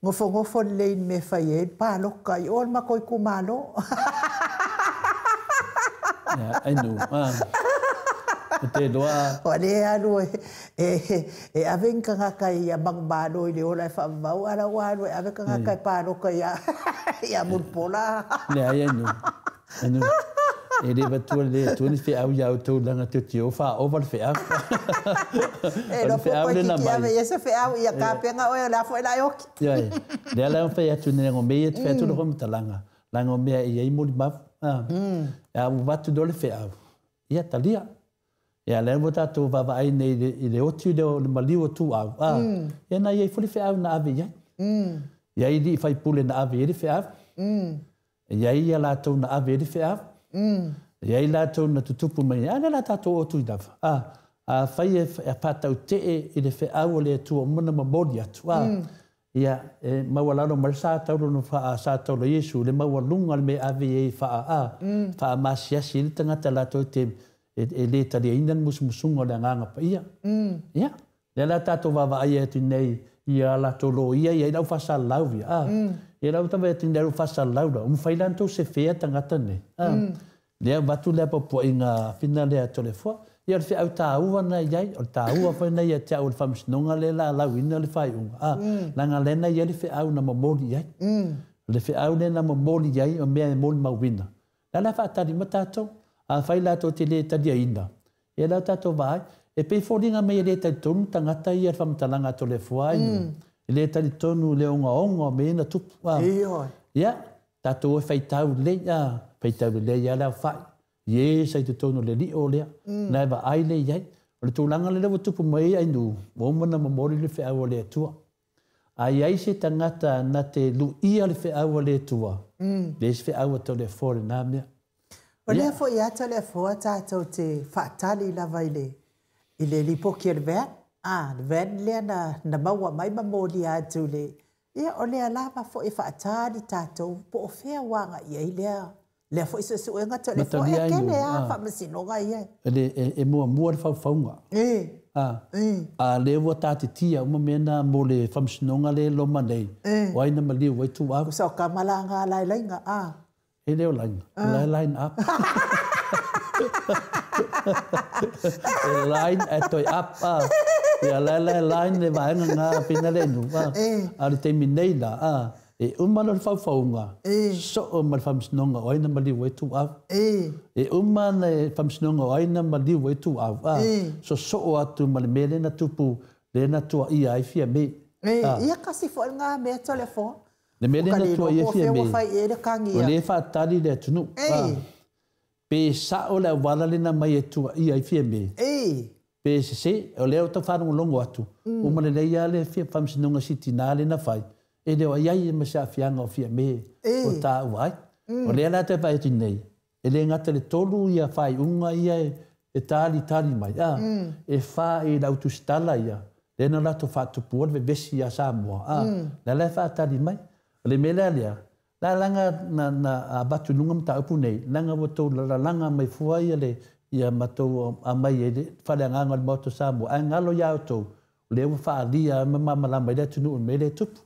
Ngofo lein me whai e, pāloka i ol makoi ku malo. Ai nu. Te doa. O le anu e ave ka ngaka i a mangmano i le ola e whamau ara wano e ave ka ngaka i pāloka i a mulpola. Le ai nu. Anu. E le vatua le tuani whi au iau tau langa te tio wha over whi au. E no po koe ki ave i esa whi au i a kāpenga o e la fo e la oki. Iai. Le ala whi atu ne ngo mea te whi atu loko mta langa. Langa mea i ei mori mafu. E a watu dole whi au. Ia talia. Ia le mo tātou wawa ai nei i le otiu le maliu tu au. Ia na iei fuli whi au na ave iai. Iai li i whai pule na ave i whi au. Iai ia lātou na ave i whi au. Iai lātou na tutupu mai. Ana la tātou o tui dawa. A whai e pātau te i le whi au o le atua muna mamori atu. Ia maua lalo mara sātauro no wha sātauro Iesu le maua lunga le me ave e wha wha masiasi le tangata lātou te e le tari inan musumusunga le nganga pa ia. Ia. Le la tātou wawa ai atu nei ia lātou lo ia i lau whasa lauvi. Ia lau tawa atu nei lau whasa laura. Umwhailantou se whea tangata nei. Lea watu lea popo i ngā whina lea tole fua. Ia le au tā ua na iai, o tā ua whai nei a te au le whamisinonga le la lau ina le whai unga. Langa lena ia le au na mamori iai. Le au le na mamori iai o mea mori mauwina. La whaatari ma tātou. A whai lātou te le taria ina. Ia lau tātou vai. E pei whoringa mei le tari tonu tangata ia le whamatalanga tole fua inu. Le tari tonu le onga me ina tupu. Ia, tātou e whai tau le ia. Whai tau le ia lau whai. Ie, sai te tono le li o lea. Nai wa ai le iai. O le tūlanga le lewa tupu mai ai nu. Momana mamori le whea o le tua. Ai ai se tangata na te lu ia le whea o le tua. Le se whea o to le fore nā mea. O lea fo i ata le fo tātou te whaatali lava i le lipo ki le ven. Le ven lea na maua mai mamori atu le. Ia o lea lava fo i whaatali tātou. Po o whea wanga i ai lea. Le fo isa su nga to le fo e kele a fa masino ga ia e mua le faunga le wa tati tia uma mena mo le famsinonga le lo manei wai na mali wai tu a so ka malanga lai nga e le line up line atoi up ya line le vai nga pina le nu a le te minei la E umana le whauwhaunga. So o ma le whamsinonga o aina ma liu e tu au. E umana e whamsinonga o aina ma liu e tu au. So o atu ma le mele na tupu le na tua ia ai fia me. Ia kasi fo ngā mea telefon. Le mele na tua ia fia me. O le whaatari le tunu. Pe sa o le wala le na mai e tua ia ai fia me. Pe se o le o ta whanonga longo atu. Uma le leia le fia whamsinonga siti nā le na whai. E leo iai e masa fianga o fia me o tā uai. O lea la te whai nei. E le ngata le tolu ia whai unga ia e tāli mai. E wha e lautu stala ia. Le na lato whātupu ve vesi a Samoa. La le wha tāli mai. O le mele lea. La langa na batu nunga mta upu nei. Langa wato la langa mai fua ia le ia matou a mai e le whale nganga le moto Samoa. A ngalo iau tau. Le whaalia mamala mai le tunu me le tupu.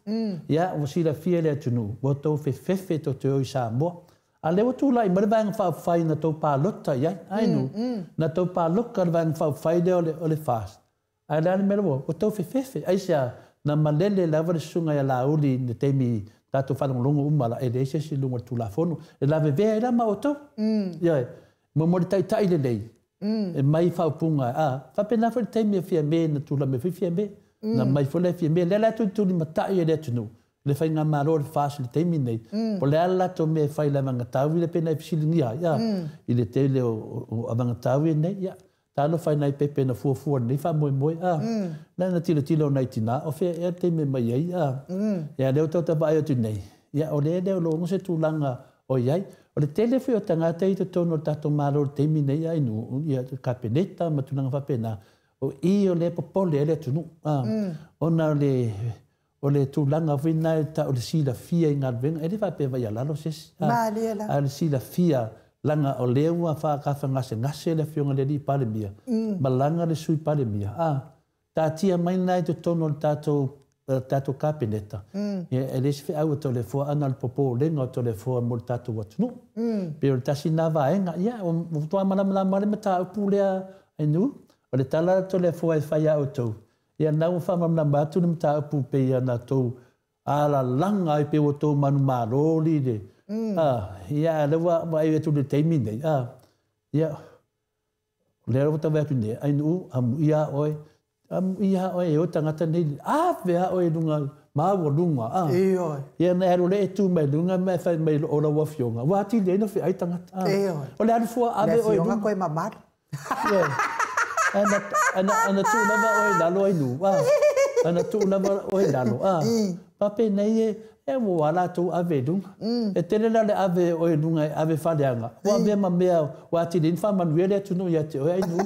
Ia, o sila fia le tunu. Wa tau fefe to te oi Samoa. A le watu lai, ma le vanga whawhai na tau pālota, ia, ainu. Na tau pāloka le vanga whawhai le o le fast. A le ane mele wo, o tau fefe. Aisia, na malele lawa le sunga ia la uli ne teimi tato whanong longo umala, e le eise si lunga tu la whonu. E la vevea ira ma o tau. Ia, mo mori tai le lei. E mai whaupunga, whapena whare teimi a fia me na tula me fia me, na mai whole fia me, le la tuli matai e le tunu, le whai ngā maro le whāsi le teimi nei, po le ala to me whai la mangatau i le pena i pisili nia, i le te le o mangatau i nei, talo whai nai pepe na fuafua nei, wha moe, la na tilo nai tina, o whea e teimi mai ei, ia leo tau tawa ai atu nei, ia o le leo lo ngose tūlanga o iai, o le telefo o tangata i te tono tato maro te mine ia inu, ia kapeneta, matunanga whapena, o i o le popole ele tunu. Ona o le tūlanga wina ta o le sila fia i ngā venga, e le whape vai alalo sesi. A le sila fia langa o leua whaakafa ngase le fionga le li palemia, ma langa le sui palemia. Ta tia mai nai te tono tato kapeneta. E le se au to le fo ana le popo lenga to le fo mo tato watunu. Pero tasi na vaenga ia o to amala male mata pulea enu. O le tala to le fo e faia auto. Ia na o fama na batu ni mata pu pe ia na to ala langa i pe o to manu maroli de. Ia le wa e to le teimine. Ia le ro to va tune ai nu am ia oi ia o e o tangata nei vea o e lunga maua lunga ia na ero le tu mai lunga mai fai mai o la wafionga wati le no fi ai tangata o le alfua ave o e lunga koe mamar ana tu lava o e lalo ai nu ana tu lava o e lalo pape nei e mo ala tu ave lunga e tele la le ave o e lunga ave faleanga o ave ma mea wati le fa manuele tu no ia te o ai nu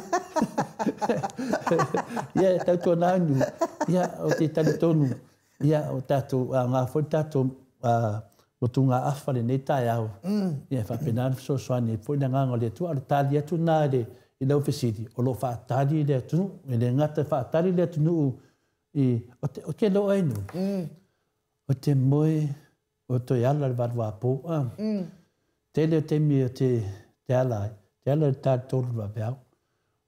ia tatu nanu ia o te tali tonu ia o tatu ngā foi tatu o tunga afale nei tai au ia whapena so soani foi na nganga le tu ale tali atu nā le i lau fesiri o lo whaatari le atu e le ngata whaatari le atu nuu o te lo ainu o te moe o to ala le vadwa po tele o te mi o te ala le tātu tolu wa beau.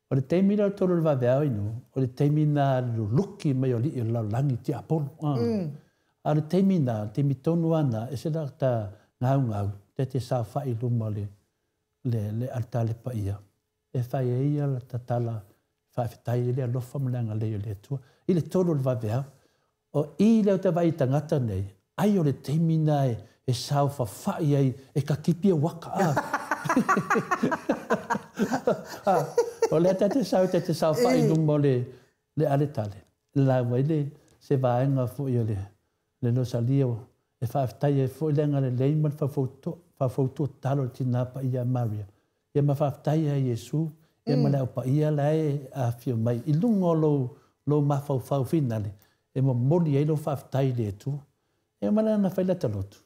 O le teimi la tolu le vaveao inu, o le teimi na luki mai o li i la langi ti apolo. A le teimi na, teimi tonu ana, e se la ta ngau, te sa whai luma le alta le pa ia. E whai e ia la tatala, whai whitai le alofa mleanga le o le tua. I le tolu le vaveao, o i leo te vai tangata nei, ai o le teimi na e sao whai ai, e ka kipia waka o le te sau whai lungo le ale tale. La waile se vaenga fo i le no salio e whaftai e fo i lenga le leiman whafautu talo tina pa ia Maria. Ia ma whaftai a Yesu, ia ma leo pa ia lai a fio mai. I lungo lo mawhau finale, e ma moli e lo whaftai le tu. E ma leo na whaila talotu.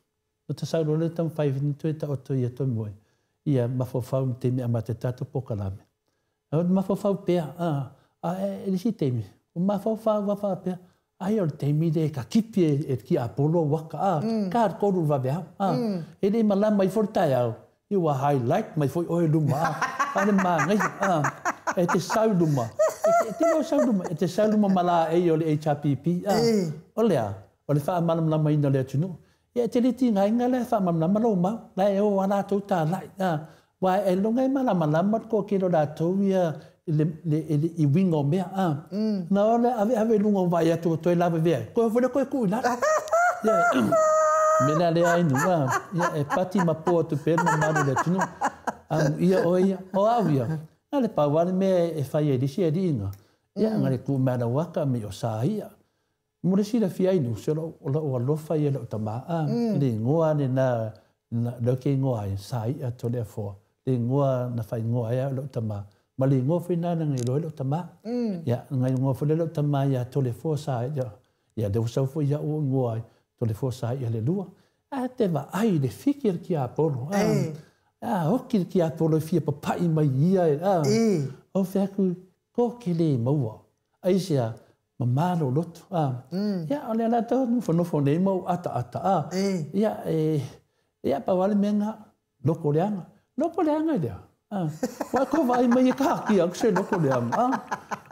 No te sau le tam whai vinitu e ta oto ia to moe. Ia mawhau te mi ama te tato pokalame. O mawhau pea, e si temi. O mawhau wafa pea, ai o temi de ka kipi e ki Apollo waka, ka ar koru wawea. E le mala mai fortai au. I wa highlight mai foi oe luma. Ane maa ngai, e te sau luma. E te sau luma mala e o le HRPP. O lea, o le wha malam lama ina lea tunu. ia te liti ngainga le whamamlama lo mau, lai e o ana tau tā lai. Wa e longa e malama ko kiro rātou ia i winga o mea. Na ole ave lunga vai atu toi lawe vea. Koe whare koe kui la. Mena le ainu. Ia e pati mapua tu pēr ma maru le tunu. Ia o ia. O au ia. Nga le pawale mea e whai e risi e ringa. Ia ngare ku mara waka me o sā ia. Mure si la fi ainu. Se o alofa ia le o tamaa. Le ngoa ne na ke ngoa e sā ia to le fo. Le ngoa na whai ngoa ia le o tamaa. Ma le ngoa whina na ngai loe le o tamaa. Ia ngai ngoa whina le o tamaa ia to le fo sā ia. Ia le usau fo ia o ngoa ia. To le fo sā ia le lua. A te wa ai le fikir ki a polo. Hoki ki a polo fia papai mai ia. O whiaku ko ke le maua. Aisia ma malo loto. Ia o le ala tau nufo nei mau ata. Ia pa wale menga loko leanga. Loko leanga ia. Wa ko vai mai ka ki ak se loko leanga.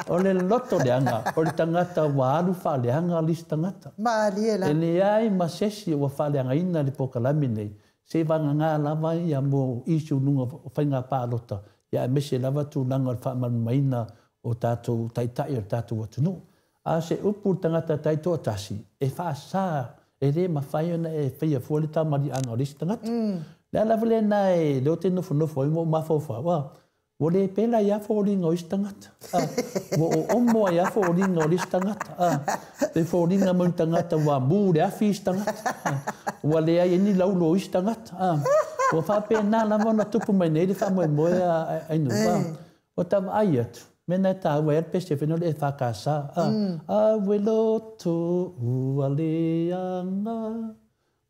O le loto leanga. O le tangata wa alu fa leanga lis tangata. Maaliela. Ele ai ma sesi wa fa leanga ina le pokalami nei. Se vanga ngā lava ia mo isu nunga whainga pālota. Ia mese lava tu nanga fa maina o tātou taitai o tātou atunu. A se upu tangata taito tasi. E wha sā. E re ma whaiona e whaia fuali tā mari anga lis tangata. Le ala vile nai leo te nofo i mo mawhawha. Wo le pela ia fōringa o istangata. Wo o omoa ia fōringa o istangata. Te fōringa mo istangata wa mū le afi istangata. Wa le ai ni laulo o istangata. Wo whape nā lama na tupu mai nei le whamoe moe ainu. O tam ai atu. Mena tā ua pese wheno le whakasa. Awe loto ua leanga.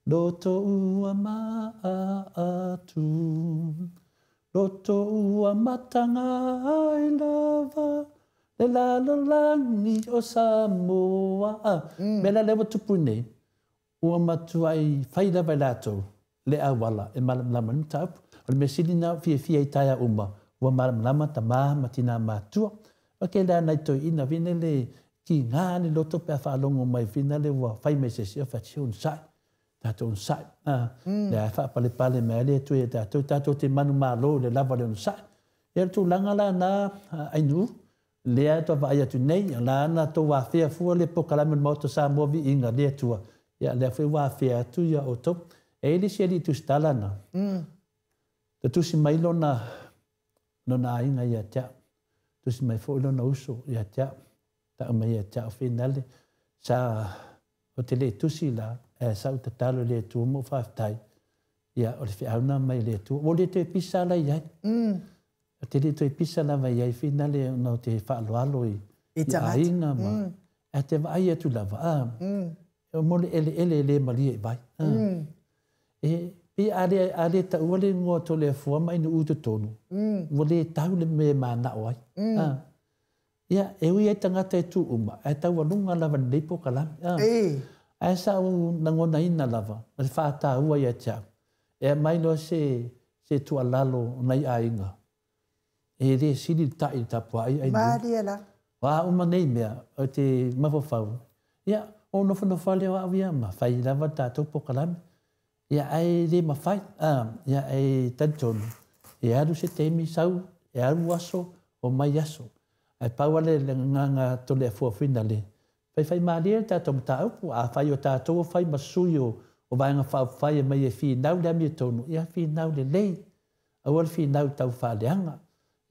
Loto ua maa atu. Loto ua matanga ai lava. Le lalolangi o Samoa. Mela lewa tupu nei. Ua matu ai whaida vai lātou. Le awala e malamlama ni taupu. O le mesili nā fia i taia uma. Ua malamlama ta maa matina mātua. O ke lea nei toi ina vine le ki ngā ni loto pia whaalongo mai vina le ua whai mai se sia whatia un sai. Tātou un sai. Le ai whaapale pale mea le tue tātou te manu mālo le lava le un sai. E tu langa la nā ainu. Lea toa vai atu nei. La ana tō wāwhia fua le pokalame mauto sā movi inga lea tua. Ia lea whi wāwhia atu ia o tō. E ili si ali tu stalana. Ta tusi mailo na inga ia tia. Tusi mai fōilo na uso ia tia. Ta umai ia tia o whenale. Sa o te le tusi la. E sau te talo le tu mo whaftai. Ia o le whiauna mai le tu. O le te pisa la iai. O te le te pisa la vai iai whenale no te whaaloalo i ainga ma. E te vai atu lava. O mo le ele malia i vai. E are ta uale ngoa to le fua mai no uta tonu. Wale tau le me mana oai. Ia, e ui e tangata e tu uma. E tau alunga lava nei po kalami. E sa u nangona ina lava. E whaata ua ia tia. E mai no se tu alalo nei ainga. E re siri tai tapua ai. Mariela. Wa uma nei mea. O te mawawhau. Ia, o nofa leo au ia ma. Whai lava tātou po kalami. Ia ai re mawhai, ia ai tantonu. E aru se teimi sau, e aru aso o mai aso. Ai pauale le nganga tole a fuawhina le. Whai maalia tātou mta upu, a whai o tātou o whai masui o vaenga whai mai e whinau le amia tonu. Ia whinau le lei, a wale whinau tau whaleanga.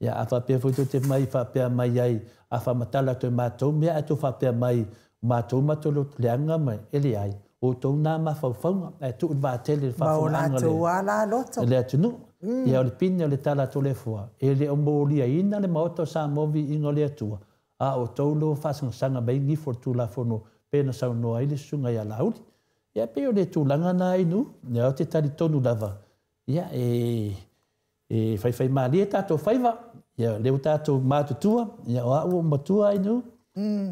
Ia a whapea fuitu te mai, whapea mai ai, a whamatala toi mātou, mea atu whapea mai, mātou matolo leanga mai, ele ai. O tau nā mawhauwhaunga, e tu uwa tele whawhaunga le. Mauna la loto. Le atunu. Ia o le pini o le tala to le fua. E le o mōria ina le maoto sa movi ingo le atua. A o tau lo whasanga mai ngifo tu la fono pēna sau noa ile sunga ia lauri. Ia pe o le tūlanga nā inu, ia o te tari tonu lava. Ia whai maali e tātou whaiva. Ia leo tātou mātutua. Ia o au o matua inu.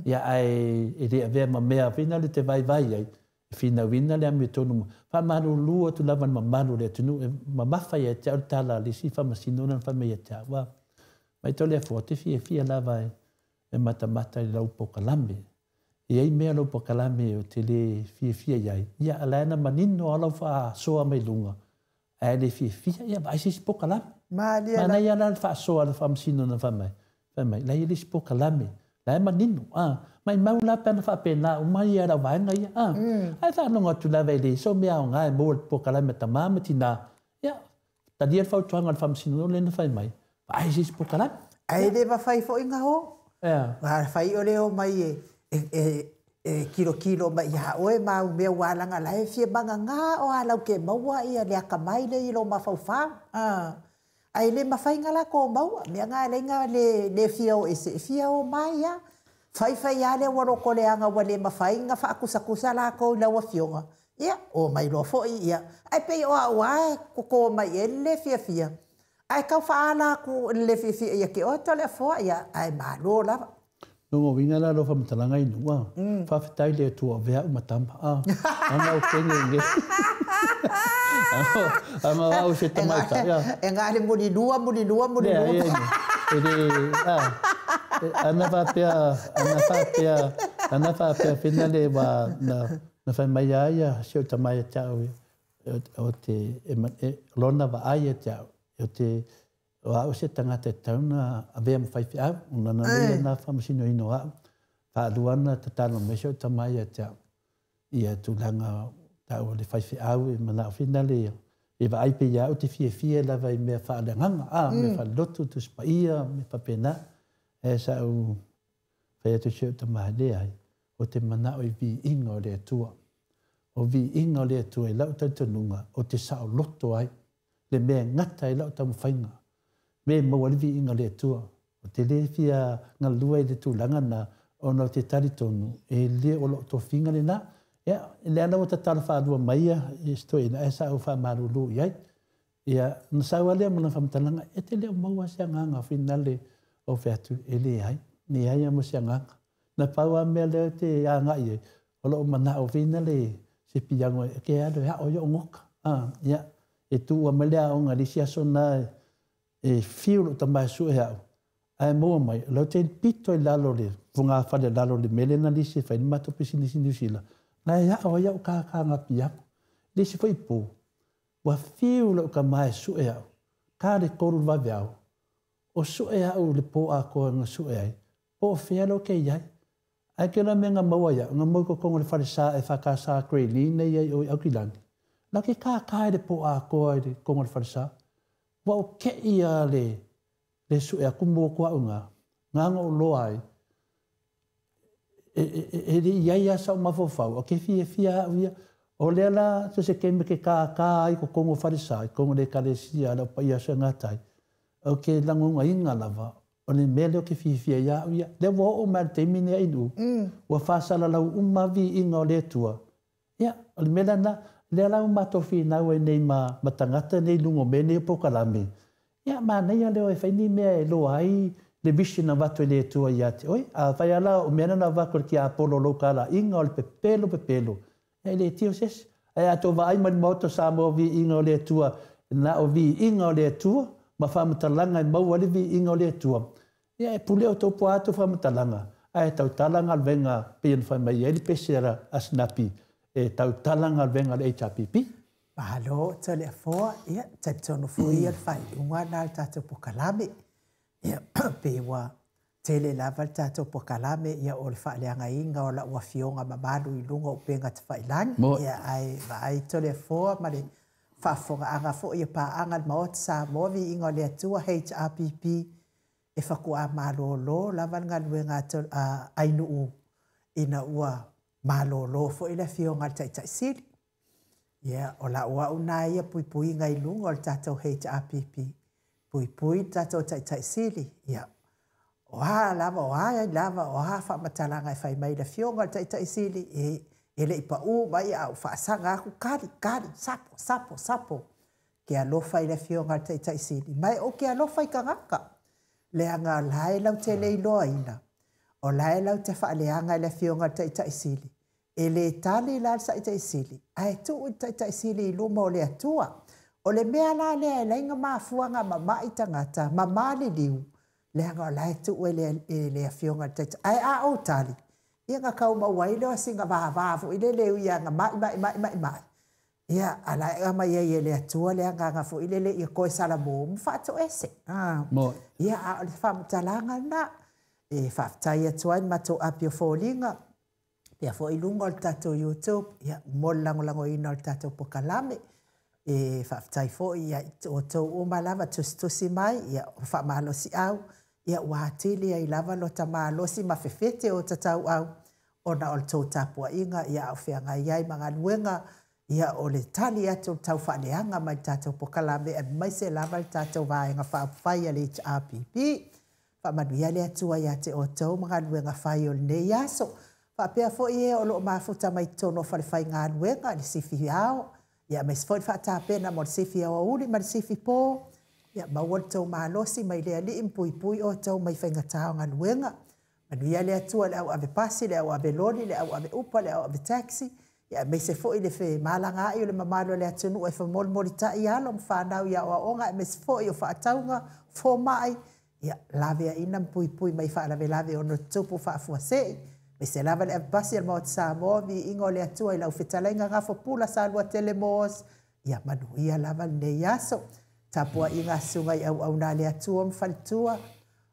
Ia ai e rea vea ma mea whina le te vai ai. Fina wina le ame tonu fa malu lua tu lava ma malu le tunu ma mafa ia te tala le si fa masino na fa me ia wa mai to le forte fia lava e mata i lau po kalambe I ei mea lo po kalame o te le fia iai. Ia alana manino alau wha soa mai lunga. Ai le fia ia vai si po kalame. Mana ia la wha soa la wha msino na wha mai. La ia le si po kalame. La manino. Mai maula pena wha pena o mai ia ra vaenga ia. Ai wha nonga tu la vele so mea o ngai mo po kalame ta mama tina. Ia. Ta dia wha utuanga la wha msino le na wha mai. Vai si po kalame. Ai le wa whai fo inga ho. Wa whai o leo mai kilo mai ia oe mau mea walanga lai fia manga ngā o alau ke maua ia le aka mai le ilo mawhauwhau. Ai le mawhainga la ko maua, mea ngā lenga le fia o ese fia o mai ia. Whai ale waroko le anga wa le mawhainga whaakusakusa la ko lawa fionga. Ia, o mai lo fo ia. Ai pei o au ai ko mai e le fia. Ai kau whaala ku le fia ia ke o tole fo ia. Ai malo lava. Nungo winga la lofa matalanga inua. Whawhetai le tua vea umatama. Anga o kenge inge. Anga au se tamaita. E ngā le muni lua. Ana whapea whina le wa na whai mai aia seo tamai tau o te lona wa aia tau. O te o au se tangata tauna a vea mwhaiwhi au, unana lea nā whamasino ino au. Whaaluana ta talo mesho tamai a tau. Ia tūlanga tau le whaiwhi au e mana o whina lea. E wa aipe ia o te fia lava i mea whaalanganga. Me whaalotu tu spaia, me whapena. E sa au whaiatu seo tamai lea ai. O te mana o i vi inga o lea tua. O vi inga o lea tua i lau tautanunga o te sao loto ai. Le mea ngata i lau tamu whainga. Me mawalivi inga le tua. O te le fia ngalua i le tūlanga na ono te taritonu. E le o lo to finga le na. Ia, le ana o ta tala whaadua maia i stoi na e sa au wha marulu iai. Ia, na saua lea mana whamtalanga. E te leo maua sia nganga whinale o whiatu e le ai. Ni ai amo sia nganga. Na paua mea leo te anga i o lo mana o whinale se piango e ke alo ya o yo ngoka. Ia, e tu amalea o ngari sia so na e fiulo tamai su e au. Ai mua mai, lau te pito i lalo le, wunga whare lalo le mele na lisi, whai ni mato pisi nisi nusila. Nā ia o iau ka ngapi aku. Lisi whai pō. Wa fiulo ka mai su e au. Ka re koru wawe au. O su e au le pō a koa ngā su e ai. Pō whialo ke iai. Ai ke la me ngā maua iau. Ngā mau ko kongo le whare sā e whaka sā krei ni nei ai o au ki langi. Nā ke ka le pō a koa e le kongo le whare sā. Wa o ke ia le su e kumo kua unga. Nganga o loa ai. E le iai asa o mawhawhau. O ke fia uia. O lea la, so se keme ke ka ai ko kongo wharisa. Kongo le kalesia la pa ia sa ngatai. O ke langunga inga lava. O le mele o ke fia ia uia. Le wa o mea te mine ainu. Wa whasala lau umavi inga o le tua. Ia, o le mele na. Le lau matofi nau e nei matangata nei lungo me nei pokalame. Ia, nei a leo e whaini mea e loa ai le bisi na watu e le tua i ate. Oi, a whai ala o mena na wakor ki a Apollo lokala inga o le pepelo. E le tio ses. E ato wa ai mani mauto sa mo vi inga o le tua. Na o vi inga o le tua. Ma whamatalanga i mau ali vi inga o le tua. Ia, e puleo topo ato whamatalanga. Ai tau talanga alvenga pian whai mai e li pesera asnapi. E tau talanga alvenga le HRPP. Mahalo, tole a foa, ia, taipitono fui al fai, unga nā tātou pokalame. Ia, pewa, tele lava al tātou pokalame, ia o le whaaleanga inga o la ua fionga mamalu i lunga o penga te whailangi. Ia, ai tole a foa, ma le whafonga anga fo ia pa anga maot sa movi inga o le atua HRPP, e whakua malolo, lava ngā luenga ainuu ina ua malolo fo ila fionga tai sili. Ia, o la ua una ia pui ngai lunga o le tātou HRPP. Pui tātou tai sili. Ia, oha lava, oha whamatalanga e whai mai la fionga tai sili. E le ipa mai au whaasanga aku kari, sapo. Ke alofa i la fionga tai sili. Mai o ke alofa i kangaka. Leanga lae lau te leiloa ina. O lae lau te whaaleanga i la fionga tai sili. E le tali la sa ita isili. Ai tu ita isili i luma o le atua. O le mea la lea e lainga maafuanga mama i tangata, mama li liu. Lea ngā lai tu e le fionga taita. Ai a o tali. ia nga kau mawai leo singa vavavu ile leo ia nga mai. Ia ala e mai ia le atua le nga fu ile le ia koe salamo mfato ese. Ia a le whamtalanga na e whaftai atua in mato apio fōlinga. Pea fo ilunga o le tatou YouTube, ia molango ina o le tatou pokalame. E whaftai fo ia o tau o malava tusi mai, ia o whamalosi au. Ia wātili ai lava lo ta malosi mawhewhete o tatau au. Ona o le tau tapua inga, ia au whianga iai mga luenga. Ia o le tali atu tau whaneanga mai tatou pokalame. E mai se lava le tatou vāenga whaapwhai le HRPP. Whamanuia le atua ia te o tau mga luenga whai o le nei aso. Whapea fo i o loo mafuta mai tono whalewhai ngā luenga le sifi ao. Ia mai sifoi whaatapena mo le sifi ao auli ma le sifi pō. Ia maua le tau mahalosi mai lea li impui o tau mai whaingatao ngā luenga. Manuia le atua le au ave pasi, le au ave loni, le au ave upa, le au ave taxi. Ia mai se fo i le whe malanga i o le mamalo le atunu e whamol mori tai alo mwhanau ia o onga. Mai se fo i o whaataunga, fo mai. Ia lavea ina mpui mai whaalawe lave o no tupu whaafuasei. Me se lava le abasi al maot Samoa vi ingo le atua i lau whetalainga ngā whapula sa alua telemos. Ia manuia lava nei aso. Tapua i ngā sunga i au nā le atua mwhalitua.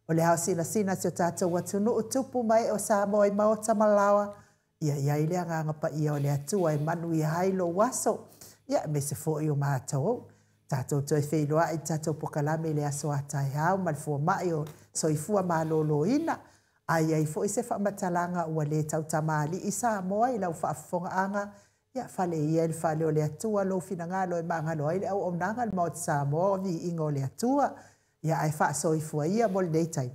O le hao sina si o tātou watunu utupu mai o Samoa i maota malawa. Ia iai lea ngā pa ia o le atua e manuia hailo waso. Ia me se fo i o mātou. Tātou toi wheiloa i tātou pokalame le aso atai hao. Malfua mai o soifua malolo ina. Ai ai fo se fa matalanga ua le tau tamali i Samoa i lau whaafonga anga. Ia fale ia il fale o le atua lo finanga lo e mangalo ai le au nanga le maot Samoa vi ingo le atua. Ia ai wha soifua ia mo le daytime.